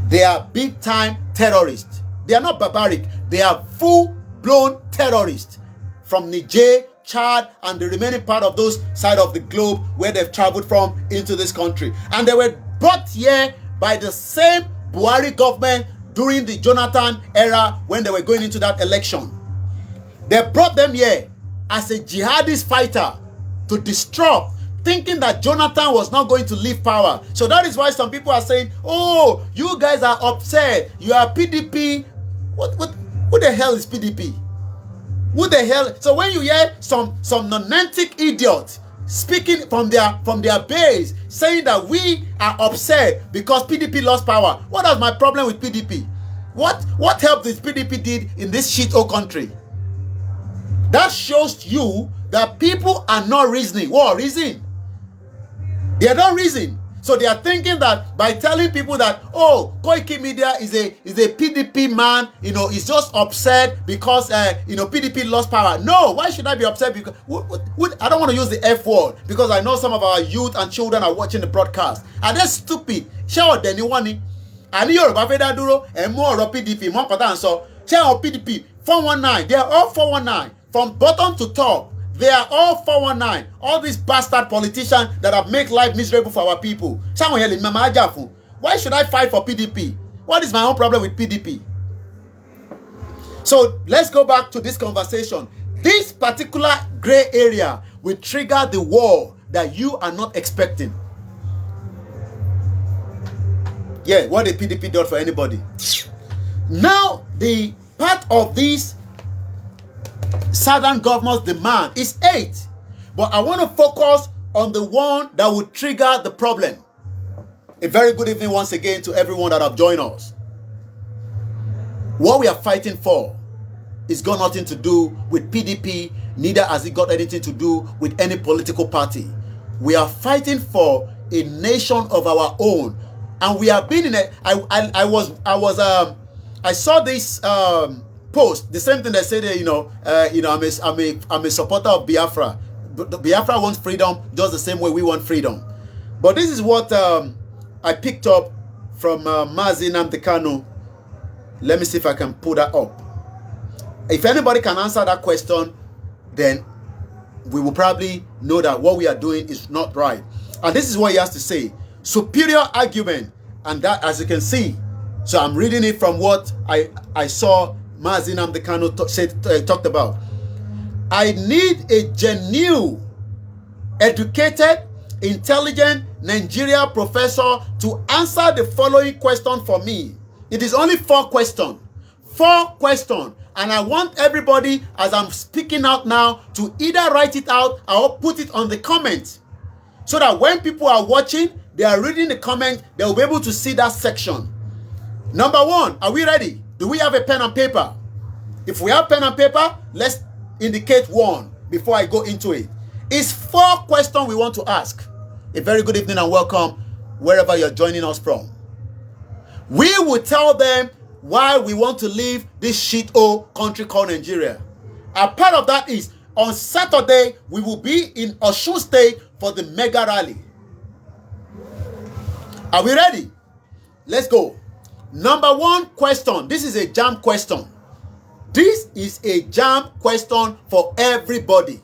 They are big-time terrorists. They are not barbaric. They are full-blown terrorists from Niger, Chad, and the remaining part of those side of the globe where they've traveled from into this country. And they were brought here by the same Buhari government during the Jonathan era when they were going into that election. They brought them here as a jihadist fighter to disrupt, thinking that Jonathan was not going to leave power. So that is why some people are saying, oh, you guys are upset. You are PDP. Who the hell is PDP? Who the hell? So when you hear some nonentic idiot speaking from their base, saying that we are upset because PDP lost power, what is my problem with PDP? What help this PDP did in this shithole country? That shows you that people are not reasoning. What reason? They are not reasoning. So they are thinking that by telling people that, Koiki Media is a PDP man, is just upset because PDP lost power. No, why should I be upset? Because I don't want to use the F word because I know some of our youth and children are watching the broadcast. Are they stupid? Shout anyone. And Yoruba Feda Duro and more PDP, more important. So shout PDP 419. They are all 419 from bottom to top. They are all 419. All these bastard politicians that have made life miserable for our people. Why should I fight for PDP? What is my own problem with PDP? So let's go back to this conversation. This particular gray area will trigger the war that you are not expecting. Yeah, what did PDP do for anybody? Now, the part of this southern government's demand is 8. But I want to focus on the one that will trigger the problem. A very good evening once again to everyone that have joined us. What we are fighting for is got nothing to do with PDP, neither has it got anything to do with any political party. We are fighting for a nation of our own. And we have been in a I saw this post, the same thing they said, I'm a supporter of Biafra. Biafra wants freedom just the same way we want freedom. But this is what I picked up from Mazi Nnamdi Kanu. Let me see if I can pull that up. If anybody can answer that question, then we will probably know that what we are doing is not right. And this is what he has to say. Superior argument. And that, as you can see, so I'm reading it from what I saw Mazi Nnamdi Kanu talked about. I need a genuine, educated, intelligent, Nigeria professor to answer the following question for me. It is only 4 questions. 4 questions. And I want everybody, as I'm speaking out now, to either write it out or put it on the comments. So that when people are watching, they are reading the comment, they will be able to see that section. Number 1, are we ready? Do we have a pen and paper? If we have pen and paper, let's indicate 1 before I go into it. It's 4 questions we want to ask. A very good evening and welcome wherever you're joining us from. We will tell them why we want to leave this shit-hole country called Nigeria. A part of that is, on Saturday, we will be in Osun State for the mega rally. Are we ready? Let's go. Number 1 question. This is a jam question. This is a jam question for everybody.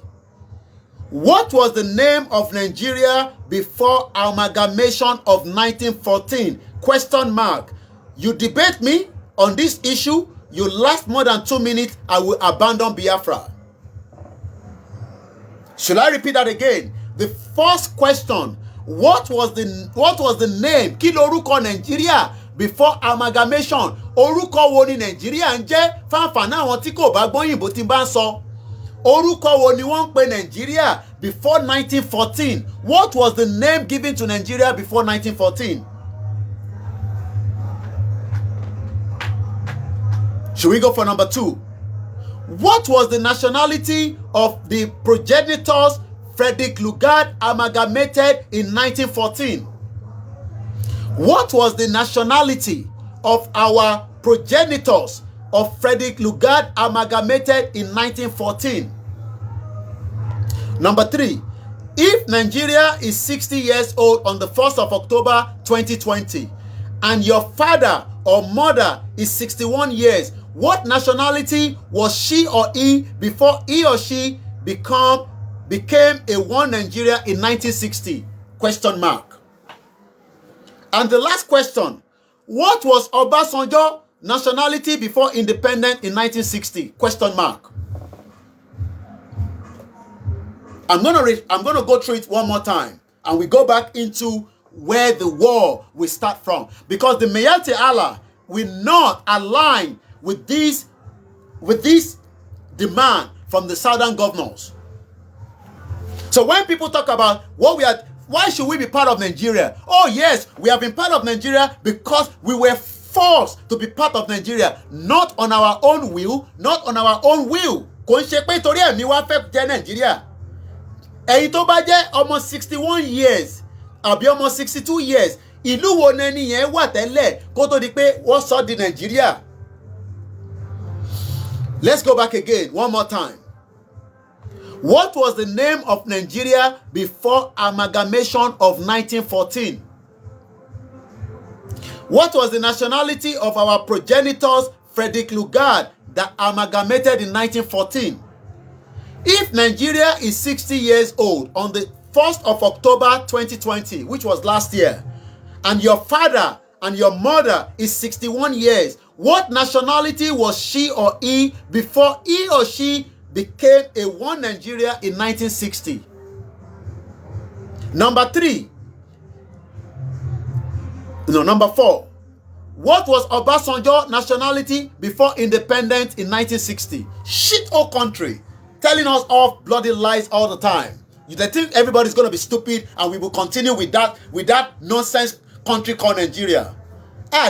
What was the name of Nigeria before amalgamation of 1914? Question mark. You debate me on this issue, you last more than 2 minutes, I will abandon Biafra. Should I repeat that again? The first question, what was the name? Kí lorúkọ Nigeria before amalgamation? Orúkọ wo ni Nigeria ń jẹ́? Fáǹfààní àwọn tí kò bá gbọ́yìnbó tí bá ń sọ. Orúkọ wo ni wọ́n ń pè Nigeria before 1914? What was the name given to Nigeria before 1914? Should we go for number 2? What was the nationality of the progenitors Frederick Lugard amalgamated in 1914? What was the nationality of our progenitors of Frederick Lugard amalgamated in 1914? Number 3. If Nigeria is 60 years old on the 1st of October 2020 and your father or mother is 61 years, what nationality was she or he before he or she became a one Nigeria in 1960? Question mark. And the last question, what was Obasanjo nationality before independence in 1960? Question mark. I'm gonna go through it one more time, and we go back into where the war will start from, because the Mayati Allah will not align with this demand from the southern governors. So when people talk about why should we be part of Nigeria? Oh yes, we have been part of Nigeria because we were forced to be part of Nigeria, not on our own will, not on our own will. Kò ń ṣe pé torí ẹ̀mí wa fẹ́ jẹ́ Nigeria. Ẹ̀yin tó bá jẹ́ ọmọ 61 years àbí ọmọ 62 years, ìlú wo ni ẹni yẹn wà tẹ́lẹ̀ kó tó di pé wọ́n sọ di Nigeria? Let's go back again one more time. What was the name of Nigeria before amalgamation of 1914? What was the nationality of our progenitors Frederick Lugard that amalgamated in 1914? If Nigeria is 60 years old on the 1st of October 2020, which was last year, and your father and your mother is 61 years, what nationality was she or he before he or she became a one Nigeria in 1960? Number 4. What was Obasanjo nationality before independence in 1960? Shit all country, telling us all bloody lies all the time. You think everybody's going to be stupid and we will continue with that nonsense country called Nigeria?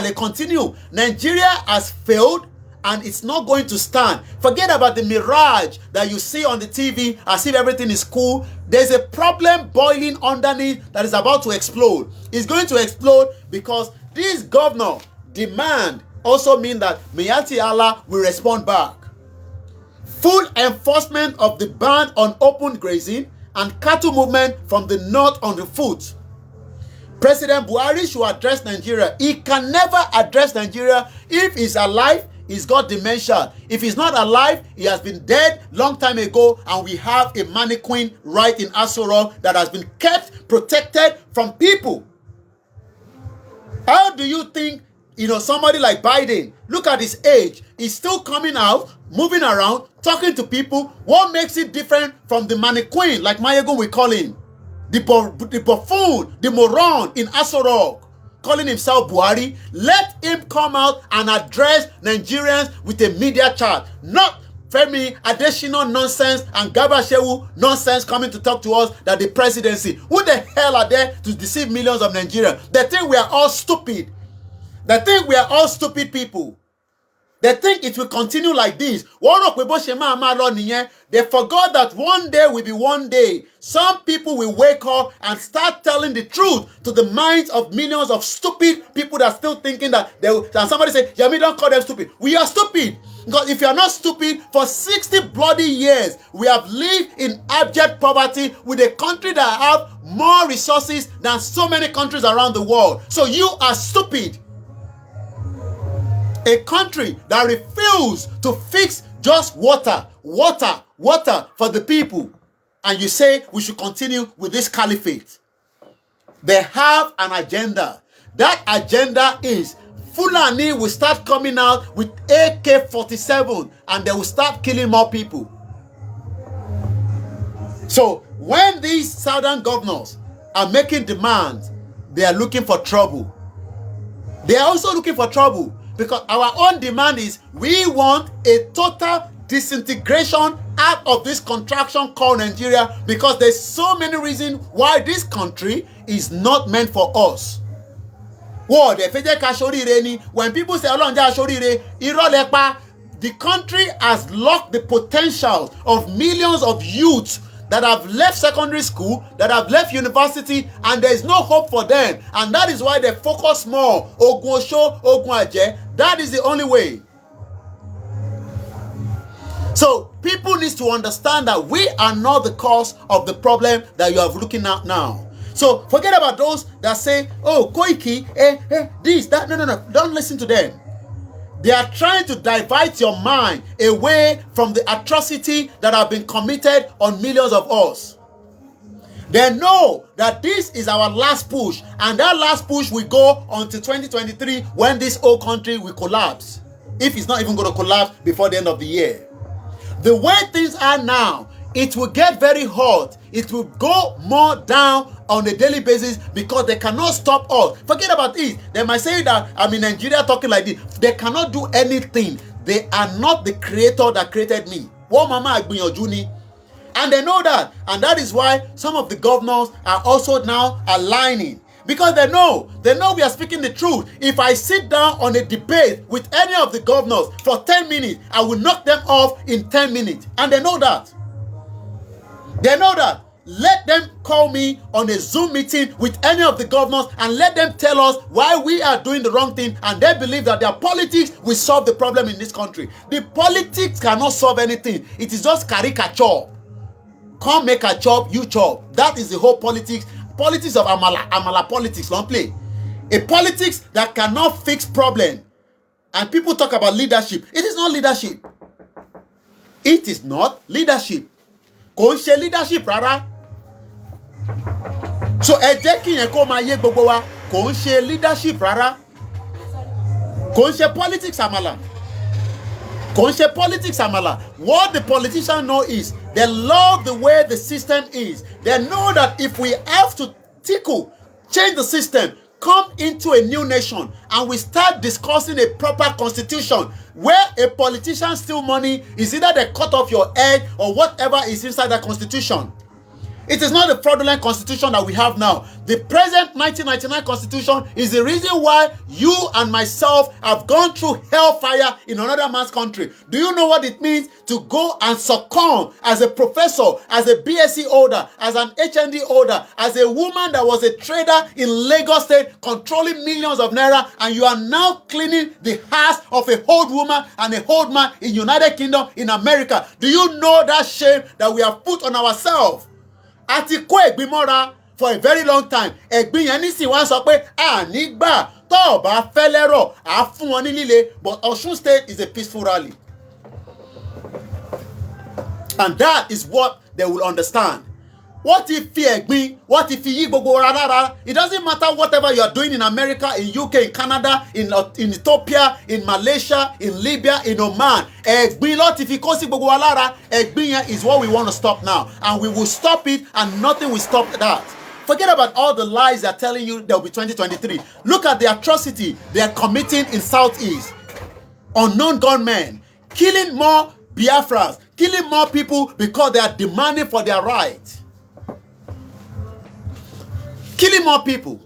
They continue. Nigeria has failed and it's not going to stand. Forget about the mirage that you see on the TV as if everything is cool. There's a problem boiling underneath that is about to explode. It's going to explode because this governor demand also mean that Mayati Allah will respond back. Full enforcement of the ban on open grazing and cattle movement from the north on the foot. President Buhari should address Nigeria. He can never address Nigeria. If he's alive, he's got dementia. If he's not alive, he has been dead long time ago, and we have a mannequin right in Aso Rock that has been kept protected from people. How do you think, somebody like Biden, look at his age, he's still coming out, moving around, talking to people? What makes it different from the mannequin, like Mayegun we call him? the buffoon, the moron in Aso Rock, calling himself Buhari, let him come out and address Nigerians with a media chat, not Femi additional nonsense and Gabashewu nonsense coming to talk to us that the presidency. Who the hell are there to deceive millions of Nigerians? They think we are all stupid. They think we are all stupid people. They think it will continue like this. They forgot that one day will be one day. Some people will wake up and start telling the truth to the minds of millions of stupid people that are still thinking that they will. And somebody say, Yami, don't call them stupid. We are stupid. Because if you are not stupid, for 60 bloody years, we have lived in abject poverty with a country that have more resources than so many countries around the world. So you are stupid. A country that refuses to fix just water for the people. And you say we should continue with this caliphate. They have an agenda. That agenda is Fulani will start coming out with AK-47 and they will start killing more people. So when these southern governors are making demands, they are looking for trouble. They are also looking for trouble because our own demand is we want a total disintegration out of this contraction called Nigeria because there's so many reasons why this country is not meant for us. When people say the country has locked the potential of millions of youths that have left secondary school, that have left university, and there is no hope for them. And that is why they focus more. Ogun Osho, Ogun Aje. That is the only way. So people need to understand that we are not the cause of the problem that you are looking at now. So forget about those that say, oh, Koiki, this, that. No. Don't listen to them. They are trying to divert your mind away from the atrocity that have been committed on millions of us. They know that this is our last push, and that last push will go until 2023 when this whole country will collapse. If it's not even going to collapse before the end of the year. The way things are now, it will get very hot. It will go more down on a daily basis because they cannot stop us. Forget about it. They might say that I'm in Nigeria talking like this. They cannot do anything. They are not the creator that created me. And they know that. And that is why some of the governors are also now aligning. Because they know we are speaking the truth. If I sit down on a debate with any of the governors for 10 minutes, I will knock them off in 10 minutes. And they know that. They know that. Let them call me on a Zoom meeting with any of the governors and let them tell us why we are doing the wrong thing, and they believe that their politics will solve the problem in this country. The politics cannot solve anything. It is just caricature. Come make a chop, you chop. That is the whole politics. Politics of Amala politics, don't play. A politics that cannot fix problem. And people talk about leadership. It is not leadership. It is not leadership. Kò ń ṣe leadership rárá. So ẹ jẹ́ kí yẹn kó máa yé gbogbo wa. Kò ń ṣe leadership rárá. Kò ń ṣe politics àmàlà. Kò ń ṣe politics àmàlà. What the politicians know is they love the way the system is. They know that if we have to change the system, come into a new nation, and we start discussing a proper constitution where a politician steal money, is either they cut off your head or whatever is inside that constitution. It is not the fraudulent constitution that we have now. The present 1999 constitution is the reason why you and myself have gone through hellfire in another man's country. Do you know what it means to go and succumb as a professor, as a BSc holder, as an HND holder, as a woman that was a trader in Lagos State, controlling millions of naira, and you are now cleaning the house of a old woman and a old man in United Kingdom, in America? Do you know that shame that we have put on ourselves? Àti kó ẹ̀gbin mọ́ra for a very long time. Ẹ̀gbin yẹn nísìnyí wá sọ pé nígbà tó bá fẹ́ lẹ́rọ̀ á fún wọn ní líle. But Osun State is a peaceful rally. And that is what they will understand. What if ẹ̀gbin? What if yí gbogbo rárá? It doesn't matter whatever you are doing in America, in UK, in Canada, in Ethiopia, in Malaysia, in Libya, in Oman. Ẹ̀gbin ló ti fi kó sí gbogbo wa lára. Ẹ̀gbin yẹn is what we want to stop now. And we will stop it, and nothing will stop that. Forget about all the lies they're telling you there will be 2023. Look at the atrocity they are committing in Southeast. Unknown gunmen, killing more Biafrans, killing more people because they are demanding for their rights. Killing more people.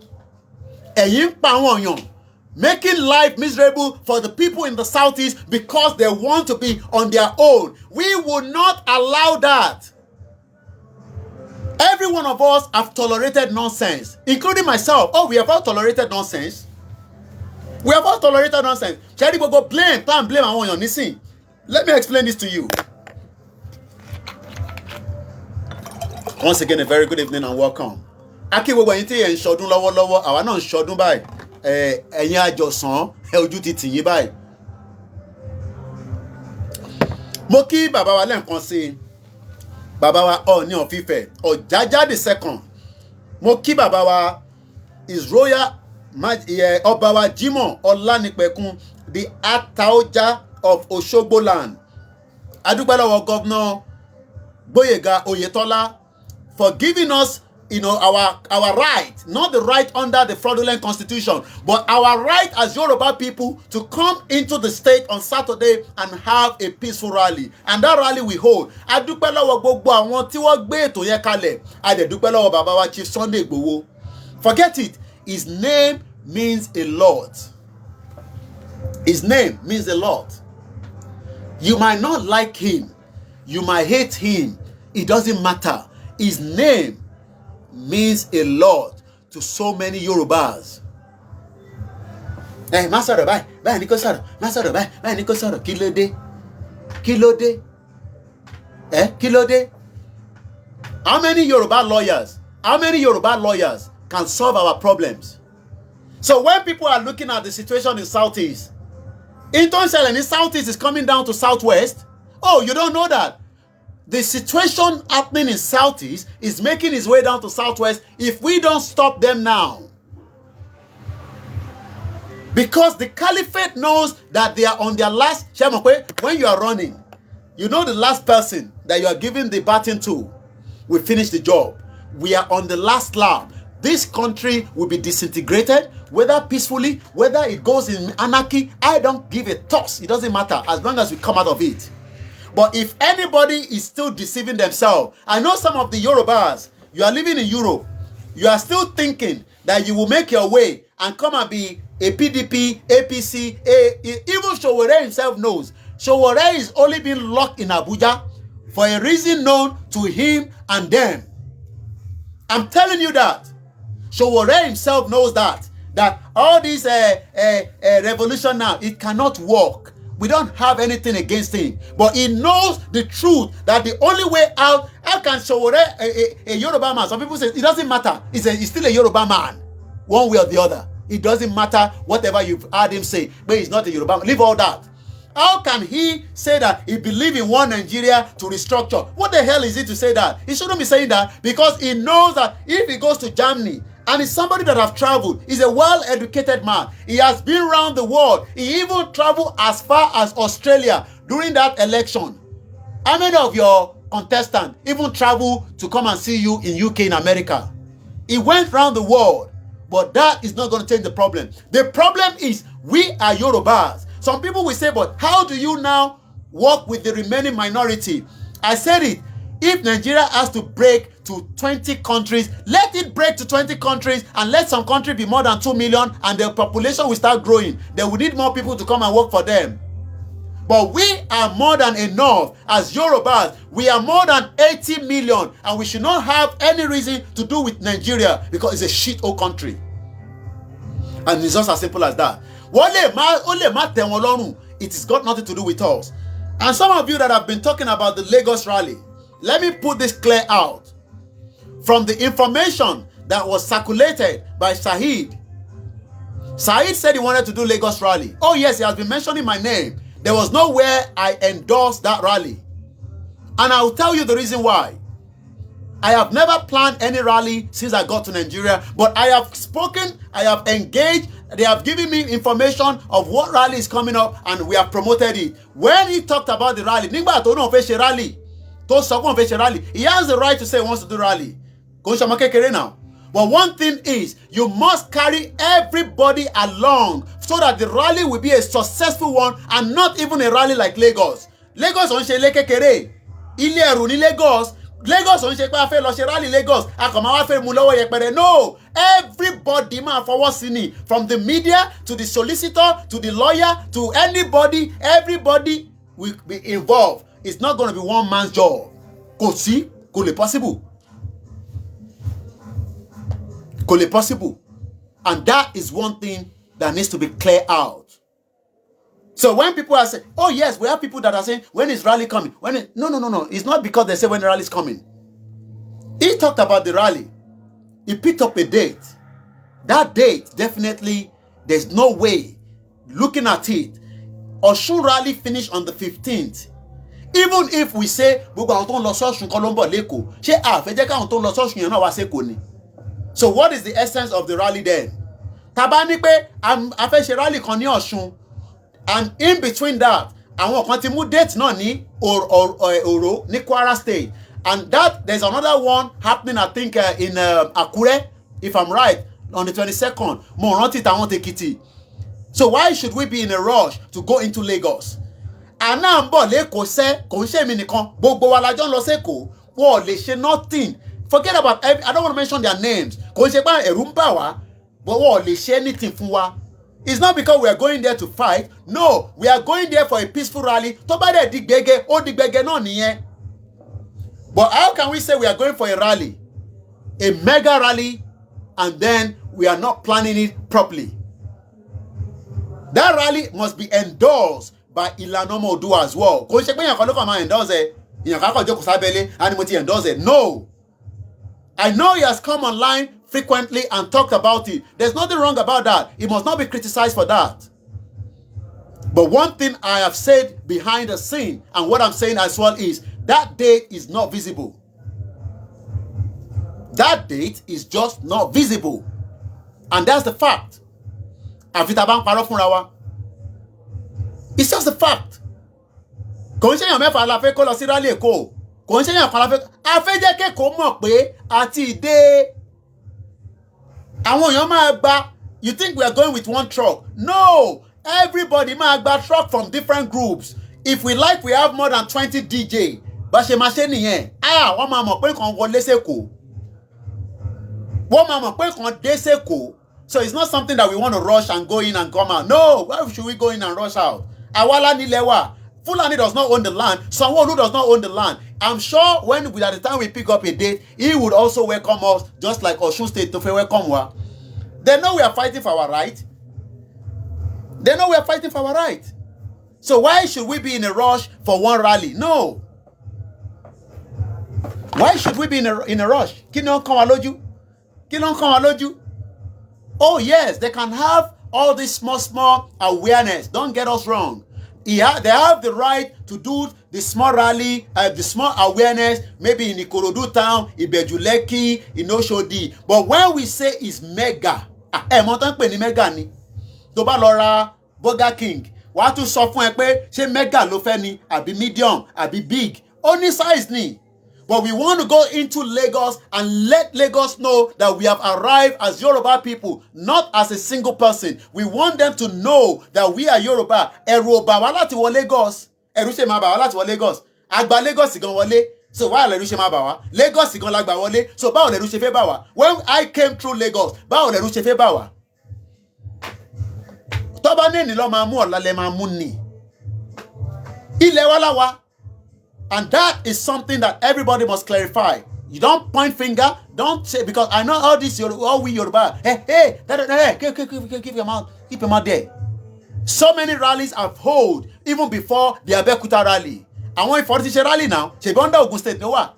Making life miserable for the people in the Southeast because they want to be on their own. We will not allow that. Every one of us have tolerated nonsense, including myself. Oh, we have all tolerated nonsense. We have all tolerated nonsense. Cherry go blame, blame on listen. Let me explain this to you. Once again, a very good evening and welcome. Aki gbogbo yin tí ẹ ń ṣọdún lọ́wọ́lọ́wọ́, àwa náà ń ṣọdún báyìí. Ẹ̀yin àjọsán, ojú ti tì yín báyìí. Mo kí bàbá wa lẹ́ẹ̀kan sí. Bàbá wa Ọọ̀ni of Ifẹ̀, Ọ̀jájá the second. Mo kí bàbá wa His Royal Ọba wa Jimoh Ọlánìpẹ̀kun, the Ataoja of Oshogbo land. Adúpẹ́ lọ́wọ́ Governor Gboyega Oyetola for giving us, our right, not the right under the fraudulent constitution, but our right as Yoruba people to come into the state on Saturday and have a peaceful rally. And that rally we hold. Adúpẹ́ lọ́wọ́ gbogbo àwọn tí wọ́n gbé ètò yẹn kalẹ̀. Adúpẹ́ lọ́wọ́ bàbá wa Chief Sunday Igboho. Forget it. His name means a lot. His name means a lot. You might not like him. You might hate him. It doesn't matter. His name means a lot to so many Yorubas. Má sọ̀rọ̀ báyìí, báyìí ni kò sọ̀rọ̀, má sọ̀rọ̀ báyìí, báyìí ni kò sọ̀rọ̀, kí ló dé? Kí ló dé? Kí ló dé? How many Yoruba lawyers can solve our problems? So when people are looking at the situation in Southeast, in Southeast is coming down to Southwest. Oh, you don't know that? The situation happening in Southeast is making its way down to Southwest if we don't stop them now. Because the caliphate knows that they are on their last... When you are running, you know the last person that you are giving the baton to will finish the job. We are on the last lap. This country will be disintegrated, whether peacefully, whether it goes in anarchy. I don't give a toss. It doesn't matter as long as we come out of it. But if anybody is still deceiving themselves, I know some of the Yorubas, you are living in Europe, you are still thinking that you will make your way and come and be a PDP, APC, even Sowore himself knows. Sowore is only being locked in Abuja for a reason known to him and them. I'm telling you that. Sowore himself knows that all this revolution now, it cannot work. We don't have anything against him. But he knows the truth that the only way out, how can Sowore, a Yoruba man? Some people say it doesn't matter. He's still a Yoruba man, one way or the other. It doesn't matter whatever you've heard him say, but he's not a Yoruba man. Leave all that. How can he say that he believes in one Nigeria to restructure? What the hell is it to say that? He shouldn't be saying that because he knows that if he goes to Germany, and he's somebody that have traveled, he's a well-educated man. He has been around the world. He even traveled as far as Australia during that election. How many of your contestants even traveled to come and see you in UK, in America? He went around the world, but that is not going to change the problem. The problem is we are Yorubas. Some people will say, but how do you now work with the remaining minority? I said it. If Nigeria has to break to 20 countries, let it break to 20 countries and let some country be more than 2 million and the population will start growing. They will need more people to come and work for them. But we are more than enough as Yorubas. We are more than 80 million and we should not have any reason to do with Nigeria because it's a shit-hole country. And it's just as simple as that. It has got nothing to do with us. And some of you that have been talking about the Lagos rally, let me put this clear out. From the information that was circulated by Saheed. Saheed said he wanted to do Lagos rally. Oh yes, he has been mentioning my name. There was nowhere I endorsed that rally. And I will tell you the reason why. I have never planned any rally since I got to Nigeria, but I have spoken, I have engaged, they have given me information of what rally is coming up and we have promoted it. When he talked about the rally, he has the right to say he wants to do rally. Now. But one thing is, you must carry everybody along so that the rally will be a successful one and not even a rally like Lagos. Lagos on ṣe lekekere. Ilé ẹrù ní Lagos. Lagos on ṣe pé a fẹ́ lọ ṣe rally Lagos. A kàn máa wá fẹ́ mú lọ́wọ́ yẹpẹrẹ. No! Everybody máa fọwọ́ sí ni. From the media to the solicitor to the lawyer to anybody, everybody will be involved. It's not going to be one man's job. Kò sí, kò lè possible. Kò lè possible. And that is one thing that needs to be clear out. So when people are saying, oh yes, we have people that are saying, when is rally coming? No. It's not because they say when the rally is coming. He talked about the rally. He picked up a date. That date, definitely, there's no way. Looking at it, Osun rally finished on the 15th. Even if we say, so what is the essence of the rally then? Tabani pe a fẹ́ ṣe rally kan ní Ọ̀ṣun, and in between that, àwọn kan ti mú date náà ní Oro ní Kwara State, and that there's another one happening, I think in Akure, if I'm right, on the 22nd. Mo rántí tàwọn Èkìtì. So why should we be in a rush to go into Lagos? Àná ń bọ̀ l'Ékòó sẹ́, kò ń ṣe mí nìkan, gbogbo wa la jọ ń lọ s'Ékòó, wọ́n lè ṣe nothing. Forget about I don't want to mention their names. Kò ń ṣe pé ẹ̀rù ń bà wá, but wọ́n lè ṣe anything fún wa. It's not because we are going there to fight. No, we are going there for a peaceful rally. Tó bá dẹ̀ di gbẹ̀gẹ̀, ó di gbẹ̀gẹ̀ náà nìyẹn. But how can we say we are going for a rally, a mega rally, and then we are not planning it properly? That rally must be endorsed by Ilanomo Odu as well. Kò ṣe pé èèyàn kan ló kàn máa endorse ẹ̀, èèyàn kan kàn jókòó sábẹ́lé, and mo ti endorse ẹ̀. No. I know he has come online frequently and talked about it. There's nothing wrong about that. He must not be criticized for that. But one thing I have said behind the scene, and what I'm saying as well, is that date is not visible. That date is just not visible. And that's the fact. It's just the fact. Kò ń ṣe èèyàn mẹ́fà la fẹ́ kó lọ sí rally Èkó. Kò ń ṣe èèyàn kan la fẹ́. A fẹ́ jẹ́ k'Ékòó mọ̀ pé àti ìdè àwọn èèyàn máa gba. You think we are going with one truck? No! Everybody máa gba truck from different groups. If we like, we have more than 20 DJ. Bá ṣe máa ṣe nìyẹn. Wọ́n máa mọ̀ pé nǹkan wọlé s'Ékòó. Wọ́n máa mọ̀ pé nǹkan dé s'Ékòó. So it's not something that we want to rush and go in and come out. No! Why should we go in and rush out? Awala nílẹ̀ wa. Fulani does not own the land. Sanwo-Olu does not own the land. I'm sure when at the time we pick up a date, he would also welcome us, just like Osun State to welcome us. They know we are fighting for our right. They know we are fighting for our right. So why should we be in a rush for one rally? No. Why should we be in a rush? Kí ló ń kàn wá lójú? Kí ló ń kàn wá lójú? Oh yes, they can have all this small awareness. Don't get us wrong. They have the right to do the small rally, the small awareness, maybe in Ikorodu town, Ibeju Lekki, in Oshodi. But when we say it's mega, mo tan pè ní mega ni. Tó bá lọ ra Burger King, wàá tún sọ fún ẹ pé ṣé mega ló fẹ́ ni, àbí medium, àbí big. Only size ni. But we want to go into Lagos and let Lagos know that we have arrived as Yoruba people, not as a single person. We want them to know that we are Yoruba. Ẹ̀rù ò bà wá láti wọ Lagos. Ẹ̀rù ṣe máa bà wá láti wọ Lagos. A gba Lagos gan wọlé. So why lẹ̀rù ṣe máa bà wá? Lagos gan la gbà wọlé. So báwo lẹ̀rù ṣe fẹ́ bà wá? When I came through Lagos, báwo lẹ̀rù ṣe fẹ́ bà wá? Tó bá ní lọ máa mú ọ̀la lẹ máa mú ni. Ilẹ̀ wa la wà. And that is something that everybody must clarify. You don't point finger. Don't say, because I know all this, all we Yoruba. Hey, keep your mouth there. So many rallies I've held, even before the Abeokuta rally. I want for the rally now. Chebonda Ogun State, no what?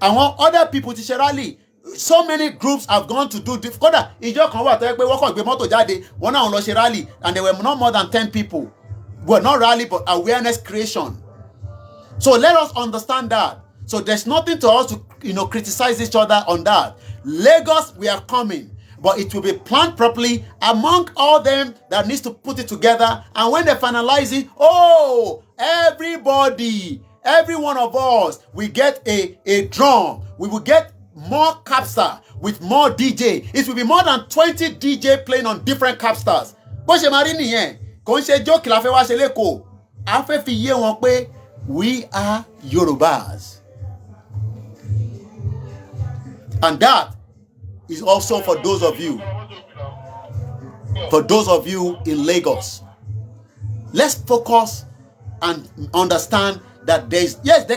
I want other people to rally. So many groups have gone to do this. Koda, ijo kan wa to pe won kan gbe moto jade, won na lo se rally, and there were not more than 10 people. Well, not rally, but awareness creation. So let us understand that. So there's nothing to us to criticize each other on that. Lagos, we are coming, but it will be planned properly among all them that needs to put it together. And when they finalize it, everybody, every one of us, we get a drum. We will get more Capstar with more DJ. It will be more than 20 DJ playing on different Capstars. Bó ṣe máa rí nìyẹn, kò ń ṣe jókè la fẹ́ wá ṣe lẹ́kọ̀ọ́. A fẹ́ fi yé wọn pé we are Yorubas. And that is also for those of you in Lagos. Let's focus and understand that they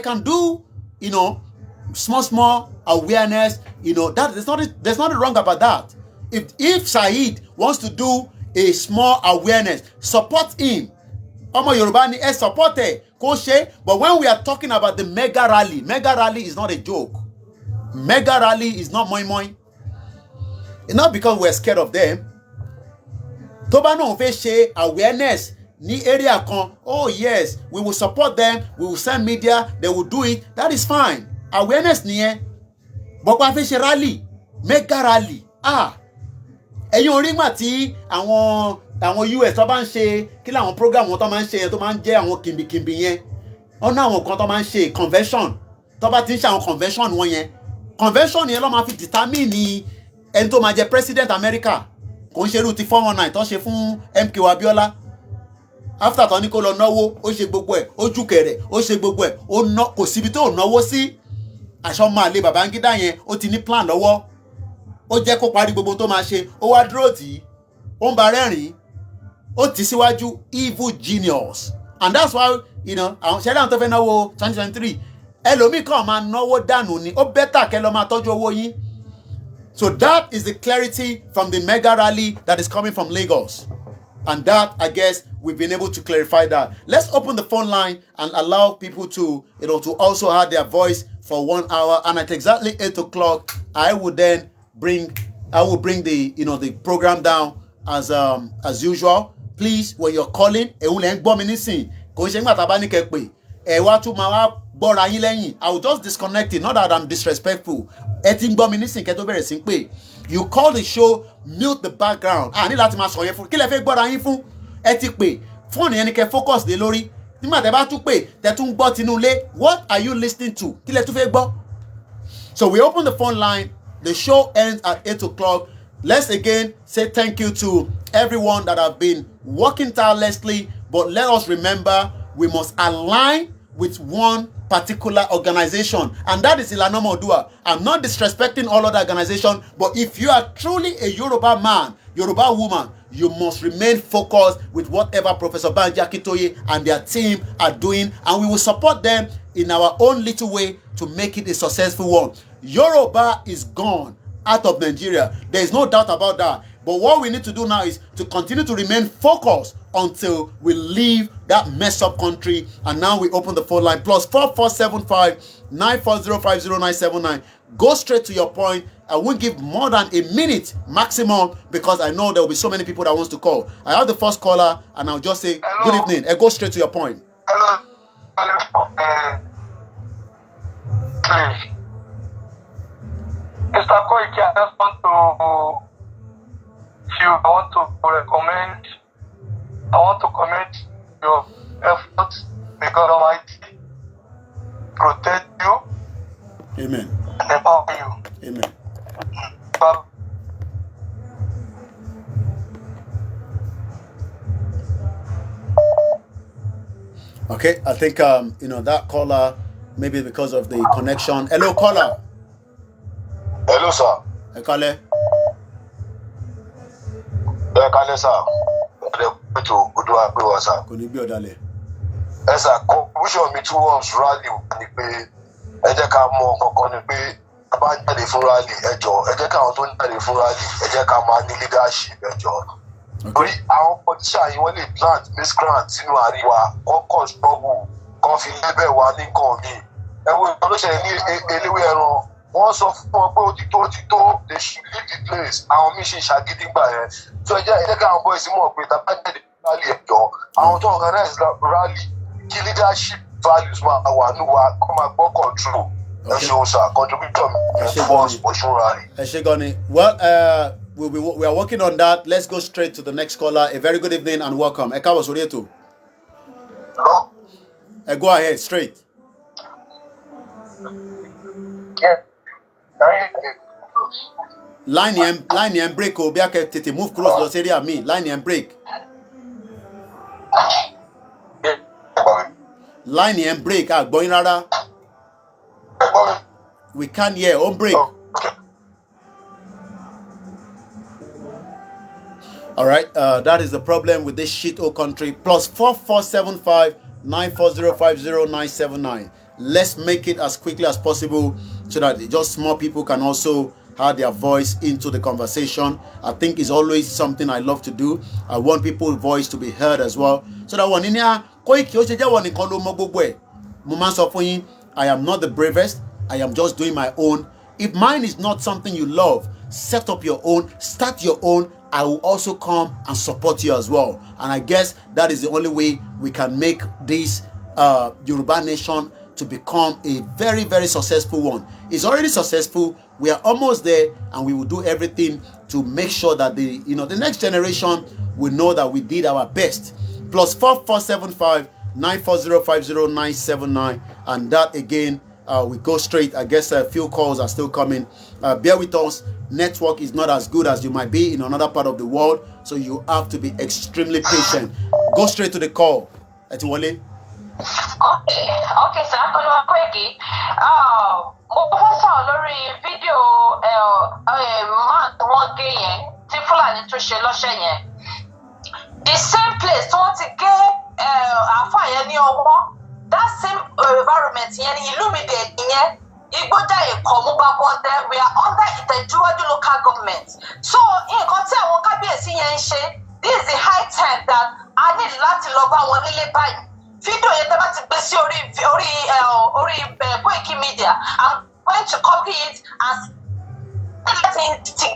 can do, small awareness, that there's nothing wrong about that. If Saheed wants to do a small awareness, support him. Omo Yoruba ni support kó ṣe. But when we are talking about the mega rally is not a joke. Mega rally is not moi moi. It's not because we're scared of them. Tó bá náà fẹ́ ṣe awareness ní area kan, oh yes, we will support them, we will send media, they will do it, that is fine. Awareness nìyẹn. But pa fẹ́ ṣe rally, mega rally. Ẹ̀yin orí mà tí àwọn US tó bá ń ṣe kí làwọn program wọn tó máa ń ṣe yẹn tó máa ń jẹ́ àwọn kìmbìkìmbì yẹn. Ọ̀nà àwọn kan tó máa ń ṣe convention. Tó bá ti ń ṣe àwọn convention wọn yẹn. Convention yẹn ló máa fi determine ẹni tó máa jẹ president America. Kò ń ṣe irú ti 419 tó ṣe fún MK Abiola. After tó ní kó lọ náwó, ó ṣe gbogbo ẹ̀, ó jùkẹ̀rẹ̀, ó ṣe gbogbo ẹ̀, kò síbi tó náwó sí. Àṣọ máa lé Babangida yẹn, ó ti ní plan lọ́wọ́. Ó jẹ́ kó parí gbogbo tó máa ṣe, ó wá dúró tì í, ó ń ba rẹ́rìn-ín, ó tì síwájú evil genius. And that's why, àwọn ṣẹ́dá tó fẹ́ náwó 2023, ẹlòmíì kan máa náwó dànù ni, ó bẹ́tà kẹ́ lọ máa tọ́jú owó yín. So that is the clarity from the mega rally that is coming from Lagos. And that, I guess, we've been able to clarify that. Let's open the phone line and allow people to, to also have their voice for 1 hour. And at exactly 8 o'clock, I will bring the, the program down as usual. Please, when you're calling, I will just disconnect it. Not that I'm disrespectful. You call the show, mute the background. I need láti máa sọ yẹn fún. Kí lẹ fẹ́ gbọ́ra yín fún? Ẹ ti pè. Phone yẹn ni kẹ́ focus lé lórí. Nígbà tẹ́ bá tún pè, tẹ́ tún gbọ́ tinú ilé. What are you listening to? Kí lẹ tún fẹ́ gbọ́? So we open the phone line. The show ends at 8 o'clock. Let's again say thank you to everyone that have been working tirelessly. But let us remember, we must align with one particular organization, and that is Ilana Modua. I'm not disrespecting all other organizations, but if you are truly a Yoruba man, Yoruba woman, you must remain focused with whatever Professor Banji Akintoye and their team are doing, and we will support them in our own little way to make it a successful one. Yoruba is gone out of Nigeria. There is no doubt about that. But what we need to do now is to continue to remain focused until we leave that messed up country. And now we open the phone line. +4475 9405079. Go straight to your point. I won't give more than a minute maximum because I know there will be so many people that wants to call. I have the first caller and I'll just say, hello. Good evening. And go straight to your point. Hello. Mr. Koiki, I just want to commend your efforts. May God Almighty protect you. Amen. And empower you. Amen. Okay, I think that caller, maybe because of the connection. Hello, caller. Hello, sir. Hey, caller. Hello, sir. Kò ní bí ọ̀dàlẹ̀. Yes, sir. Contribution mi towards rally ni pé ẹ jẹ́ ká mọ̀ kankan ni pé a bá ń jáde fún rally ẹ jọ̀ọ́ ẹ jẹ́ káwọn tó ń jáde fún rally ẹ jẹ́ ká máa ní leadership ẹ jọ̀ọ́. Torí àwọn politicians yìí wọ́n lè plant miscreant sínú àríwá kọ́kọ́ struggle kan fi lébẹ̀ wá ní nǹkan mi. Ẹ wo ìtàn ló ṣẹlẹ̀ ní eléwé ẹran. Wọ́n sọ fún wọn pé ó ti tó they should leave the place. Àwọn míì ṣe ṣàgídí gbà yẹn. So ẹ jẹ́ káwọn boys mọ̀ pé tàbí jáde rally ẹ̀jọ̀ àwọn tó organize rally kí leadership values máa wà ní wa kó máa gbọ́ control. Ẹ ṣeun sir, contribution towards Osun rally. Ẹ ṣé gan ni. Well, we are working on that. Let's go straight to the next caller. A very good evening and welcome. Ẹ káàbọ̀ sórí ètò. Hello? Go ahead, straight. Yeah. Line and break o bí a kẹ tètè move close lọ sí area mi line and break. Line and break àgbọ̀yìn rárá. We can't hear on break. All right, that is the problem with this shit old country. Plus 4475 94050 Let's make it as quickly as possible so that just small people can also add their voice into the conversation. I think it's always something I love to do. I want people's voice to be heard as well. So that one in here, I am not the bravest. I am just doing my own. If mine is not something you love, set up your own, start your own. I will also come and support you as well. And I guess that is the only way we can make this Yoruba nation to become a very, very successful one. It's already successful. We are almost there, and we will do everything to make sure that the next generation will know that we did our best. Plus 4475 94050 and that again. We go straight. I guess a few calls are still coming. Bear with us. Network is not as good as you might be in another part of the world, so you have to be extremely patient. Go straight to the call. Etiwole. Okay, sir. Professor lórí fídíò man wọ́n gé yẹn tí Fúlàní tún ṣe lọ́ṣẹ̀ yẹn. The same place tí wọ́n ti gé àáfà yẹn ní ọwọ́. That same environment yẹn ni illuminate yẹn Igboja Ekomu Babode, we are under Itejuwaju local government. So nǹkan tí àwọn kábíyèsí yẹn ń ṣe, this is the high time that I need láti lọ bá wọn nílé báyìí. Fídíò yẹn tẹ́ bá ti gbé sí orí Gboyega Media, I'm going to copy it and let it youth.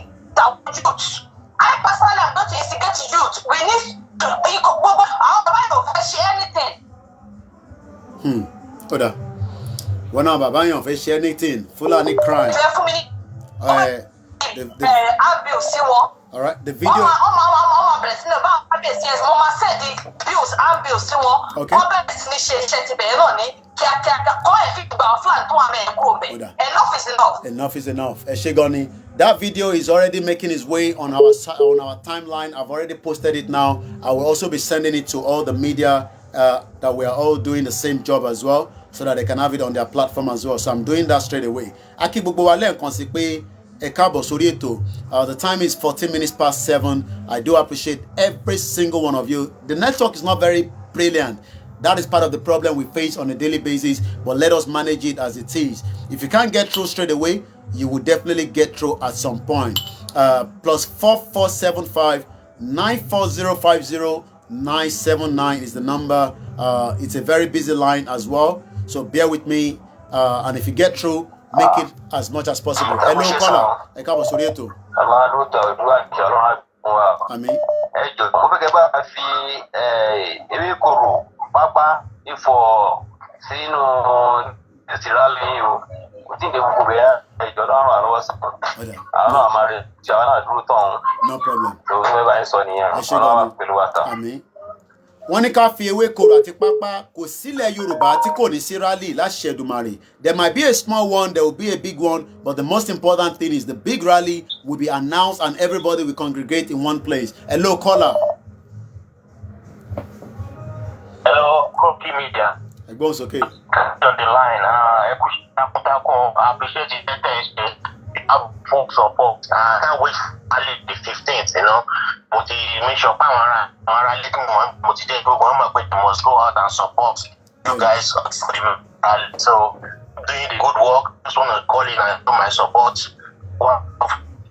I personally am not to instigate youth. We need to gbogbo àwọn bàbá yóò fẹ́ ṣe anything. Oda. When our baba yon fẹ́ share anything, Fulani crime. All right, the video. Okay. Enough is enough. Eshegoni, that video is already making its way on our timeline. I've already posted it now. I will also be sending it to all the media that we are all doing the same job as well, so that they can have it on their platform as well. So I'm doing that straight away. The time is 14 minutes past 7. I do appreciate every single one of you. The network is not very brilliant. That is part of the problem we face on a daily basis, but let us manage it as it is. If you can't get through straight away, you will definitely get through at some point. Plus 4475 94050 979 is the number. It's a very busy line as well, so bear with me, and if you get through, make it as much as possible. Hello, caller. Ami. No problem. Ami. Wọ́n ní ká fi ewé koro àti pápá kò sílẹ̀ Yorùbá tí kò ní sí rally láṣẹ Èdùmàrè. There might be a small one, there will be a big one, but the most important thing is the big rally will be announced and everybody will congregate in one place. Hello, caller. Hello, Cookie Media. It's okay. On the line, I appreciate it. Full support. I can't wait for the 15th, But make sure must go out and support you guys for the rally. So, doing the good work, just want to call in and do my support of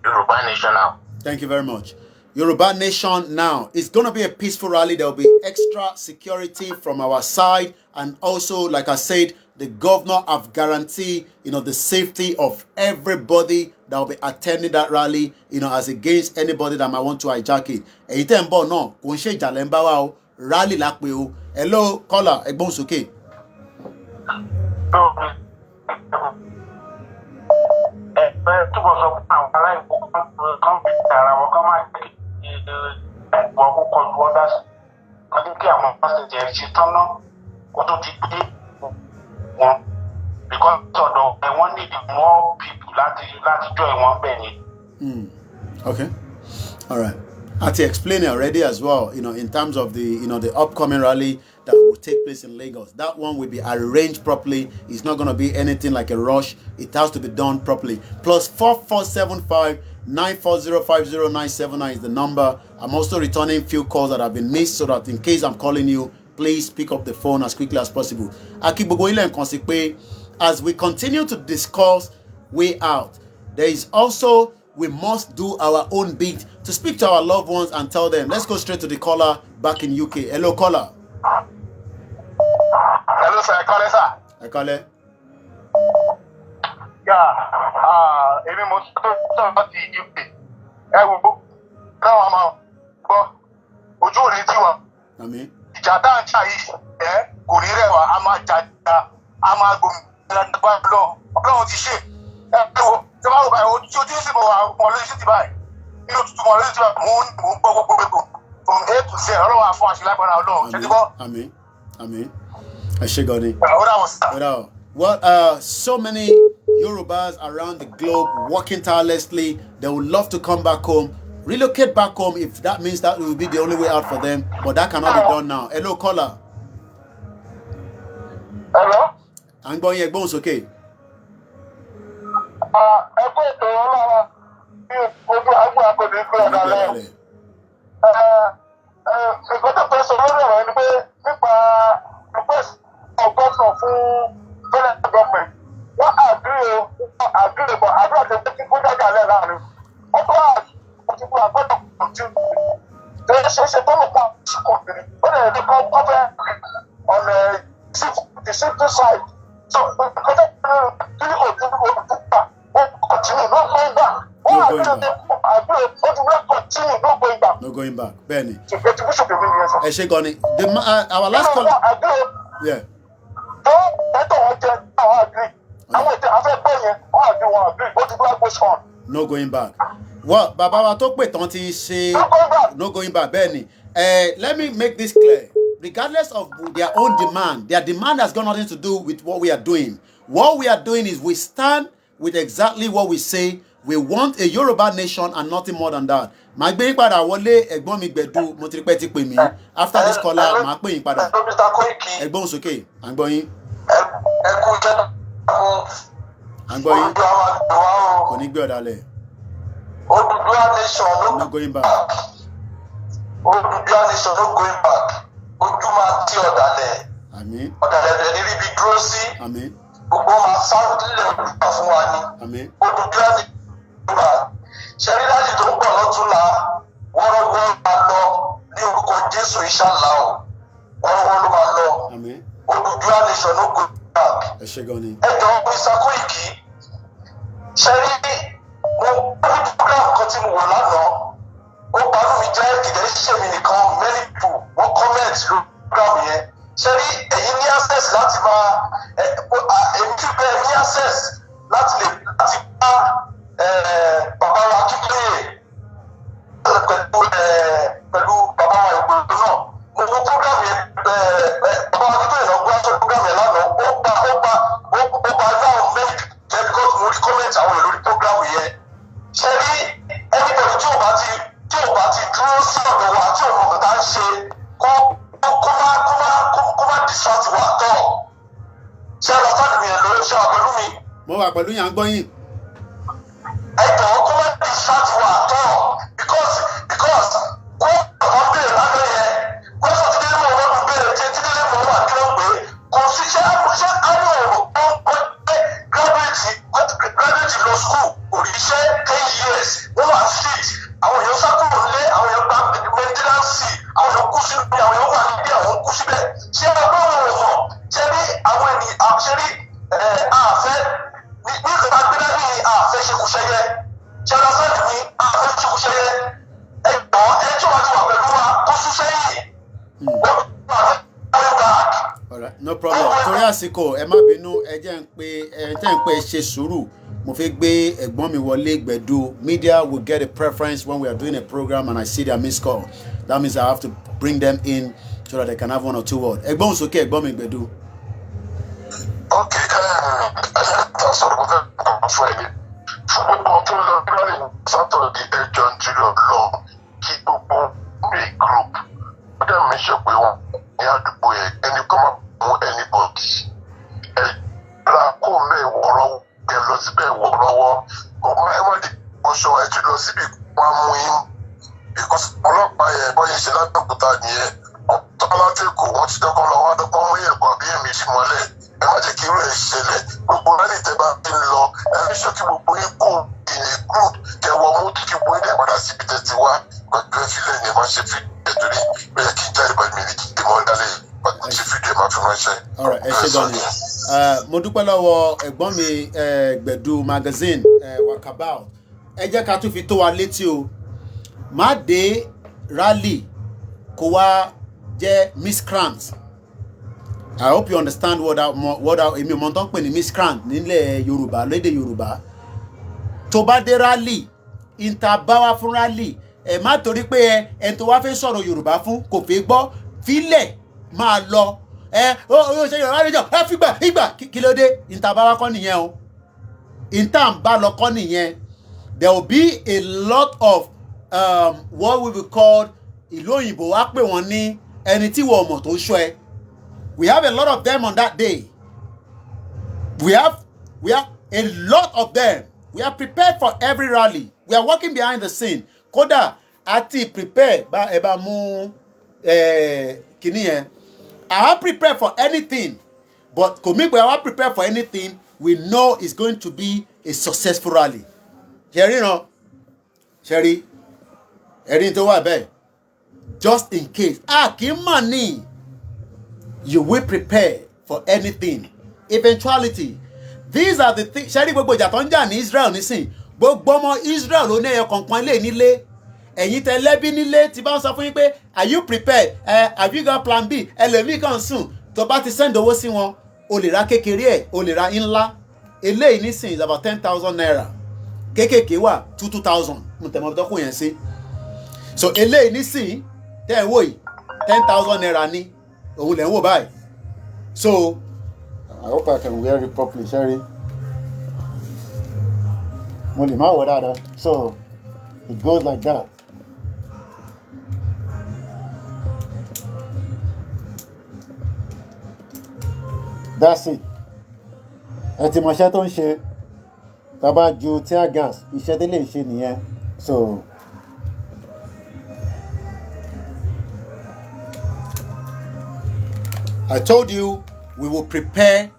Yoruba Nation now. Thank you very much. Yoruba Nation now. It's going to be a peaceful rally. There will be extra security from our side. And also, like I said, the governor have guaranteed, the safety of everybody that will be attending that rally, as against anybody that might want to hijack it. Rally Hello, caller. Okay. Because I want need more people láti join wọn bẹ́ẹ̀ ni. Okay. All right. I had to explain it already as well, in terms of the upcoming rally that will take place in Lagos. That one will be arranged properly. It's not going to be anything like a rush. It has to be done properly. Plus 4475 94050 is the number. I'm also returning few calls that have been missed, so that in case I'm calling you, please pick up the phone as quickly as possible. As we continue to discuss way out, there is also, we must do our own bit to speak to our loved ones and tell them. Let's go straight to the caller back in UK. Hello, caller. Hello, sir. I call it, sir. I call it. Yeah. Èmi mo sọ láti UK. Ẹ wo káwọn máa gbọ́ ojú òní tí wọn. Àmín. Ìjà tá à ń jà yìí kò ní rẹwà, a máa jà a máa gbòmìnira nípa Ọlọ́run ti ṣe. Ẹ wo tí wọ́n bá ojú sì mọ̀ wọ́n lórí sí ti báyìí. Nínú tuntun wọn lórí sí báyìí mò ń gbọ́ gbogbo gbogbo from A to Z Ọlọ́run àfọ̀n àṣìlágbára Ọlọ́run. Ṣé ti bọ́? Àmín. Àmín. Ẹ ṣé gan ni. Ó Well, so many Yorubas around the globe working tirelessly. They would love to come back home, relocate back home if that means that will be the only way out for them. But that cannot be done now. Hello, caller. Hello. I'm going here. Bones, okay. No going back. Benny. Our last call. Yeah. No going back. What Baba wa tó pè tán ti ṣe no going back, Benny. Let me make this clear. Regardless of their own demand, their demand has got nothing to do with what we are doing. What we are doing is we stand with exactly what we say. We want a Yoruba nation and nothing more than that. Màá gbé yín padà wọlé ẹ̀gbọ́n mi Gbẹ̀du mo ti rí pé ti pè mí. After this caller, màá pè yín padà. Ẹ̀gbọ́n sókè, à ń gbọ́ yín. À ń gbọ́ yín. Kò ní gbé ọ̀dàlẹ̀. No going back. Odùduwà nation no going back. Ojú máa tí ọ̀dàlẹ̀. Àmín. Ọ̀dàlẹ̀ níbi bí dúró sí. Àmín. Gbogbo máa sáré nílẹ̀ Odùduwà fún wa ni. Àmín. Odùduwà nation no going back. Ṣẹ́rí láti tó ń bọ̀ lọ́túnla wọ́rọ́wọ́ máa lọ ní orúkọ Jésù ìṣàlá o. Wọ́rọ́wọ́ ló máa lọ. Àmín. Odùduwà nation no going back. Ẹ ṣé gan ni. Ẹ jọ̀ọ́ Mr. Koiki. Ṣẹ́rí mo ní program kan tí mo wò lánàá. Ó parọ́ mi jẹ́ ìdẹ́ ṣiṣẹ́ mi nìkan many people wọ́n comment lórí program yẹn. Ṣẹ́rí ẹ̀yin ní access láti máa èmi fi bẹ́ẹ̀ ní access láti bá bàbá wa kíkúlé pẹ̀lú bàbá wa ìgbòho náà. Mo wo program yẹn bàbá wa kíkúlé náà gbọ́ sọ program yẹn lánàá. Ó pa láwọn many people because mo rí comment àwọn èèyàn lórí program yẹn. Ṣẹ́rí anybody tí ò bá ti dúró sí ọ̀dọ̀ wa tí òun ọ̀gá ń ṣe kó má distract wa tọ̀. Ṣé ẹ lọ sáàdì mi ẹ̀ lórí ṣé wà pẹ̀lú mi? Mo wà pẹ̀lú yín, à ń gbọ́ yín. Ẹ jọ̀ọ́ kó má distract wa tọ̀ because kó ọ̀gá béèrè lábẹ́ yẹn pẹ́sọ̀ tí délé mọ̀ ọlọ́run béèrè tí délé mọ̀ wà kí ló ń pè é kò sí ṣé àánú ọ̀rọ̀ graduate lọ school òrìṣẹ́ 10 years wọ́n wà street àwọn èèyàn sákòrò lé àwọn èèyàn gba maintenance àwọn èèyàn kú sí ní àwọn èèyàn wà níbí àwọn kú síbẹ̀ ṣé ọlọ́run ò mọ̀ ṣé rí àwọn ènìyàn ṣé rí àfẹ́ ní ìgbà gbéra ní àfẹ́ ṣekúṣẹyẹ ṣé ọlọ́run fẹ́ẹ́ mi àfẹ́ ṣekúṣẹyẹ ẹ̀gbọ́n ẹjọ́ wa ti wà pẹ̀lú wa kó sún sẹ́yìn Alright, no problem. Torí àsìkò ẹ má bínú ẹ jẹ́ ń pé ṣe sùúrù. Mo fẹ́ gbé ẹ̀gbọ́n mi wọlé Gbẹ̀du. Media will get a preference when we are doing a program and I see their missed call. That means I have to bring them in so that they can have one or two words. Ẹ̀gbọ́n sókè ẹ̀gbọ́n mi Gbẹ̀du. Okay, sọ̀rọ̀ mo fẹ́ kọ́ fún ẹ̀mí. Saturday ẹjọ́ ń tiri ọlọ́run kí gbogbo mi group ó dẹ̀ mi ṣe pé wọ́n ní àdúgbò yẹn ẹni kọ́ máa mú anybody ẹ ra kó mẹ́wọ̀ọ́rọ́ ẹ lọ síbẹ̀ wọ̀ọ́rọ́wọ́ ọmọ ẹ má di ọṣọ ẹ ti lọ síbi wọn mú yín because ọlọ́pàá yẹn bọ́ yẹn ṣe lábẹ́òkúta nìyẹn ọ̀tọ́ látẹ̀kọ̀ wọ́n ti dọ́kọ́ lọ wọ́n dọ́kọ́ mú yẹn kọ́ àbí èmi ti mọ́lẹ̀ ẹ má jẹ́ kí irú ẹ̀ ṣẹlẹ̀ gbogbo rálì tẹ́ bá ti ń lọ ẹ ní sọ kí gbogbo yín kó in a group kẹwọ́ mú kí gbogbo yín dẹ̀ padà síbi tẹ̀sí wá pẹ̀lú ẹ fílẹ̀ ní ẹ má ṣe fi nítorí bẹ́ẹ̀ kí n jáde pẹ̀lú mi ní kí n mọ́ dálé pẹ̀lú ṣe fídíò ẹ má fi ránṣẹ́. Alright, ẹ ṣé gan ni. Mo dúpẹ́ lọ́wọ́ ẹ̀gbọ́n mi Gbẹ̀du magazine Walkabout. Ẹ jẹ́ ká tún fi tó wa létí o. Má dé rally kó wá jẹ́ miscreant. I hope you understand what èmi mọ̀ tán pè ní miscreant nílẹ̀ Yorùbá lédè Yorùbá. Tó bá dé rally ìta bá wá fún rally ẹ má torí pé ẹni tó wá fẹ́ sọ̀rọ̀ Yorùbá fún kò fẹ́ gbọ́ fílẹ̀ máa lọ ó ṣe Yorùbá nìjọ ẹ fi gbà ìgbà kí ló dé ìta bá wá kọ́ nìyẹn o ìta ń bá lọ kọ́ nìyẹn. There will be a lot of what we will call ìlú òyìnbó wá pè wọ́n ní ẹni tí wọ́n mọ̀ tó ń ṣọ́ ẹ. We have a lot of them on that day. We have a lot of them. We are prepared for every rally. We are working behind the scene. Kódà àti prepare bá ẹ bá mú kíní yẹn. I am prepared for anything. But kò mí pé I am prepared for anything. We know it's going to be a successful rally. Ṣẹ̀rí náà ṣẹ̀rí ẹ̀rí tó wà bẹ́ẹ̀. Just in case. Kì í mọ̀ ní. You will prepare for anything. Eventuality. These are the things. Ṣẹ́rí gbogbo ìjà tó ń jà ní Israel nísìn. Gbogbo ọmọ Israel ló ní ẹyọ kọ̀ọ̀kan ilé nílé. Ẹ̀yin tẹ lẹ́bí nílé tí bá ń sọ fún yín pé are you prepared? Have you got plan B? Ẹlẹ́mìí kan sùn. Tó bá ti send owó sí wọn, o lè ra kékeré ẹ̀, o lè ra ńlá. Eléyìí nísìn is about 10,000 naira. Kékèké wà 2,000. Mo tẹ̀ mọ́ dọ́kùn yẹn sí. So eléyìí nísìn tẹ́ ẹ̀ wò yìí 10,000 naira ní. Òun lẹ̀ ń wò báyìí. So I hope I can wear it properly, Sherry. Mo lè má wọ̀ dáadáa. So it goes like that. That's it. Ẹ ti mọṣẹ́ tó ń ṣe. Tá bá ju tear gas, iṣẹ́ délé ń ṣe nìyẹn. So I told you we will prepare.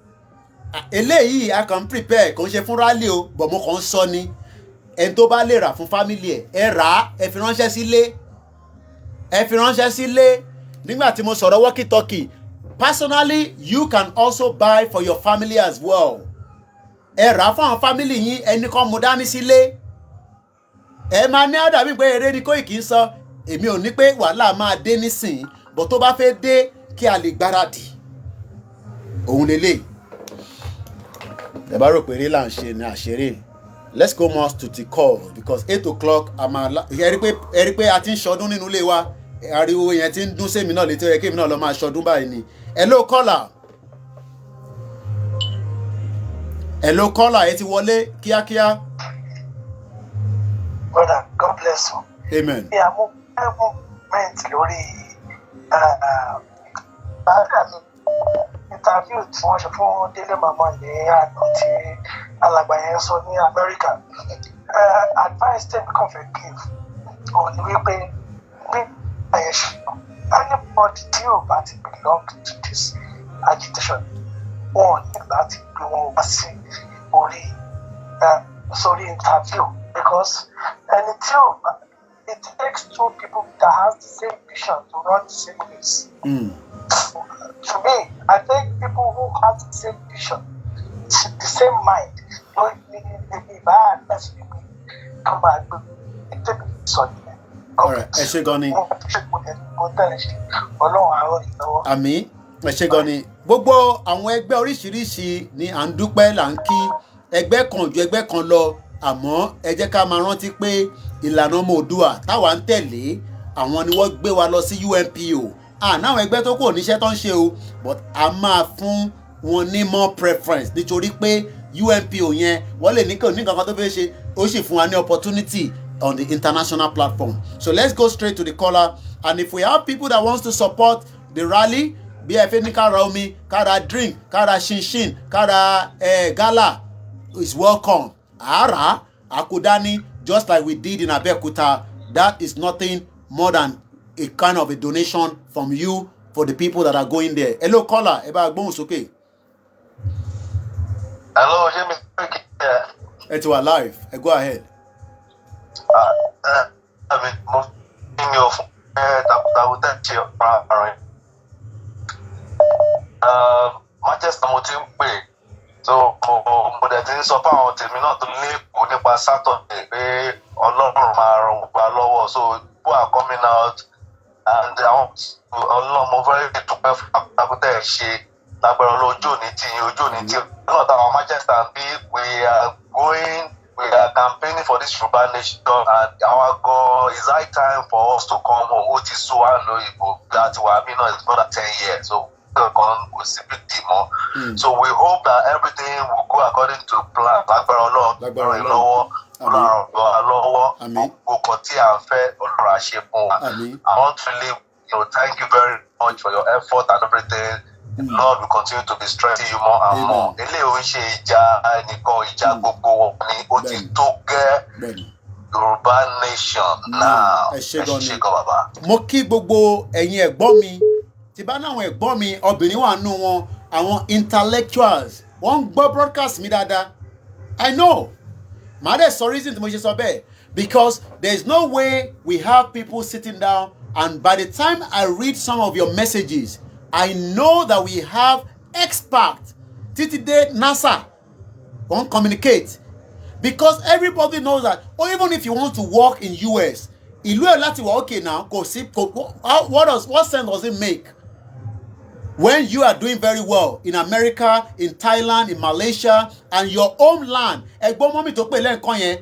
Eléyìí a kàn prepare kò ń ṣe fún rally o, but mo kàn ń sọ ni. Ẹni tó bá lè rà fún family ẹ rà á, ẹ fi ránṣẹ́ sílé. Ẹ fi ránṣẹ́ sílé. Nígbà tí mo sọ̀rọ̀ walkie talkie, personally you can also buy for your family as well. Ẹ rà fún àwọn family yín, ẹni kan mú dání sílé. Ẹ máa ní àdàbí pé eré ni Koiki ń sọ. Èmi ò ní pé wàhálà máa dé nísìn, but tó bá fẹ́ dé kí a lè gbáradì. Òun lélẹ̀. Ẹ bá rò pé eré là ń ṣe ní àṣeré. Let's go more to the call because 8 o'clock ẹ rí pé a ti ń ṣọdún nínú ilé wa. Ariwo yẹn ti ń dún sẹ́mi náà létí ẹ kémi náà lọ máa ṣọdún báyìí ni. Hello caller. Hello caller, ẹ ti wọlé kíákíá. Brother, God bless you. Amen. Yeah, mo movement lórí interview tí wọ́n ṣe fún Délé Màmá ní àná tí alàgbà yẹn sọ ní Amẹ́ríkà. Advice tèmi kàn fẹ́ give òun ni wípé bí àyẹ̀ ṣe anybody tí ò bá ti belong to this agitation wọn ní láti gbé wọn wá sí orí interview because ẹni tí ò bá it takes two people that has the same vision to run the same race. To me, I think people who have the same vision, the same mind, don't need bad as people come back to the Alright, ẹ ṣé gan ni. Àmín, ẹ ṣé gan ni. Gbogbo àwọn ẹgbẹ́ oríṣiríṣi ni à ń dúpẹ́ là ń kí. Ẹgbẹ́ kan ju ẹgbẹ́ kan lọ, àmọ́ ẹ jẹ́ ká máa rántí pé ìlànà ọmọ Oòduà táwa ń tẹ̀lé àwọn ni wọ́n gbé wa lọ sí UNPO. Náwọn ẹgbẹ́ tó kò níṣẹ́ tó ń ṣe o, but a máa fún wọn ní more preference nítorí pé UNPO yẹn wọ́n lè ní kankan tó fẹ́ ṣe ó sì fún wa ní opportunity on the international platform. So let's go straight to the caller, and if we have people that wants to support the rally, bí ẹ fẹ́ ní ká ra omi, ká ra drink, ká ra shinshin, ká ra gala, is welcome. Ara akudani, just like we did in Abeokuta. That is nothing more than a kind of a donation from you for the people that are going there. Hello caller, eba agbóhùn sókè. Hello, Jimmy. It's our live. Go ahead. I mean, most of Manchester mo ti ń pè, so mo dẹ̀ ti ń sọ fún àwọn tèmi náà tó ní kò nípa Saturday pé Ọlọ́run máa ràn wá lọ́wọ́, so people are coming out and Ọlọ́run mo fẹ́ dúpẹ́ fún àkútẹ́ ṣe lágbára ojú òní tí náà táwọn Manchester bí we are campaigning for this Yoruba nation, and our God, it's high time for us to come home. What is so unbelievable that we have been on it's more than 10 years, so so we hope that everything will go according to plan. I want to really, thank you very much for your effort and everything. Lord will continue to be strengthening you more and more. Yoruba nation now. Mo kí gbogbo ẹ̀yin ẹ̀gbọ́n mi, tí bá náwọn ẹ̀gbọ́n mi obìnrin wà nù wọn, àwọn intellectuals, wọ́n gbọ́ broadcast mi dáadáa. I know. Màá dẹ̀ sọ reason tí mo ṣe sọ bẹ́ẹ̀, because there is no way we have people sitting down, and by the time I read some of your messages, I know that we have experts. Títí dé NASA won't communicate, because everybody knows that. Or even if you want to work in US, ìlú ẹ̀ láti wà okay now. What sense does it make when you are doing very well in America, in Thailand, in Malaysia, and your homeland? Ẹ̀gbọ́n mọ́mì tó pè lẹ́ǹkan yẹn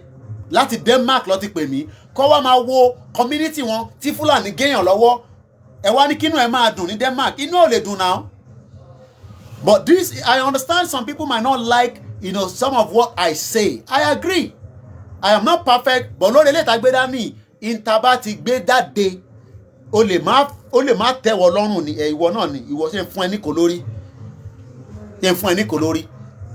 láti Denmark ló ti pè mí. Kọ́ wá máa wo community wọn tí Fúlàní géèyàn lọ́wọ́. Ẹ wá ní kínú ẹ máa dùn ní Denmark. Inú ò lè dùn now. But this, I understand some people might not like, some of what I say. I agree. I am not perfect, but lórí ilé ìtagbé dání, ìntàbá ti gbé dáde. O lè má tẹ́wọ́ lọ́rùn ni ìwọ náà ni ìwọ ṣe ń fún ẹ ní kò lórí. Ṣe ń fún ẹ ní kò lórí.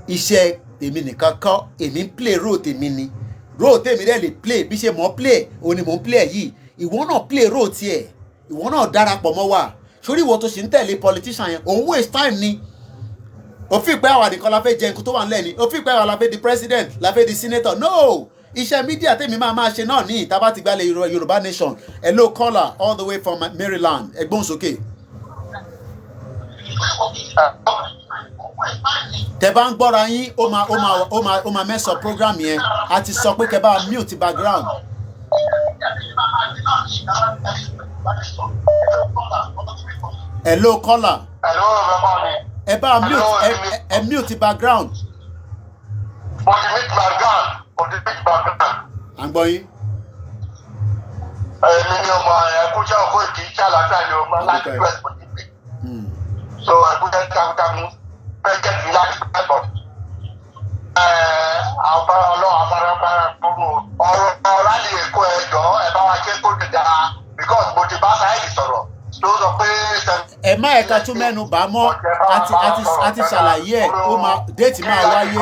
Iṣẹ́ èmi nìkan kọ́, èmi ń play role tèmi ni. Role tèmi dẹ̀ lè play bí ṣe mọ̀ play, òun ni mò ń play yìí. Ìwọ náà play role tiẹ̀. Ìwọ náà darapọ̀ mọ́ wa. Sórí ìwọ tó ṣì ń tẹ̀lé politician yẹn, òun waste time ni. Ó fi pé àwa nìkan la fẹ́ jẹ nǹkan tó wà nílẹ̀ ni. Ó fi pé àwa la fẹ́ di president, la fẹ́ di senator. No! Iṣẹ́ media tèmi máa ṣe náà ní ìta bá ti gbálẹ̀ Yorùbá nation. Hello caller all the way from Maryland. Ẹgbọ́n sókè. Tẹ́ bá ń gbọ́ra yín, ó máa mess up program yẹn. A ti sọ pé kẹ́ bá mute background. Hello caller. Ẹ bá mute background. À ń gbọ́ yín. Èmi ni ọmọ ẹ̀kúnṣẹ́ òkú ìkì í ṣàlàfíà ni ọmọ láti US kò ní pè. So ẹ̀kúnṣẹ́ takuntakun pẹ́jẹ́ ti láti pẹ́ bọ̀. Àwọn ọlọ́run afárá fún ọ̀rọ̀ láti èkó ẹ̀jọ́ ẹ̀ bá wa ṣe kó lè dára because mo ti bá sáyẹ̀dì sọ̀rọ̀ tó sọ pé. Ẹ má ẹ̀ka tún mẹ́nu bá mọ́ àti ṣàlàyé ẹ̀ déètì máa wáyé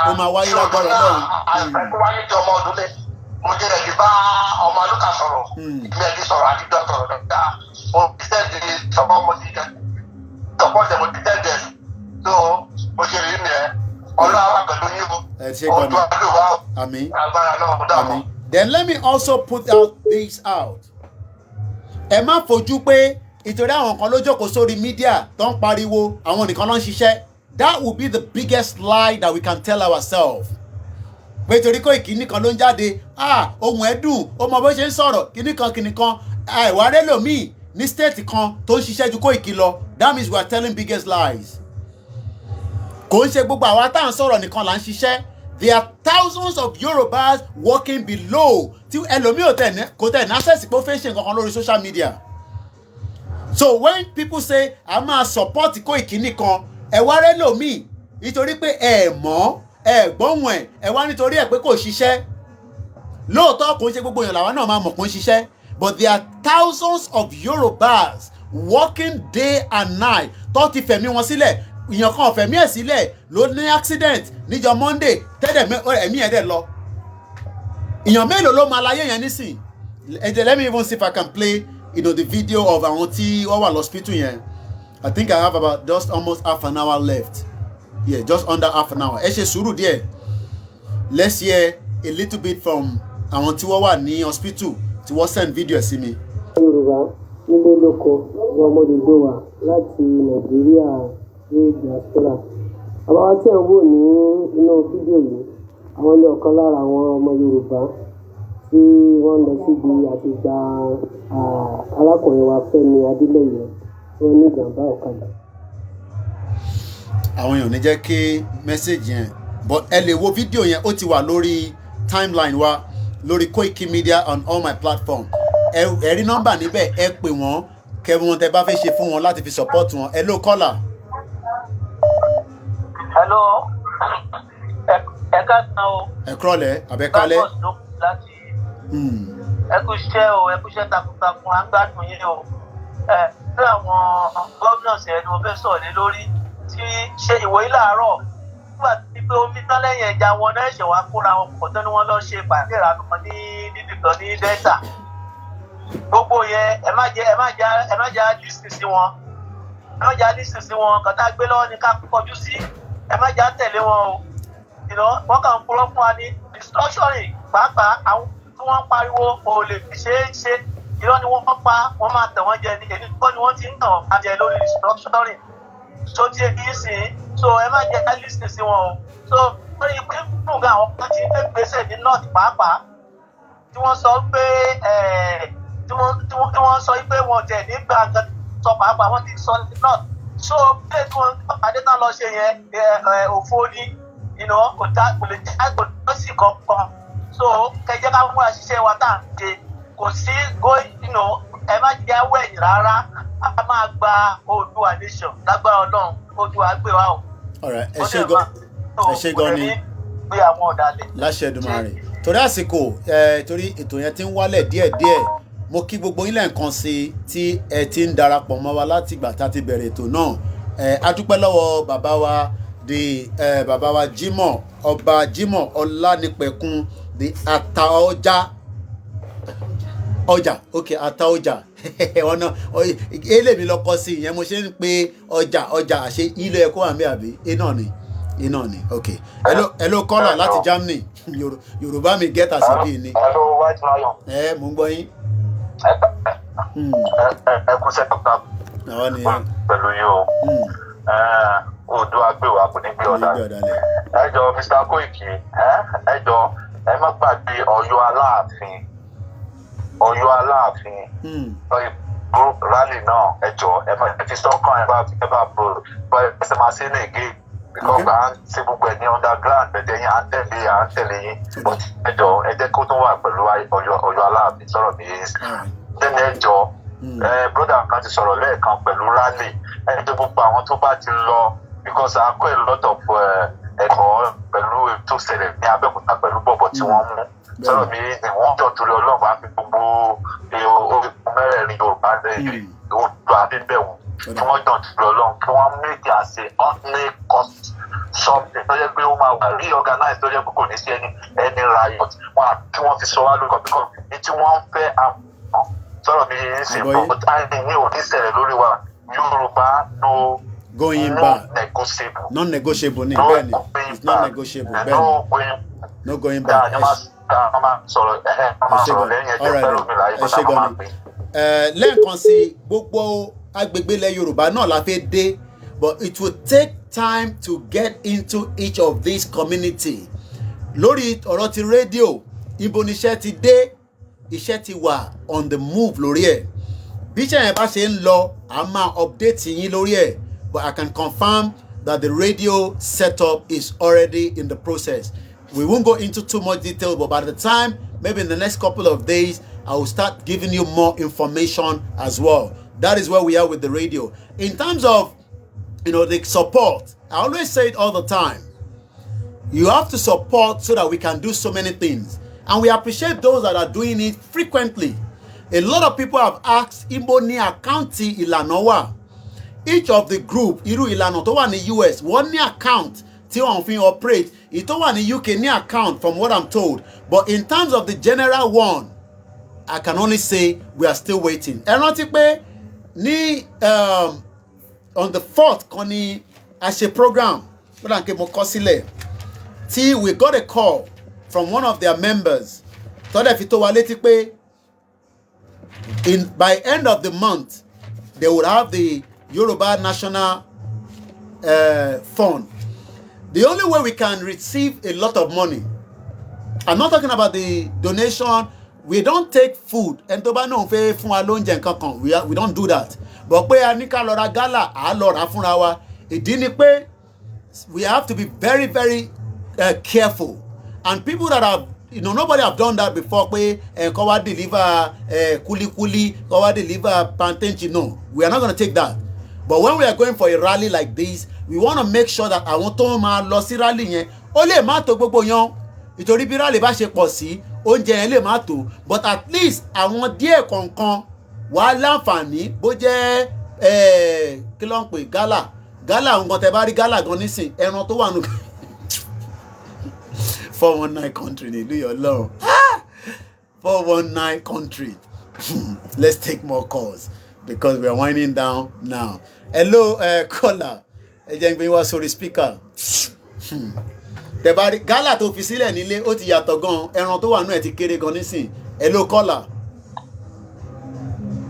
ó máa wáyé lágbára náà. Àìpẹ́ kó wáyé tí ọmọ ọdún lé mo jẹ́ ẹ̀dí bá ọmọ alúkà sọ̀rọ̀ ìgbẹ́ ẹ̀dí sọ̀rọ̀ àtijọ́ sọ̀rọ̀ dáadáa mo ti tẹ́ẹ̀dì sọ́kọ́ mo ti tẹ́ẹ̀dì tó mo ṣe rí ni ẹ ọlọ́wà pẹ̀lú yín ọdún àdúrà agbára náà mo dààmú. Then let me also put this out. Ẹ má fojú pé ìtorí àwọn kan ló jókòó sórí mídíà tó ń pariwo àwọn nìkan ló ń ṣiṣẹ́. That will be the biggest lie that we can tell ourselves. Pé torí kó ìkíní kan ló ń jáde, ohun ẹ̀ dùn, ó mọ bó ṣe ń sọ̀rọ̀, kíní kan, àìwá rẹ̀ lòmíì ní state kan tó ń ṣiṣẹ́ ju kó ìkí lọ. That means we are telling biggest lies. Kò ń ṣe gbogbo àwa tá à ń sọ̀rọ̀ nìkan là ń ṣiṣẹ́. There are thousands of Yorubas working below. Tí ẹlòmíì kò tẹ̀ ní access pé ó fẹ́ ṣe nǹkan kan lórí social media. So when people say a máa support kó ìkíní kan, ẹ̀wá rẹ̀ lòmíì nítorí pé ẹ mọ̀ ẹ gbọ́hùn ẹ wá nítorí ẹ pé kò ṣiṣẹ́. Lóòótọ́ kò ń ṣe gbogbo èèyàn làwọn náà máa mọ̀ kò ń ṣiṣẹ́, but there are thousands of Yorubas working day and night tó ti fẹ̀mí wọn sílẹ̀. Èèyàn kan fẹ̀mí ẹ̀ sílẹ̀ ló ní accident níjọ́ Monday tẹ́lẹ̀ ẹ̀mí ẹ̀ dẹ̀ lọ. Èèyàn mélòó ló máa láyé yẹn nísìn? Let me even see if I can play the video of àwọn tí wọ́n wà lọ́spítù yẹn. I think I have about just almost half an hour left. Yeah, just under half an hour. Ẹ ṣe sùúrù díẹ̀. Let's hear a little bit from àwọn tí wọ́n wà ní hospital tí wọ́n send video sí mi. Yorùbá nílé lóko ní ọmọdé wa láti Nàìjíríà ní diaspora. Àbáwá tí ẹ̀ ń wò ní inú fídíò yìí, àwọn ilé ọ̀kan lára àwọn ọmọ Yorùbá tí wọ́n lọ síbi àti gba arákùnrin wa Fẹ́mi Adélẹ́yẹ wọ́n ní ìjàmbá ọ̀kadà. Àwọn èèyàn ní jẹ́ kí mẹ́sẹ̀gì yẹn, but ẹ lè wo fídíò yẹn, ó ti wà lórí timeline wa lórí Koiki Media on all my platform. Ẹ rí nọ́mbà níbẹ̀, ẹ pè wọ́n kẹ́ wọn tẹ́ bá fẹ́ ṣe fún wọn láti fi support wọn. Hello caller. Hello. Ẹ káàsán o. Ẹ kúrọ̀lẹ́ àbẹ́kálẹ́. Ẹ kú iṣẹ́ o, ẹ kú iṣẹ́ takuntakun, à ń gbádùn yín o. Bí àwọn gómìnà ṣe ni mo fẹ́ sọ̀rọ̀ lé lórí tí ṣe ìwòye láàárọ̀ nígbà tí pé omi tán lẹ́yìn ẹja wọn náà ṣe wá kóra wọn pọ̀ tán ni wọ́n lọ ṣe ìpàdé ìranù kan ní níbìkan ní Delta. Gbogbo yẹn ẹ má já lísì sí wọn. Ẹ má já lísì sí wọn, kàn tá a gbé lọ́wọ́ ni ká kọjú sí. Ẹ má já tẹ̀lé wọn o. Wọ́n kàn ń purọ́ fún wa ní restructuring pàápàá àwọn tí wọ́n ń pariwo kò lè ṣe é ṣe. Irọ́ ni wọ́n pa, wọ́n máa tẹ̀ wọ́n jẹ ní èyí kọ́ ni wọ́n ti ń tàn wọ́n jẹ lórí restructuring. So tí èyí í sìn, so ẹ má jẹ́ ká lísì sí wọn o. So lórí pé fúnga àwọn kan ti fẹ́ gbèsè ní north pàápàá tí wọ́n sọ pé tí wọ́n sọ pé wọ́n tẹ̀ nígbà kan sọ pàápàá wọ́n ti sọ ní north. So pé tí wọ́n pàdé náà lọ ṣe yẹn òfò ní kò lè jẹ́ kò tó sì kankan. So kẹjẹ ká múra ṣiṣẹ́ wa tá à ń ṣe kò sí ẹ má jẹ́ awọ́ ẹ̀yìn rárá a máa gba Oòduà nation lágbára Ọlọ́run Oòduà gbé wa o. Ẹ ṣé gan ni láṣẹ Èdùmàrè. Torí àsìkò torí ètò yẹn ti ń wálẹ̀ díẹ̀díẹ̀, mo kí gbogbo yín lẹ́ẹ̀kan sí tí ẹ ti ń darapọ̀ mọ́ wa láti ìgbà tá a ti bẹ̀rẹ̀ ètò náà. A dúpẹ́ lọ́wọ́ bàbá wa bàbá wa Jimoh Ọba Jimoh Ọlánipẹ̀kun the Ataoja Ataoja ọ̀nà elémi lọ́kọ́ sí ìyẹn mo ṣe ń pe ọjà àṣẹ ilé ẹ̀kọ́ àmì àbí iná ni ok. Hello caller láti Germany. Yorùbá mi gẹ́tà sí bí ni. Hello white lion. Mo ń gbọ́ yín. Ẹ kú sẹ́kọ̀tà pẹ̀lú yín o. Oòduà gbé wa kò ní gbé ọ̀dà. Ẹ jọ̀ọ́ Mr. Koiki, ẹ jọ̀ọ́ ẹ má gbàgbé Ọ̀yọ́ Aláàfin rally náà ẹ jọ̀ọ́ ẹ fi sọ́kàn ẹ bá ẹ máa ṣe ní ègé because à ń ṣe gbogbo ẹ̀ ní underground ẹ̀dẹ̀ yín à ń tẹ̀lé yín but ẹ jọ̀ọ́ ẹ jẹ́ kó tó wà pẹ̀lú Ọ̀yọ́ Aláàfin sọ̀rọ̀ mi yẹn lẹ́nu ẹ jọ̀ọ́ brother kan ti sọ̀rọ̀ lẹ́ẹ̀kan pẹ̀lú rally ẹ jẹ́ gbogbo àwọn tó bá ti lọ because I kọ́ a lot of ẹ̀kọ́ pẹ̀lú tó ṣẹlẹ̀ ní Abẹ́òkúta pẹ̀lú bọ̀bọ̀ tí wọ́n mú sọ̀rọ̀ mi ni wọ́n jọ torí ọlọ́pàá fi gbogbo mẹ́rẹ̀ẹ̀rin Yorùbá lẹ́yìn Oòduà bíbẹ̀wò kí wọ́n jọ torí Ọlọ́run kí wọ́n make as a ordinary cost something tó yẹ pé ó máa wà reorganize tó yẹ pé kò ní sí any riot kí wọ́n fi sọ wá lórúkọ because ní tí wọ́n ń fẹ́ àmọ́ sọ̀rọ̀ mi ń sìn bọ́ ní òní ṣẹlẹ̀ lórí wa Yorùbá no going back non-negotiable ni bẹ́ẹ̀ni it's not negotiable bẹ́ẹ̀ni no going back. Lẹ́ẹ̀kan sí gbogbo agbègbè ilẹ̀ Yorùbá náà la fẹ́ dé, but it will take time to get into each of these community. Lórí ọ̀rọ̀ ti rédíò ibo ni iṣẹ́ ti dé, iṣẹ́ ti wà on the move lórí ẹ̀. Bí iṣẹ́ yẹn bá ṣe ń lọ a máa update yín lórí ẹ̀, but I can confirm that the radio setup is already in the process. We won't go into too much detail, but by the time, maybe in the next couple of days, I will start giving you more information as well. That is where we are with the radio. In terms of, the support, I always say it all the time. You have to support so that we can do so many things. And we appreciate those that are doing it frequently. A lot of people have asked, Ibo ni àkáǹtì ìlànà wà? Each of the group, irú ìlànà tó wà ní US, wọ́n ní account tí wọ́n fi operate. Ìtó wà ní UK ní account from what I'm told. But in terms of the general one, I can only say we are still waiting. Ẹ rántí pé ní on the 4th kan ní a ṣe program ó dà ń ké mo kọ sílẹ̀ tí we got a call from one of their members tó dẹ̀ fi tó wa létí pé by end of the month they would have the Yoruba National Fund. The only way we can receive a lot of money, I'm not talking about the donation. We don't take food. And tó bá náà fẹ́ fún wa lóúnjẹ nǹkan we don't do that. But pé a ní ká lọ ra gálà, à lọ rà fúnra wa. Ìdí ni pé we have to be very, very careful. And people that have, nobody have done that before. Pé kó wá deliver kuli, kó wá deliver plantain. No, we are not going to take that. But when we are going for a rally like this, we want to make sure that àwọn tó máa lọ sí rally yẹn, ó lè má tó gbogbo yan. Ìtorí bí rally bá ṣe pọ̀ sí, oúnjẹ yẹn lè má tó. But at least àwọn díẹ̀ kọ̀ọ̀kan wà láǹfààní bó jẹ́ kí ló ń pè gálà nǹkan tẹ́ bá rí gálà gan nísìn ẹran tó wà nù 419 country nílùú yọ lọ́rùn 419 country. Let's take more calls because we are winding down now. Hello caller ẹ jẹ́ n gbé wá sórí speaker. Tẹ́ bá rí gálà tó fi sílẹ̀ nílé ó ti yàtọ̀ gan ẹran tó wà nù ẹ̀ ti kéré gan nísìn. Hello caller.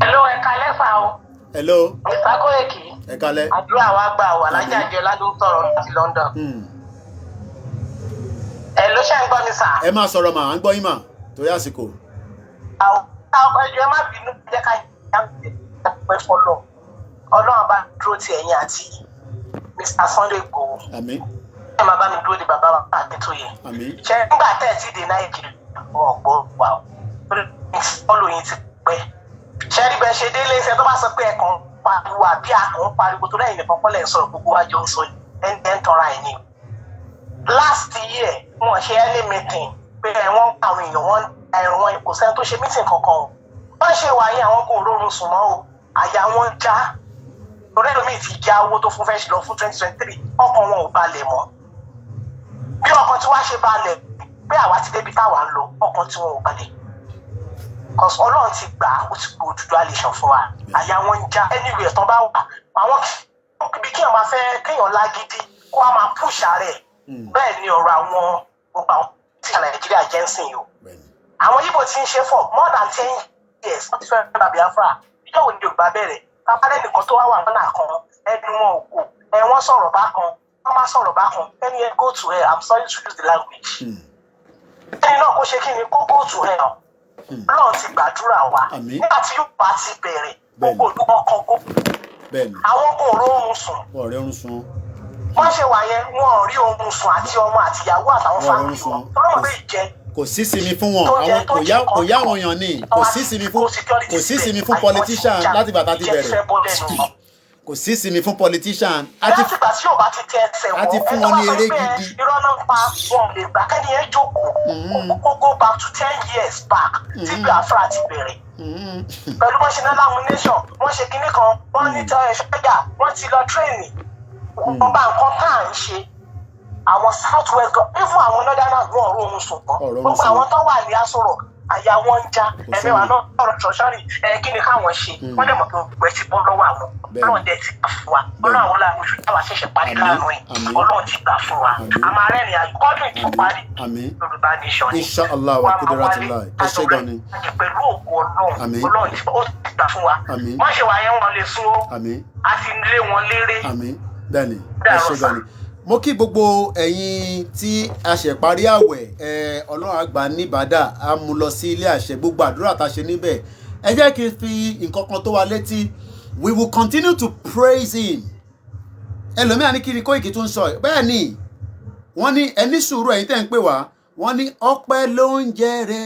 Hello, ẹ kálẹ́ fà o. Hello. Mr. Koyeki. Ẹ kálẹ́. Àdúrà wa gbà wà lájà Àjọlá ló ń sọ̀rọ̀ láti London. Hello, ṣé ń gbọ́ mi sà? Ẹ máa sọ̀rọ̀ mà, à ń gbọ́ yín mà torí àsìkò. Àwọn ẹjọ́ ẹ má bínú jẹ́ ká yá pẹ́ fọlọ́. Ọlọ́run bá dúró ti ẹ̀yìn àti Mr. Sunday Igboho. Àmín. Ẹ máa bá mi dúró de bàbá wa Akíntóyè. Àmín. Ṣé nígbà tẹ́ ẹ̀ ti dé Nàìjíríà ọ̀gbọ́ wà ó? Olóyin ti pẹ́. Ṣẹ́rí bẹ́ẹ̀ ṣe délé iṣẹ́ tó bá sọ pé ẹ̀kan pariwo àbí àkàn pariwo tó lẹ́yìn nìkan kọ́lẹ̀ sọ̀rọ̀ gbogbo wájú ń sọ ẹni ń tọ́ra ẹ̀ ní. Last year wọ́n ṣe early meeting pé wọ́n àwọn èèyàn wọn kò sẹ́ni tó ṣe meeting kankan o. Wọ́n ṣe wáyé àwọn kò rọrùn sùn mọ́ o. Àyà wọn já. Torí ẹlòmíì ti já owó tó fún fẹ́ ṣe lọ fún 2023 ọkàn wọn ò balẹ̀ mọ́. Bí ọkàn tí wàá ṣe balẹ̀ pé àwa ti débi táwa ń lọ ọkàn tí wọn ò balẹ̀. Because Ọlọ́run ti gbà ó ti gbò òdùdó àlèṣàn fún wa àyà wọn ń já anywhere tán bá wà àwọn ibi kéèyàn máa fẹ́ kéèyàn lágídí kó a máa pùṣà rẹ̀ bẹ́ẹ̀ ni ọ̀rọ̀ àwọn gbogbo àwọn tí Nàìjíríà jẹ́ ń sìn yìí o. Àwọn Yíbò ti ń ṣe for more than 10 years wọ́n ti fẹ́ bá Biafra ìjọ wo ni Yorùbá bẹ̀rẹ̀ tábàlẹ́ nìkan tó wá wà lọ́nà kan ẹnu wọn ò kò wọ́n sọ̀rọ̀ bákan wọ́n máa sọ̀rọ̀ bákan ẹni yẹn go to hell I'm sorry to use the language. Ẹni náà kó ṣe kí ni kó go to hell. Ọlọ́run ti gbàdúrà wa nígbà tí Yorùbá ti bẹ̀rẹ̀ gbogbo olúmọ kan kó àwọn kò rọrùn sùn wọ́n ṣe wà yẹn wọn ò rí oorun sùn àti ọmọ àtìyàwó àtàwọn fámìlì wọn tọ́lọ́mọ bẹ́ẹ̀ jẹ́ kò sí sinmi fún wọn àwọn kò yá àwọn èèyàn ní kò sí sinmi fún politician láti bàtà ti bẹ̀rẹ̀ kò sí sinmi fún politician láti gbà tí Yorùbá ti tẹ ẹsẹ̀ wọn àti fún wọn ní eré gidi irọ́ náà pa wọn lè gbà kẹ́ni yẹn jókòó kó go back to 10 years back tí Biafra ti bẹ̀rẹ̀ pẹ̀lú bọ́n ṣe ní lamination wọ́n ṣe kinní kan wọ́n ní ṣẹ́gà wọ́n ti lọ tírénì wọ́n bá nǹkan tá à ń ṣe àwọn south west even àwọn northerners wọn ò róhun sùn pọ̀ gbogbo àwọn tó wà ní asọ̀rọ̀ àyà wọn ń já ẹ̀mẹ́wàá náà ọ̀rọ̀ ṣọ̀ṣọ́rì kí ni káwọn ṣe wọ́n dẹ̀ mọ̀ pé gbogbo ẹ̀ ti bọ́ lọ́wọ́ àwọn ọlọ́run dẹ̀ ti gbà fún wa ọlọ́run àwọn làwọn oṣù táwa ṣẹ̀ṣẹ̀ parí láàánú ẹ̀ ọlọ́run ti gbà fún wa a máa rẹ́rìn àgbọ̀dún tó parí Yorùbá nation ni Inshallah wa kudratillah ẹ ṣé gan ni pẹ̀lú òkú ọlọ́run ó ti gbà fún wa wọ́n ṣe wà yẹn wọn lè sún a ti lé wọn léré bẹ́ẹ̀ni ẹ ṣé gan ni mo kí gbogbo ẹ̀yin tí a ṣe parí àwẹ̀ ọlọ́run àgbà níbàdà a mú lọ sí ilé àṣẹ gbogbo àdúrà tá a ṣe níbẹ̀ ẹ jẹ́ kí n fi nǹkan kan tó wa létí we will continue to praise him ẹlòmíà ní kí ni Kóìkì tó ń sọ bẹ́ẹ̀ ni wọ́n ní ẹni sùúrù ẹ̀yin tẹ́ ń pè wá wọ́n ní ọpẹ́ ló ń jẹ rẹ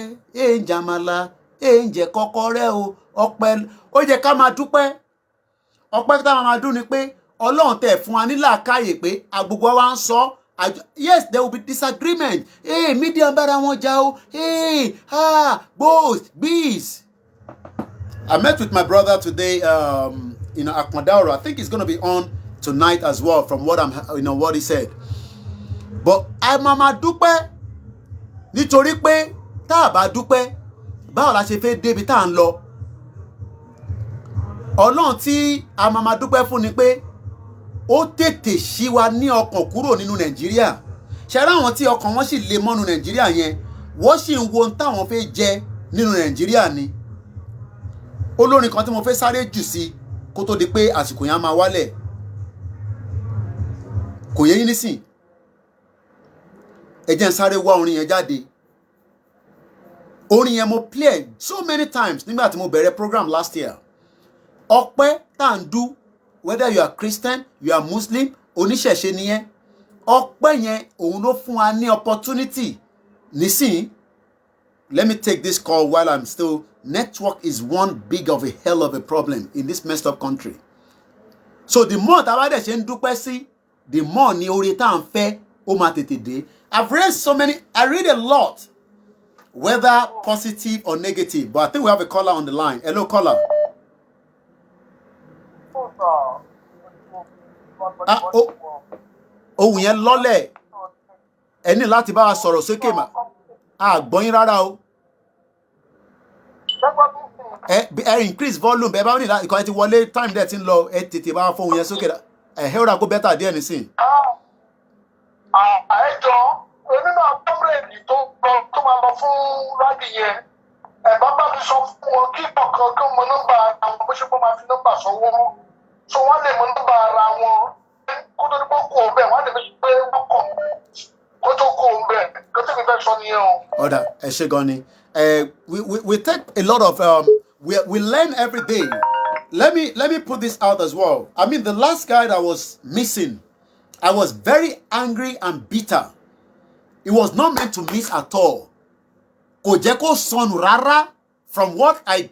ń jàmàlà ń jẹ kọ́kọ́rẹ́ o ọpẹ́ ó yẹ ká máa dúpẹ́ ọpẹ́ tá a máa dún ni pé Ọlọ́run tẹ̀ fún wa ní làákàyè pé agbègbè wa ń sọ. Yes, there will be disagreement. Hey, media ń bára wọn jà o. Hey, both, bees. I met with my brother today, Akmadauro. I think he's going to be on tonight as well from what what he said. But mama dúpẹ́ nítorí pé tá a bá dúpẹ́ báwo la ṣe fẹ́ débi tá à ń lọ. Ọlọ́run tí mama dúpẹ́ fún ni pé ó tètè ṣí wa ní ọkàn kúrò nínú Nàìjíríà. Ṣé ra àwọn tí ọkàn wọn sì lè mọ́nu Nàìjíríà yẹn wọ́n sì ń wo ohun táwọn fẹ́ jẹ nínú Nàìjíríà ni. Olórin kan tí mo fẹ́ sáré jù sí kó tó di pé àsìkò yẹn máa wálẹ̀. Kò yé yín nísìn. Ẹ jẹ́ n sáré wá orin yẹn jáde. Orin yẹn mo play so many times nígbà tí mo bẹ̀rẹ̀ program last year. Ọpẹ́ tá ń dú, whether you are Christian, you are Muslim, oníṣẹ̀ṣe ni yẹn. Ọpẹ́ yẹn òun ló fún wa ní opportunity. Nísìn, let me take this call while I'm still. Network is one big of a hell of a problem in this messed up country. So the more tá bá dẹ̀ ṣe ń dúpẹ́ sí, the more ni oore tá ń fẹ́ ó máa tètè dé. I read a lot, whether positive or negative, but I think we have a caller on the line. Hello, caller. Ohun yẹn lọ́lẹ̀. Ẹ ní láti bá wa sọ̀rọ̀ sókè mà. Gbọ́ yín rárá o. Ẹ increase volume bẹ́ẹ̀ bá ní ìkànnì ti wọlé time dẹ̀ ti ń lọ ẹ tètè bá fóun yẹn sókè. Ẹ̀hẹ́rà kó bẹ́tà díẹ̀ nísìn. Àìjọ onínà kọ́mrẹ́ẹ̀dì tó máa lọ fún rádì yẹn bàbá mi sọ fún wọn kí ọ̀kan kí mọ nọ́mbà àwọn bó ṣe pé máa fi nọ́mbà sọ́wọ́ so wọ́n lè mọ nọ́mbà ara wọn kó tó ní pọ́ kó o bẹ́ẹ̀ wọ́n lè fi pé wọ́n kọ̀ kó tó kó o bẹ́ẹ̀ kó tó ní fẹ́ sọ nìyẹn o. Ọ̀dà ẹ ṣé gan ni. We take a lot of we learn every day. Let me put this out as well. I mean, the last guy that was missing, I was very angry and bitter. It was not meant to miss at all. Kò jẹ́ kó sọnù rárá from what I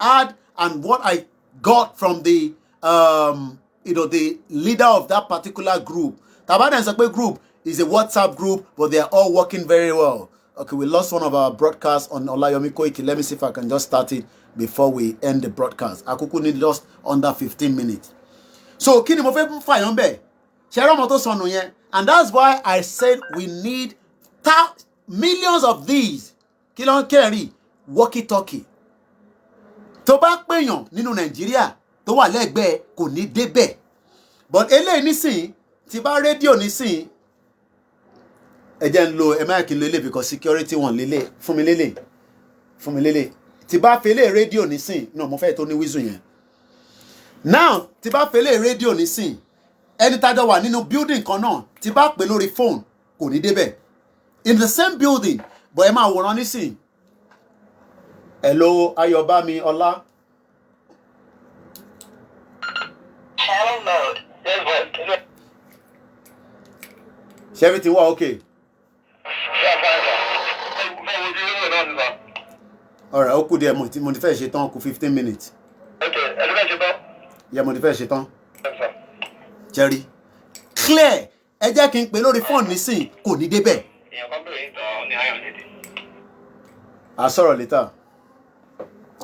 had and what I got from the the leader of that particular group. Tabadan Sakwe group is a WhatsApp group, but they are all working very well. Okay, we lost one of our broadcasts on Olayomi Koiki. Let me see if I can just start it before we end the broadcast. Akuku need just under 15 minutes. So, kini mo fẹ́ fàyàn bẹ́ẹ̀. Ṣé ọmọ tó sọnù yẹn? And that's why I said we need millions of these. Kí ló ń kẹ́rì? Walkie-talkie. Tó bá pèèyàn nínú Nàìjíríà tó wà lẹ́gbẹ̀ẹ́ kò ní débẹ̀. But eléyìí nísìn, tí bá rédíò nísìn, ẹ jẹ́ ń lo mic lélẹ̀ because security wọn lélẹ̀ fún mi lélẹ̀ tí bá fẹ́lẹ̀ rédíò nísìn no mo fẹ́ tó ní wíṣù yẹn now tí bá fẹ́lẹ̀ rédíò nísìn ẹni tájọ wà nínú building kan náà tí bá pè lórí phone kò ní débẹ̀ in the same building but ẹ máa wòran nísìn hello Ayọ̀bámi Ọlá. Channel mode. Is everything well okay? Alright, ó kù díẹ̀ mo ti fẹ́ ṣe tán kù 15 minutes. Okay, ẹ ti fẹ́ ṣe tán? Yeah, mo ti fẹ́ ṣe tán. Jerry, clear. Ẹ jẹ́ kí n pè lórí phone nísìn kò ní débẹ̀. Èèyàn kan bẹ̀rẹ̀ ìtàn ní ayọ̀ lédè. A sọ̀rọ̀ later.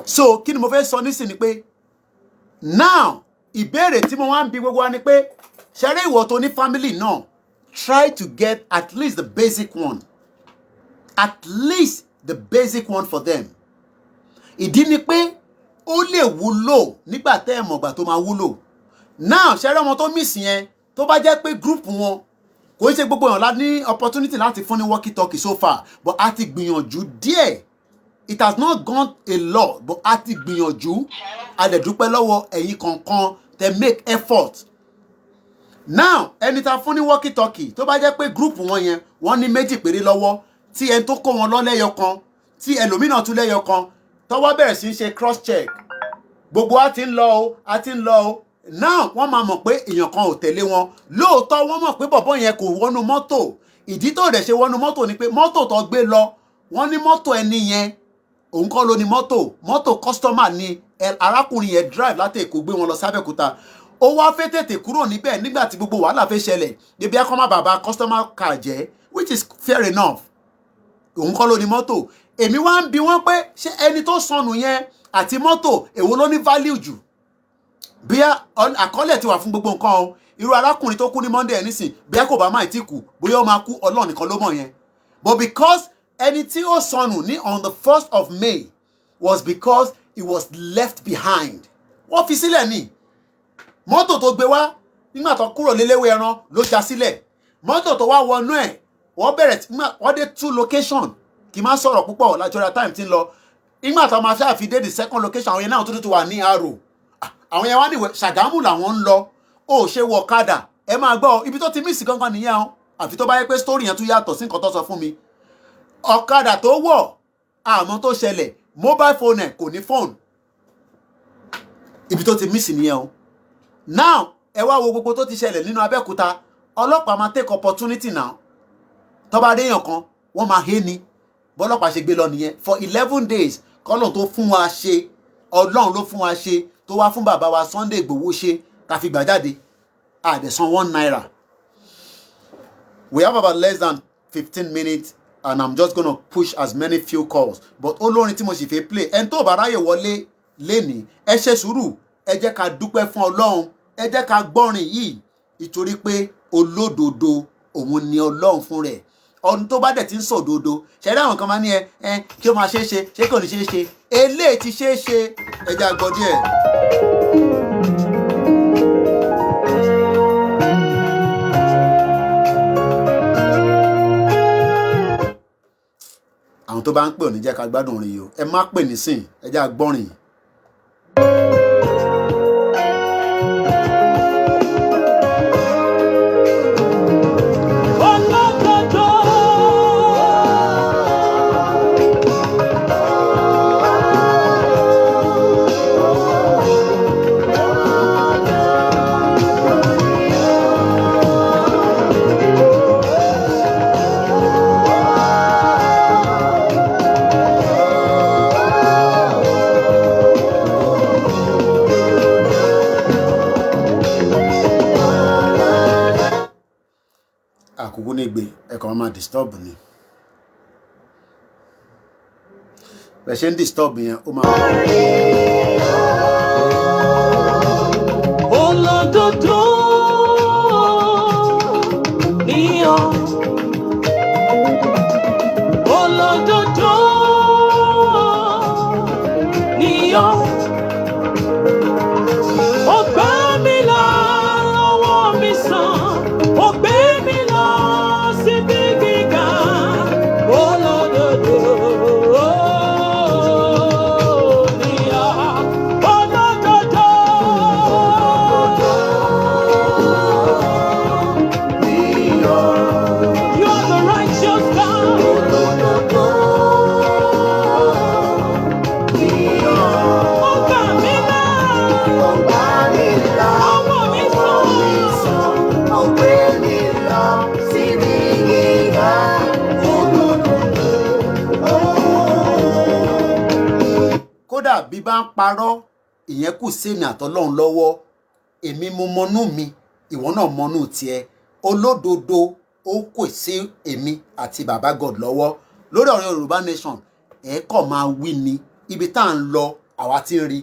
So, kí ni mo fẹ́ sọ nísìn ni pé now ìbéèrè tí mo wá ń bi gbogbo wa ni pé ṣeré ìwọ tó ní family náà try to get at least the basic one. At least the basic one for them. Ìdí ni pé ó lè wúlò nígbà tẹ́ ẹ mọ̀gbà tó máa wúlò. Now ṣeré ọmọ tó miss yẹn tó bá jẹ́ pé group wọn kò ṣe gbogbo èèyàn la ní opportunity láti fún ní walkie-talkie so far but a ti gbìyànjú díẹ̀. It has not gone a lot but a ti gbìyànjú a dẹ̀ dúpẹ́ lọ́wọ́ ẹ̀yin kankan tẹ́ make effort. Now ẹni tá fún ní walkie-talkie tó bá jẹ́ pé group wọn yẹn wọ́n ní méjì péré lọ́wọ́ tí ẹni tó kó wọn lọ lẹ́yọ kan tí ẹlòmíràn tún lẹ́yọ kan tọ́wọ́ bẹ̀rẹ̀ sí ṣe cross check gbogbo a ti ń lọ o now wọ́n máa mọ̀ pé èèyàn kan ò tẹ̀lé wọn lóòótọ́ wọ́n mọ̀ pé bọ̀bọ́ yẹn kò wọnú mọ́tò ìdí tó dẹ̀ ṣe wọnú mọ́tò ni pé mọ́tò tó gbé lọ wọ́n ní mọ́tò ẹni yẹn òun kọ́ ló ní mọ́tò customer ni arákùnrin yẹn drive láti Èkó gbé wọn lọ sábẹ́kúta ó wá fẹ́ tètè kúrò níbẹ̀ nígbà tí gbogbo wàhálà fẹ́ ṣẹlẹ̀ débi akọ́mọ́ bàbá customer car jẹ́ which is fair enough òun kọ́ ló ní mọ́tò èmi wá ń bi wọ́n pé ṣé ẹni tó sọnù yẹn àti mọ́tò èwo ló ní value jù bí àkọọ́lẹ̀ ti wà fún gbogbo nǹkan o irú arákùnrin tó kú ní Monday nísìn bí kò bá máa ti kú bóyá ó máa kú Ọlọ́run nìkan ló mọ̀ yẹn but because ẹni tí ó sọnù ní on the 1st of May was because he was left behind wọ́n fi sílẹ̀ ní mọ́tò tó gbé wá nígbà tó kúrò léléwé ẹran ló já sílẹ̀ mọ́tò tó wá wọnú ẹ̀ wọ́n bẹ̀rẹ̀ wọ́n dé 2 location kì í má sọ̀rọ̀ púpọ̀ lájọra time ti ń lọ nígbà tó máa ṣáà fi dé the 2nd location àwọn yẹn náà tó wà ní Aro àwọn yẹn wá ní Ṣàgámù làwọn ń lọ ó ṣe wọ ọ̀kadà ẹ máa gbọ́ ibi tó ti mísì gangan nìyẹn o àfi tó bá yẹ pé story yẹn tún yàtọ̀ sí nǹkan tó sọ fún mi ọ̀kadà tó wọ̀ àmọ́ tó ṣẹlẹ̀ mobile phone ẹ̀ kò ní phone ibi tó ti mísì nìyẹn o now ẹ wá wo gbogbo tó ti ṣẹlẹ̀ nínú Abẹ́òkúta ọlọ́pàá máa take opportunity now tó bá déyàn kan wọ́n máa hé ni bọ́lọ́pàá ṣe gbé lọ nìyẹn for 11 days kọ́lọ́n tó fún wa ṣe Ọlọ́run ló fún wa ṣe tó wá fún bàbá wa Sunday Igboho ṣe ká fi gbà jáde àdẹ̀sán 1 naira. We have about less than 15 minutes and I'm just gonna push as many few calls but olórin tí mo sì fẹ́ play ẹni tó bá ráyè wọlé lénìí ẹ ṣe sùúrù ẹ jẹ́ ká dúpẹ́ fún Ọlọ́run ẹ jẹ́ ká gbọ́rin yìí ìtorí pé olódodo òun ni Ọlọ́run fún rẹ̀ ọdún tó bá dẹ̀ ti ń sọ òdodo ṣẹ̀dá àwọn kan máa ní ẹ kí ó máa ṣe é ṣe ṣé kò ní ṣe é ṣe eléyìí ti ṣe é ṣe ẹja gbọ́ díẹ̀. àwọn tó bá ń pè ò ní jẹ́ ká gbádùn orin yìí o ẹ má pè nísìn ẹja gbọ́rin. àkókò ní gbé ẹ̀kọ́ máa disturb ni bẹ́ẹ̀ ṣe ń disturb yẹn ó máa. olódodo ni ọ́ olódodo ni ọ́ ó gbà mí là lọ́wọ́ mi sàn ó gbé mi lọ síbi gíga olódodo ni ọ́ olódodo ni ọ́. You are the righteous God. Olódodo ni ọ́. Ó gbà mí là. Ó gbà mí là. Ọwọ́ mi sàn. Ó gbé mi lọ síbi gíga. kódà bí bá ń parọ́ ìyẹn kù sí èmi àtọlọ́run lọ́wọ́ èmi mo mọnú mi ìwọ náà mọnú tiẹ̀ olódodo ó kù sí èmi àti bàbá God lọ́wọ́ lórí ọ̀rọ̀ Yorùbá Nation ẹ kọ̀ máa wí ni ibi tá à ń lọ àwa ti ń rí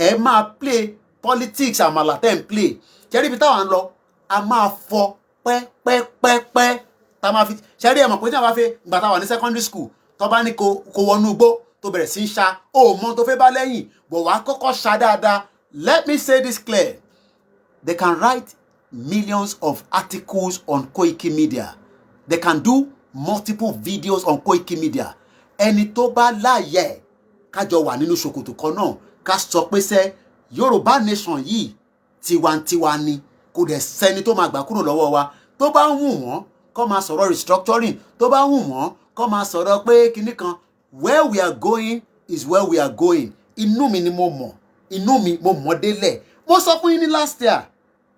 ẹ máa play politics àmàlà tẹ́ ń play kẹ́rí ibi táwa ń lọ a máa fọ pẹ́pẹ́pẹ́pẹ́ tá a máa fi ṣẹ́rí ẹ̀ mọ̀ pé tí a bá fẹ́ gbà táwa ní secondary school tó bá ní kó wọnú igbó tó bẹ̀rẹ̀ sí ń ṣá ó mọ tó fẹ́ bá lẹ́yìn bọ̀ wá kọ́kọ́ ṣá dáadáa. Let me say this clear. They can write millions of articles on Koiki Media. They can do multiple videos on Koiki Media. Ẹni tó bá láàyè kájọ wà nínú ṣòkòtò kan náà ká sọ pé sẹ́ Yorùbá Nation yìí tiwantiwa ni kò dẹ̀ sẹ́ni tó máa gbà kúrò lọ́wọ́ wa tó bá ń wù wọ́n kó máa sọ̀rọ̀ restructuring tó bá ń wù wọ́n kó máa sọ̀rọ̀ pé kinní kan. Where we are going is where we are going. Inú mi ni mo mọ̀ inú mi mo mọ̀ délẹ̀ mo sọ fún yín ní last year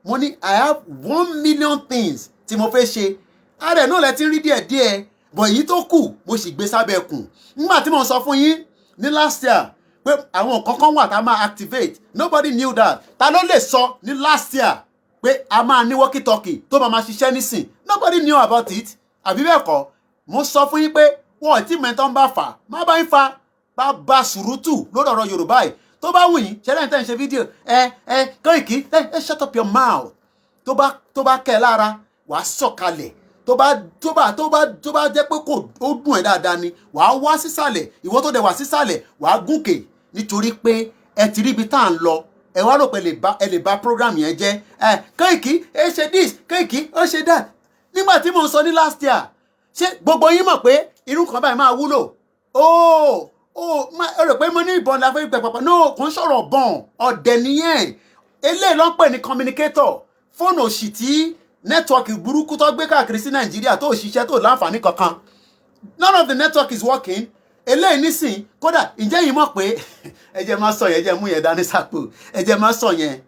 mo ní I have 1 million things tí mo fẹ́ ṣe ààrẹ náà lẹ ti ń rí díẹ̀díẹ̀ bọ̀ èyí tó kù mo sì gbé sábẹ́ kùn nígbà tí mo sọ fún yín ní last year pé àwọn kankan wà tá a máa activate. Nobody knew that. Ta ló lè sọ ní last year pé a máa ní walkie talkie tó máa ṣiṣẹ́ nísìn. Nobody knew about it. Àbí bẹ́ẹ̀ kọ́, mo sọ fún yín pé wọ́n ti mẹ́tọ́ ń bá fà, má bá ń fa bá ba sùrùtù lórí ọ̀rọ̀ Yorùbá yìí. Tó bá wù yín, ṣẹlẹ̀ tẹ́ ń ṣe fídíò, Koiki, shut up your mouth. Tó bá kẹ́ lára, wàá sọ̀kalẹ̀. Tó bá jẹ́ pé kò ó dùn ẹ́ dáadáa ni, wàá wá sísàlẹ̀. Ìwọ tó dẹ̀ wá sísàlẹ̀, wàá gùnkè nítorí pé ẹ ti rí ibi tá à ń lọ. Ẹ wá rò pé ẹ lè bà program yẹn jẹ́. Koiki, ṣe this, Koiki, ó ṣe that. Nígbà tí mo ń sọ ní last year, ṣé gbogbo yín mọ̀ pé irú kan báyìí máa wúlò? Ó rò pé mo ní ìbọn la fẹ́ gbẹ pàpà. No, kò ń sọ̀rọ̀ bọ̀n. Ọ̀dẹ̀ nìyẹn. Eléyìí ló ń pè ní communicator. Fóònù òṣì tí nẹ́tíwọ́ọ̀kì burúkú tó gbé káàkiri sí Nàìjíríà tó ṣiṣẹ́ tó láǹfààní kankan. None of the network is working. Eléyìí nísìn kódà ǹjẹ́ yìí mọ̀ pé ẹ jẹ́ máa sọ yẹn, ẹ jẹ́ mú yẹn dání sápò, ẹ jẹ́ máa sọ yẹn.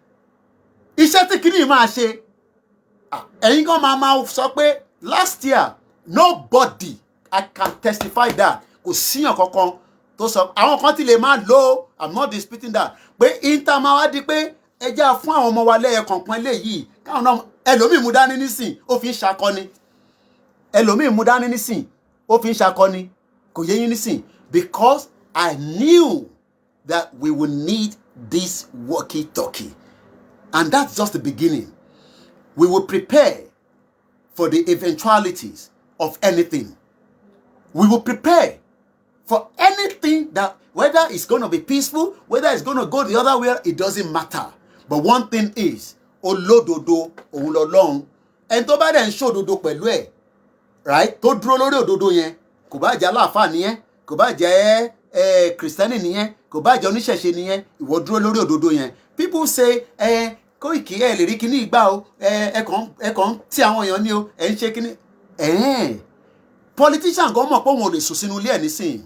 Iṣẹ́ tí kìíní máa ṣe, ẹ̀yin kan máa sọ pé last year nobody, I can testify that, kò síyàn kankan tó sọ. Àwọn kan ti lè máa lo, I'm not disputing that, pé inter máa wá di pé ẹ jẹ́ fún àwọn ọmọ wa lẹ́yẹ kọ̀ọ̀kan léyìí káwọn náà ẹlòmíì mú dání nísìn ó fi ń ṣakọni, ẹlòmíì mú dání nísìn ó fi ń ṣakọni, kò yé yín nísìn, because I knew that we would need this walkie-talkie, and that's just the beginning. We will prepare for the eventualities of anything. We will prepare for anything that, whether it's going to be peaceful, whether it's going to go the other way, it doesn't matter. But one thing is, olódodo òun lọ́lọ́run. Ẹni tó bá dẹ̀ ń ṣòdodo pẹ̀lú ẹ̀, right? Tó dúró lórí òdodo yẹn, kò bá jẹ́ aláàfáà nìyẹn, kò bá jẹ́ kìrìsìtẹ́nì nìyẹn, kò bá jẹ́ oníṣẹ̀ṣe nìyẹn, ìwọ dúró lórí òdodo yẹn. People say, Koiki ẹ lè rí kíní ìgbà o, ẹ kàn tí àwọn èèyàn ní o, ẹ ń ṣe kíní. Politician gan mọ̀ pé òun ò lè sùn sínú ilé ẹ̀ nísìnyí.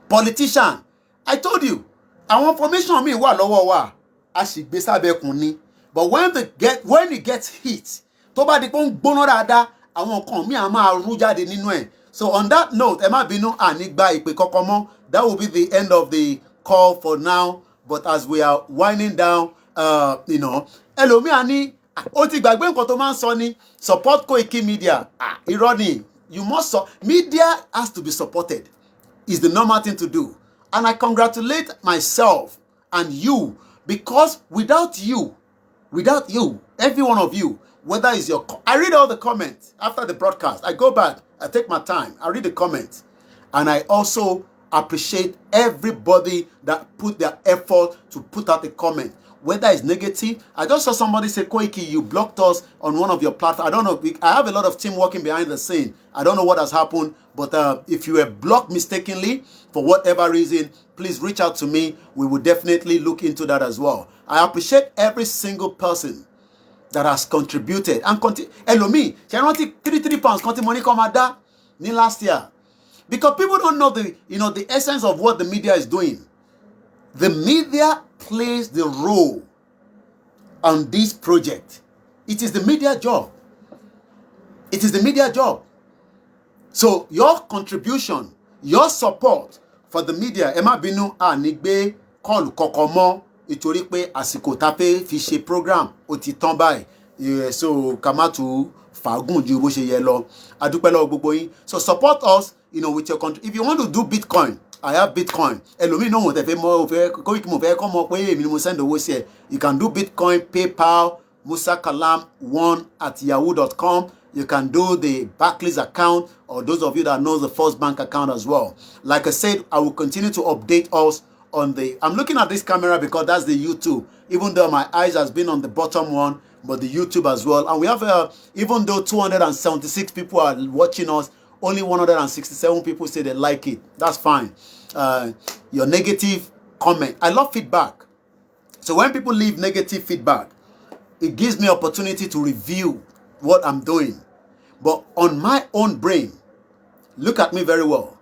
Politician, I told you, àwọn information mi wà lọ́wọ́ wa, a sì gbé sábẹ́kùn ni. But when it gets hit, tó bá di pé ń gbóná dáadáa, àwọn nǹkan mi á máa rú jáde nínú ẹ̀. So on that note, ẹ má bínú àní gba ìpè kankan mọ́. That will be the end of the call for now. But as we are winding down, ẹlòmíà ní ó ti gbàgbé nǹkan tó máa ń sọ ni support Koiki Media. Irọ́ ni, you must media has to be supported. Is the normal thing to do. And I congratulate myself and you, because without you, every one of you, whether it's I read all the comments after the broadcast. I go back, I take my time, I read the comments. And I also appreciate everybody that put their effort to put out a comment. Whether it's negative, I just saw somebody say, Koiki, you blocked us on one of your platforms. I don't know. I have a lot of team working behind the scene. I don't know what has happened. But if you were blocked mistakenly, for whatever reason, please reach out to me. We will definitely look into that as well. I appreciate every single person that has contributed. And Elomi, £3 conti money come at that last year. Because people don't know the essence of what the media is doing. The media plays the role on this project. It is the media job. It is the media job. So your contribution, your support for the media, ẹ má bínú ànígbé call kokomo ìtorí pé àsìkò tá fẹ́ fi ṣe program ó ti tán báyìí. So ká má tú fàágùn ju bó ṣe yẹ lọ. A dúpẹ́ lọ́wọ́ gbogbo yín. So support us, with your country. If you want to do Bitcoin, I have Bitcoin. Ẹlòmíì náà wọ́n tẹ̀ fẹ́ mọ́ Koiki mo fẹ́ kọ́ mọ́ pé èmi ni mo send owó sí ẹ. You can do Bitcoin, PayPal, musakalam1@yahoo.com. You can do the Barclays account, or those of you that know the First Bank account as well. Like I said, I will continue to update us on I'm looking at this camera because that's the YouTube. Even though my eyes has been on the bottom one, but the YouTube as well. And we have, even though 276 people are watching us, only 167 people say they like it. That's fine. Your negative comment. I love feedback. So when people leave negative feedback, it gives me opportunity to review what I'm doing. But on my own brain, look at me very well.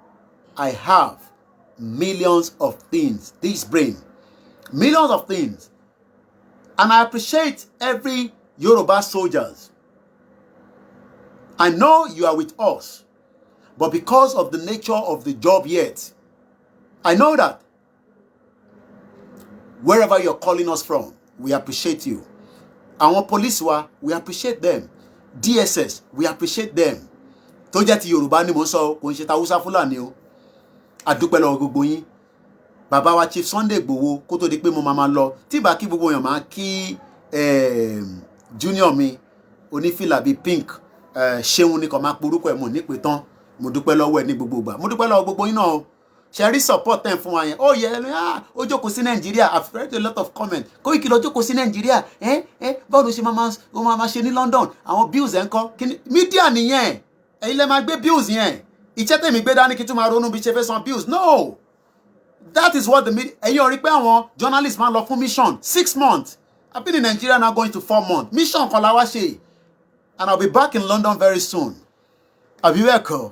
I have millions of things. This brain. Millions of things. And I appreciate every Yoruba soldiers. I know you are with us. But because of the nature of the job yet, I know that wherever you're calling us from, we appreciate you. Our police we appreciate them. DSS, we appreciate them. Tó jẹ́ ti Yorùbá ni mo sọ, kò ń ṣe Hausa Fúlàní o. A dúpẹ́ lọ́wọ́ gbogbo yín. Bàbá wa Chief Sunday Igboho kó tó di pé mo máa lọ. Tí bá kí gbogbo èèyàn máa kí junior mi onífìlà bíi pink ṣeun ní kò máa porúkọ ẹ̀ mọ̀ nípe tán. Mo dúpẹ́ lọ́wọ́ ẹ ní gbogbo ìgbà. Mo dúpẹ́ lọ́wọ́ gbogbo yín náà o. Ṣe support them fún wa yẹn. Oh yeah, ó jókòó sí Nàìjíríà. I've read a lot of comments. Koiki lọ jókòó sí Nàìjíríà. Báwo ló ṣe máa ṣe ní London? Àwọn bills ẹ̀ ń kọ́. Media nìyẹn. Ẹ̀yin lẹ máa gbé bills yẹn. Ìṣẹ́ tèmi gbé dání kí tún máa ronú bí ṣe fẹ́ san bills. No. That is what the media. Ẹ̀yin ò rí pé àwọn journalists máa lọ fún mission 6 months. I've been in Nigeria now going to 4 months. Mission kan la wá ṣe. And I'll be back in London very soon. Àbí bẹ́ẹ̀ kọ́.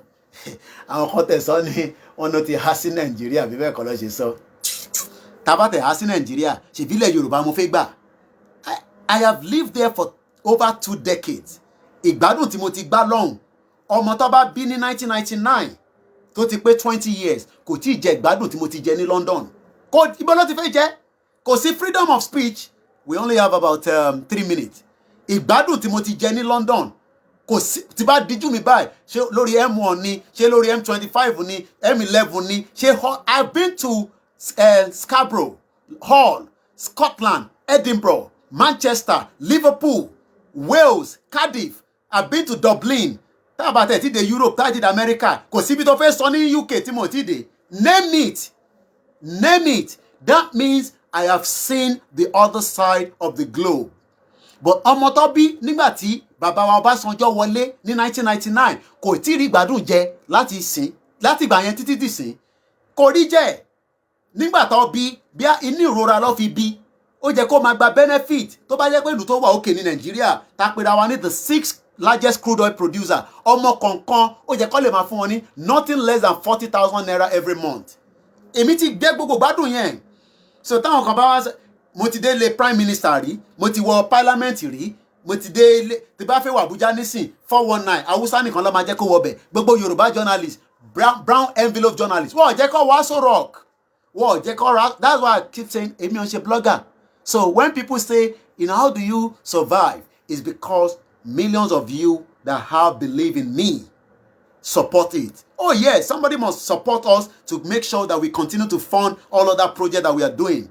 Àwọn kan tẹ̀sán ni wọ́n ló ti há sí Nàìjíríà bí bẹ́ẹ̀ kọ́ ló ṣe sọ. Tábà tẹ̀ há sí Nàìjíríà ṣèbílẹ̀ Yorùbá mo fẹ́ gbà. I have lived there for over 2 decades. Ìgbádùn tí mo ti gbá lọ́hùn. Ọmọ tó bá bí ní 1999 tó ti pé 20 years kò tí ì jẹ ìgbádùn tí mo ti jẹ ní London. Ibo ló ti fẹ́ jẹ? Kò sí freedom of speech. We only have about 3 minutes. Ìgbádùn tí mo ti jẹ ní London kò sí tí bá díjú mi báyìí ṣé lórí M1 ni ṣé lórí M25 ni M11 ni ṣé I've been to Scarborough, Hull, Scotland, Edinburgh, Manchester, Liverpool, Wales, Cardiff. I've been to Dublin. Tá bá tẹ̀ tí dé Europe, tá ti dé America. Kò síbi tó fẹ́ sọ ní UK tí mo ti dé. Name it. Name it. That means I have seen the other side of the globe. But ọmọ tó bí nígbà tí bàbá wa Ọbásanjọ́ wọlé ní 1999 kò tí rí gbádùn jẹ láti ìgbà yẹn títí dìsín. Kò rí jẹ. Nígbà tó bí inú ìrora ló fi bí. Ó jẹ́ kó máa gba benefit tó bá jẹ́ pé ìlú tó wà òkè ní Nàìjíríà tá pera wa ní the 6th largest crude oil producer. Ọmọ kọ̀ọ̀kan ó jẹ́ kó lè máa fún wọn ní nothing less than 40,000 naira every month. Èmi ti gbé gbogbo gbádùn yẹn. So táwọn kan bá wá mo ti dé ilé prime minister rí, mo ti wọ parliament rí, mo ti dé ilé tí bá fẹ́ wọ Abuja nísìn 419 Hausa nìkan ló máa jẹ́ kó wọbẹ̀. Gbogbo Yorùbá journalist, brown envelope journalist, wọ́n jẹ́ kó wá Aso Rock. Wọ́n jẹ́ kó ra. That's why I keep saying èmi ò ń ṣe blogger. So when people say, how do you survive? It's because millions of you that have believed in me support it. Oh yes, somebody must support us to make sure that we continue to fund all other projects that we are doing.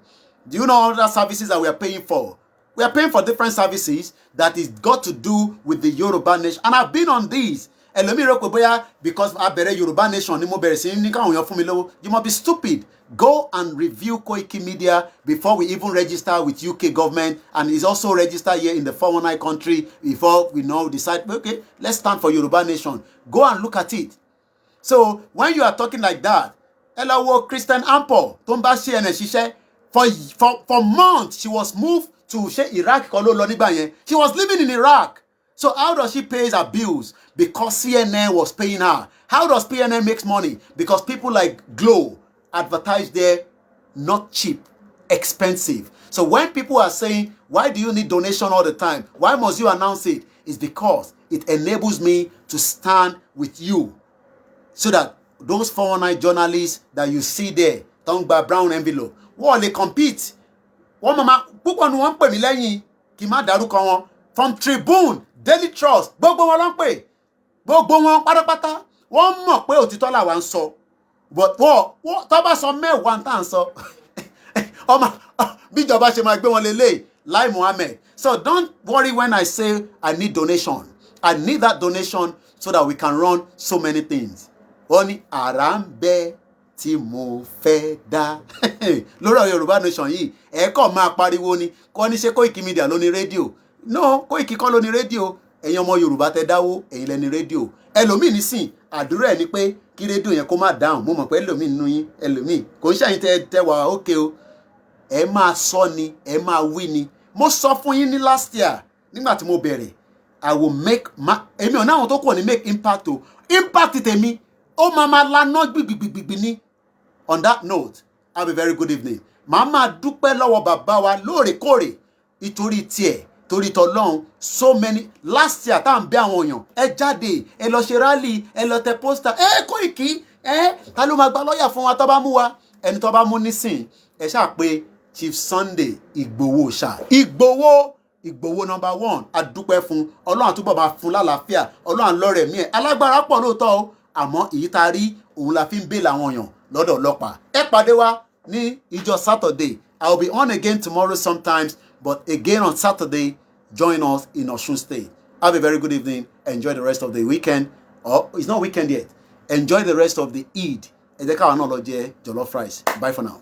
Do you know all other services that we are paying for? We are paying for different services that is got to do with the Yoruba nation. And I've been on these. Because I bẹ̀rẹ̀ Yoruba nation ni mo bẹ̀rẹ̀ sí ní káwọn èèyàn fún mi lówó. You must be stupid. Go and review Koiki Media before we even register with UK government, and it's also registered here in the 419 country before we now decide, okay, let's stand for Yoruba nation. Go and look at it. So when you are talking like that, Elawo Christian Ampo, tó ń bá CNN ṣiṣẹ́, for months she was moved to Iraq. She was living in Iraq. So how does she pay her bills? Because CNN was paying her. How does CNN make money? Because people like Glow advertise there, not cheap, expensive. So when people are saying, why do you need donation all the time? Why must you announce it? It's because it enables me to stand with you. So that those 419 journalists that you see there, tongue by brown envelope, they compete. One mama, púpọ̀ ni wọ́n pè mí lẹ́yìn kí má dárúkọ wọn. From Tribune, Daily Trust, gbogbo wọn ló ń pè. Gbogbo wọn pátápátá. Wọ́n mọ̀ pé òtítọ́ là wá ń sọ. But tó bá sọ mẹ́wàá tá à ń sọ. Bí ìjọba ṣe máa gbé wọn lélẹ̀, Lai Mohammed. So don't worry when I say I need donation. I need that donation so that we can run so many things. Ó ní àrà ń bẹ tí mo fẹ́ dá. Lórí Yorùbá nation yìí, ẹ̀kọ́ máa pariwo ni. Kọ́ ní ṣe Koiki Media ló ní rédíò. No, Koiki kọ́ ló ní rédíò. Ẹ̀yin ọmọ Yorùbá tẹ dáwó, ẹ̀yin lẹ ní rédíò. Ẹlòmíì nísìn, àdúrà ẹ̀ ni pé kí rédíò yẹn kó má dáhùn. Mo mọ̀ pé ẹlòmíì nínú yín, ẹlòmíì. Kò ń ṣàyìn tẹ wà ókè o. Ẹ máa sọ ni, ẹ máa wí ni. Mo sọ fún yín ní last year, nígbà tí mo bẹ̀rẹ̀, I will make, èmi ò náwọn tó kọ̀ ní make impact o. Impact tèmi, ó máa lana gbìgbìgbìgbì ni. On that note, have a very good evening. Màá dúpẹ́ lọ́wọ́ bàbá wa lóòrèkóòrè ìtorí tiẹ̀, torí tọlọ́run, so many. Last year tá à ń bẹ àwọn èèyàn, ẹ jáde, ẹ lọ ṣe rally, ẹ lọ tẹ poster, Koiki, ta ló máa gba lọ́ọ̀yà fún wa tó bá mú wa? Ẹni tó bá mú nísìn, ẹ ṣáà pé Chief Sunday Igboho ṣá. Igboho number 1 adúpẹ́ fún Ọlọ́run àtúbọ̀ máa fún lálàáfíà Ọlọ́run lọ́rẹ̀ mí ẹ̀ alágbára pọ̀ lóòótọ́ o àmọ́ èyí tá a rí òun la fi ń bèèlà àwọn èèyàn lọ́dọ̀ ọlọ́pàá ẹ pàdé wa ní ìjọ Saturday I will be on again tomorrow sometimes but again on Saturday join us in Osun State. Have a very good evening. Enjoy the rest of the weekend. Oh, it's not weekend yet. Enjoy the rest of the Eid. Ẹ jẹ́ káwa náà lọ jẹ jollof rice. Bye for now.